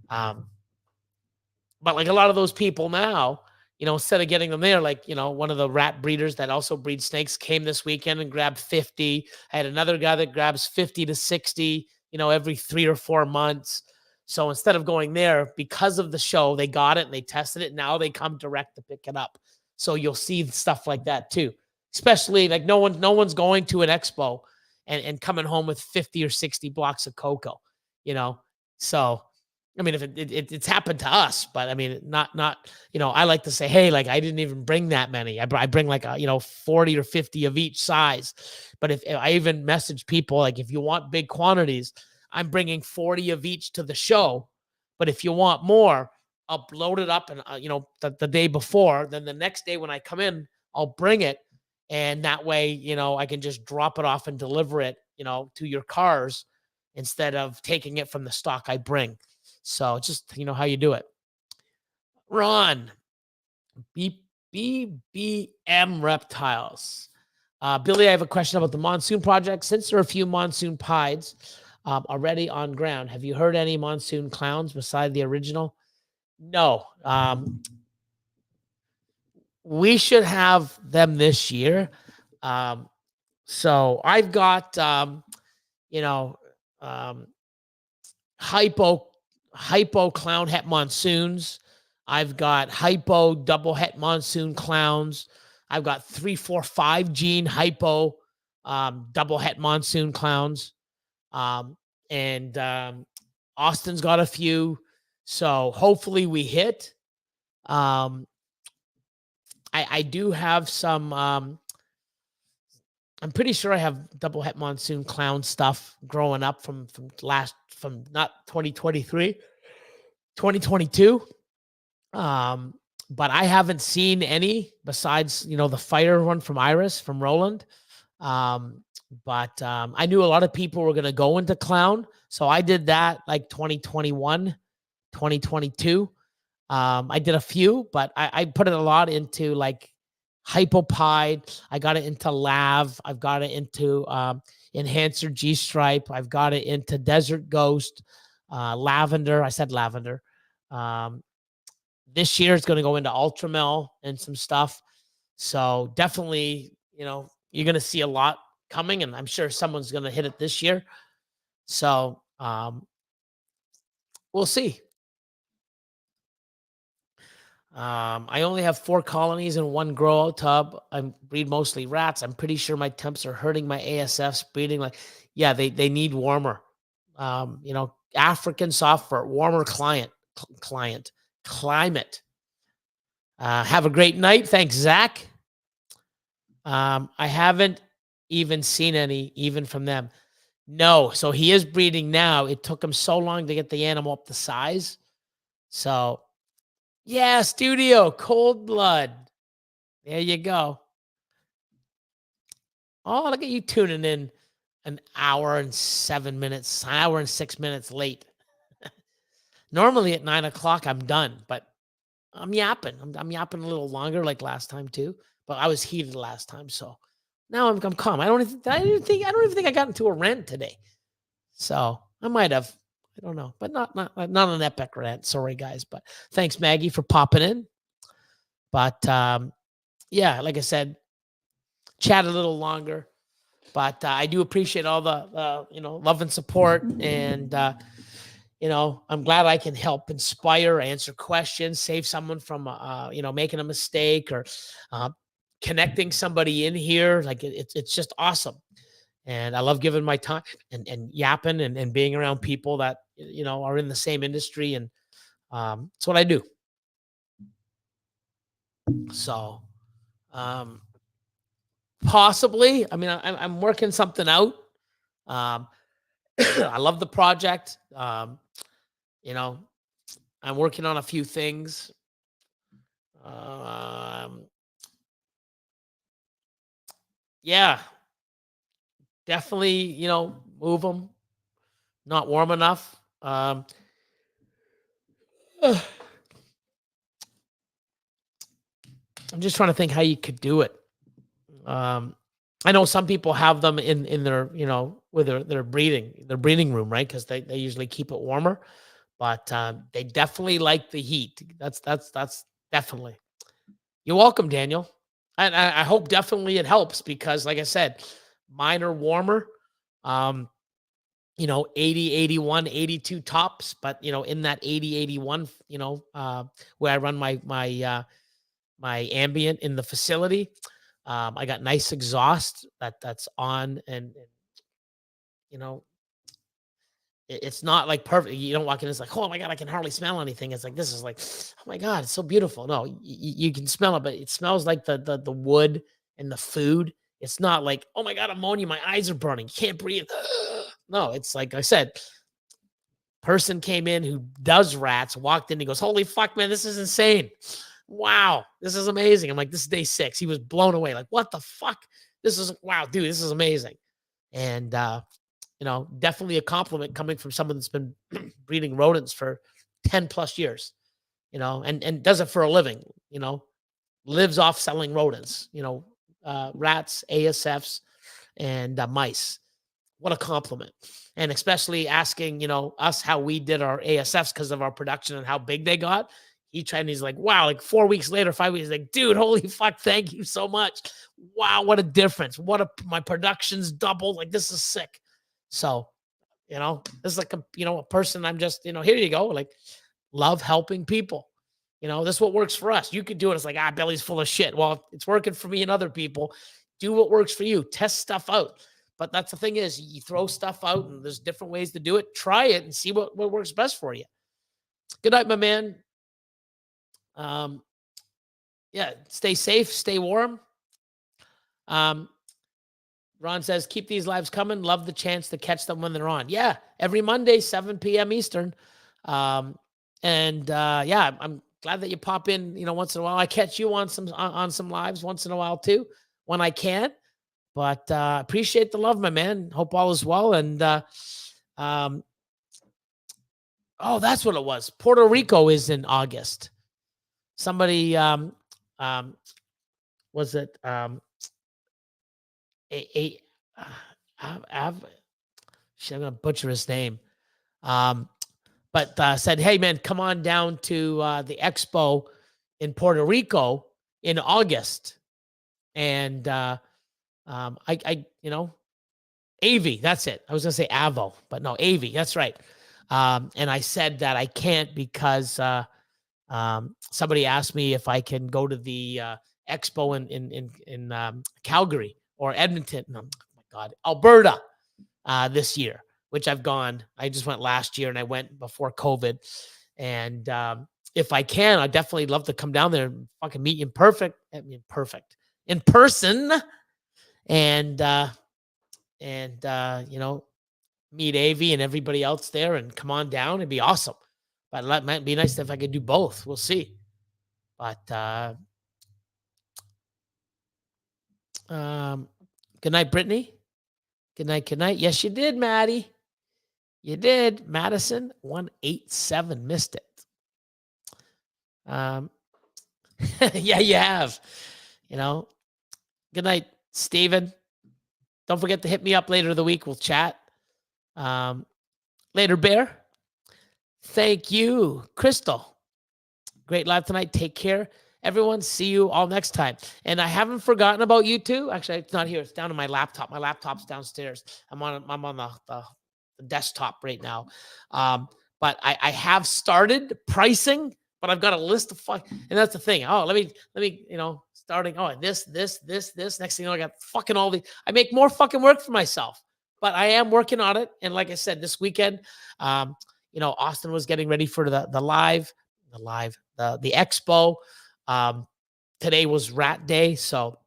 but like a lot of those people now, instead of getting them there, like, one of the rat breeders that also breeds snakes came this weekend and grabbed 50. I had another guy that grabs 50 to 60, every 3 or 4 months. So instead of going there, because of the show, they got it and they tested it. Now they come direct to pick it up. So you'll see stuff like that too, especially like no one's going to an expo and coming home with 50 or 60 blocks of cocoa, So, I mean, if it's happened to us, but I mean, not, I like to say, hey, like I didn't even bring that many. I bring like, 40 or 50 of each size. But if I even message people, like if you want big quantities, I'm bringing 40 of each to the show. But if you want more, I'll load it up and, the day before, then the next day when I come in, I'll bring it. And that way, I can just drop it off and deliver it, to your cars instead of taking it from the stock I bring. So just, how you do it. Ron, BBM Reptiles. Billy, I have a question about the monsoon project. Since there are a few monsoon pieds already on ground, have you heard any monsoon clowns beside the original? No. We should have them this year. So I've got, hypo clown het monsoons. I've got hypo double het monsoon clowns. I've got 3, 4, 5 gene hypo double het monsoon clowns. And Austin's got a few. So hopefully we hit. I do have some. I'm pretty sure I have double het monsoon clown stuff growing up from not 2023, 2022. But I haven't seen any besides, the fire one from Iris, from Roland. But I knew a lot of people were going to go into clown. So I did that like 2021, 2022. I did a few, but I put it a lot into like Hypopide. I got it into Lav. I've got it into Enhancer G-Stripe. I've got it into Desert Ghost, Lavender. I said Lavender. This year it's going to go into Ultramel and some stuff. So definitely, you're going to see a lot coming, and I'm sure someone's going to hit it this year. So we'll see. I only have 4 colonies in 1 grow tub. I breed mostly rats. I'm pretty sure my temps are hurting my ASFs breeding. Yeah, they need warmer. African software, warmer climate. Have a great night. Thanks, Zach. I haven't even seen any, even from them. No, so he is breeding now. It took him so long to get the animal up to size. So, yeah, studio, cold blood. There you go. Oh, look at you tuning in an hour and 6 minutes late. Normally at 9 o'clock, I'm done, but I'm yapping. I'm yapping a little longer, like last time too. But I was heated last time, so now I'm calm. I don't even think I got into a rant today. So I might have. I don't know, but not an epic rant. Sorry, guys. But thanks, Maggie, for popping in. But yeah, like I said, chat a little longer. But I do appreciate all the love and support, and I'm glad I can help inspire, answer questions, save someone from making a mistake, or connecting somebody in here. Like it's just awesome. And I love giving my time and yapping and being around people that, are in the same industry. And it's what I do. So possibly, I'm working something out. I love the project. I'm working on a few things. Yeah, definitely, move them. Not warm enough. I'm just trying to think how you could do it. I know some people have them in their, with their breeding room, right? Because they usually keep it warmer, but they definitely like the heat. That's definitely. You're welcome, Daniel. And I hope definitely it helps, because like I said, mine are warmer. 80, 81, 82 tops, but in that 80, 81, where I run my ambient in the facility. I got nice exhaust that's on, and it's not like perfect. You don't walk in, it's like, oh my God, I can hardly smell anything. It's like, this is like, oh my God, it's so beautiful. No, you can smell it, but it smells like the wood and the food. It's not like, oh my God, ammonia, my eyes are burning, can't breathe. No, it's like I said, person came in who does rats, walked in, he goes, holy fuck, man, this is insane. Wow, this is amazing. I'm like, this is day 6. He was blown away. Like, what the fuck? Wow, dude, this is amazing. And definitely a compliment coming from someone that's been breeding rodents for 10 plus years, and does it for a living, lives off selling rodents, rats, ASFs, and mice. What a compliment. And especially asking, us how we did our ASFs because of our production and how big they got. He's like, wow, like 4 weeks later, 5 weeks, like, dude, holy fuck, thank you so much. Wow, what a difference. My production's doubled. Like, this is sick. So, this is like a person I'm just, here you go. Like, love helping people. This is what works for us. You could do it. It's like, Billy's full of shit. Well, it's working for me and other people. Do what works for you. Test stuff out. But that's the thing is, you throw stuff out and there's different ways to do it. Try it and see what works best for you. Good night, my man. Yeah, stay safe, stay warm. Ron says, keep these lives coming. Love the chance to catch them when they're on. Yeah, every Monday, 7 p.m. Eastern. I'm glad that you pop in, once in a while. I catch you on some lives once in a while too, when I can. But appreciate the love, my man. Hope all is well. And that's what it was. Puerto Rico is in August. Somebody was it I'm gonna butcher his name. But said, hey man, come on down to the expo in Puerto Rico in August. And AV, that's it. I was gonna say Avo, but no, AV, that's right. And I said that I can't because somebody asked me if I can go to the expo in Calgary or Edmonton. Oh my God, Alberta this year, which I've gone. I just went last year and I went before COVID. And if I can, I'd definitely love to come down there and fucking meet you in person. And meet AV and everybody else there and come on down. It'd be awesome. But it might be nice if I could do both. We'll see. But good night, Brittany. Good night. Yes, you did, Maddie. You did. Madison 187 missed it. Yeah, you have. Good night, Steven. Don't forget to hit me up later in the week. We'll chat. Later, Bear. Thank you, Crystal. Great live tonight. Take care, everyone. See you all next time. And I haven't forgotten about you too. Actually, it's not here. It's down on my laptop. My laptop's downstairs. I'm on the desktop right now. But I have started pricing, but I've got a list of and that's the thing. Oh, let me, starting. Oh, this. Next thing you know, I got fucking all the. I make more fucking work for myself, but I am working on it. And like I said, this weekend, Austin was getting ready for the expo. Today was Rat Day, so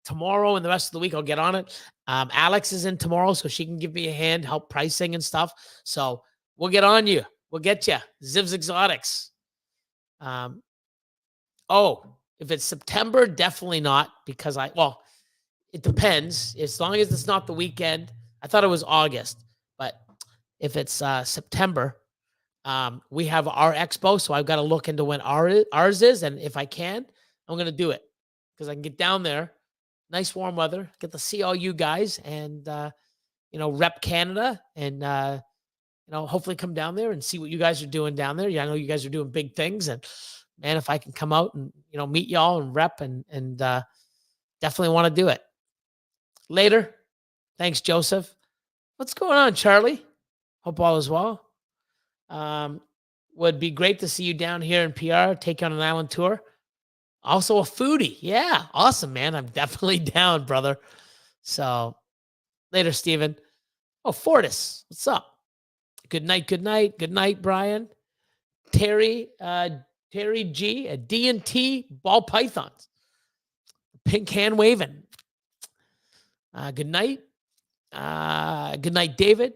tomorrow and the rest of the week I'll get on it. Alex is in tomorrow, so she can give me a hand, help pricing and stuff. So we'll get on you. We'll get you. Zivs Exotics. If it's September, definitely not, because it depends. As long as it's not the weekend. I thought it was August, but if it's September, we have our expo, so I've got to look into when ours is, and if I can, I'm going to do it because I can get down there, nice warm weather, get to see all you guys, and rep Canada, and hopefully come down there and see what you guys are doing down there. Yeah, I know you guys are doing big things, and man, if I can come out and meet y'all and rep and definitely want to do it. Later. Thanks, Joseph. What's going on, Charlie? Hope all is well. Would be great to see you down here in PR, take you on an island tour. Also a foodie. Yeah, awesome, man. I'm definitely down, brother. So later, Steven. Oh, Fortis, what's up? Good night, Brian. Terry G, a D&T ball pythons. Pink hand waving. Good night. Good night, David.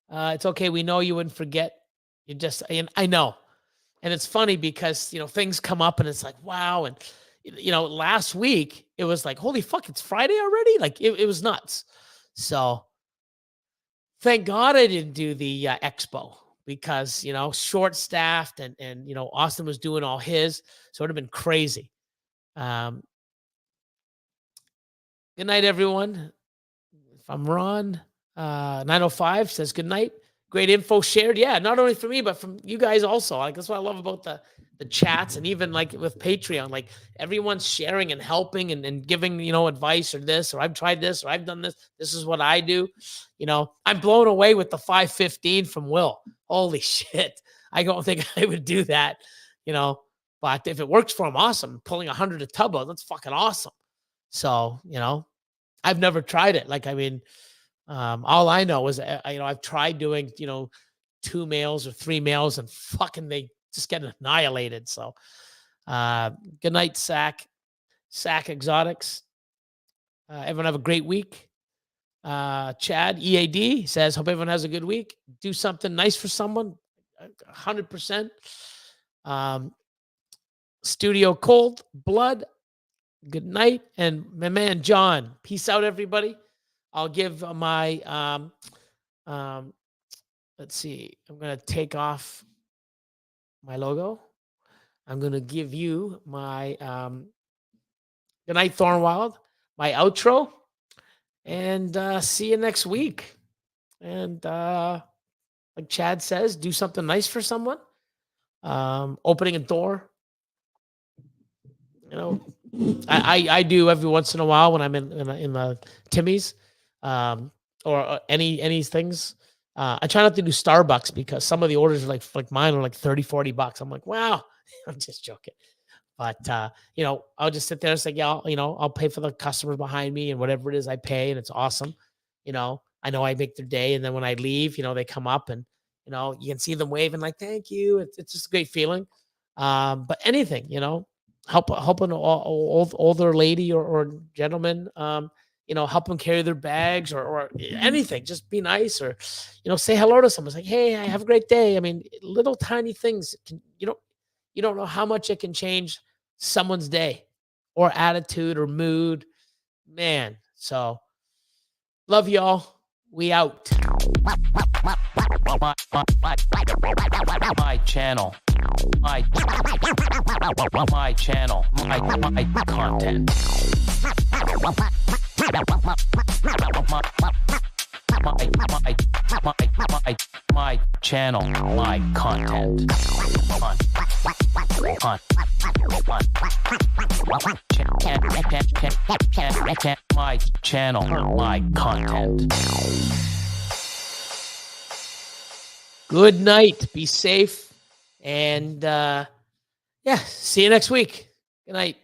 It's okay. We know you wouldn't forget. I know. And it's funny because, things come up and it's like, wow. And, last week it was like, holy fuck, it's Friday already. Like it was nuts. So Thank God I didn't do the expo because, short staffed and, Austin was doing all his. So it would have been crazy. Good night, everyone. If I'm Ron, 905 says good night. Great info shared. Yeah, not only for me, but from you guys also. Like, that's what I love about the chats, and even like with Patreon, like everyone's sharing and helping and giving, advice or this, or I've tried this, or I've done this. This is what I do. I'm blown away with the 515 from Will. Holy shit. I don't think I would do that, but if it works for him, awesome. Pulling 100 a tubbo, that's fucking awesome. So, I've never tried it. Like, all I know is, I've tried doing, 2 males or 3 males and fucking they just get annihilated. So, good night, Sack Exotics. Everyone have a great week. Chad EAD says, hope everyone has a good week. Do something nice for someone. 100%. Studio Cold Blood. Good night. And my man, John, peace out, everybody. I'll give my, let's see. I'm going to take off my logo. I'm going to give you my, good night, Thornwild, my outro, and see you next week. And like Chad says, do something nice for someone. Opening a door. I do every once in a while when I'm in the Timmy's, or any things. I try not to do Starbucks because some of the orders are like mine are like $30-$40. I'm like, wow. I'm just joking. But I'll just sit there and say, yeah, I'll pay for the customers behind me and whatever it is I pay, and it's awesome. I know I make their day, and then when I leave, they come up and you can see them waving like, thank you. It's just a great feeling. But anything, help an older lady or gentleman, help them carry their bags or anything. Just be nice, or say hello to someone. It's like, hey, I have a great day. Little tiny things you don't know how much it can change someone's day or attitude or mood, man. So love y'all. We out. My channel. My channel. My content. My channel. My content. My channel. My content. Good night. Be safe. And see you next week. Good night.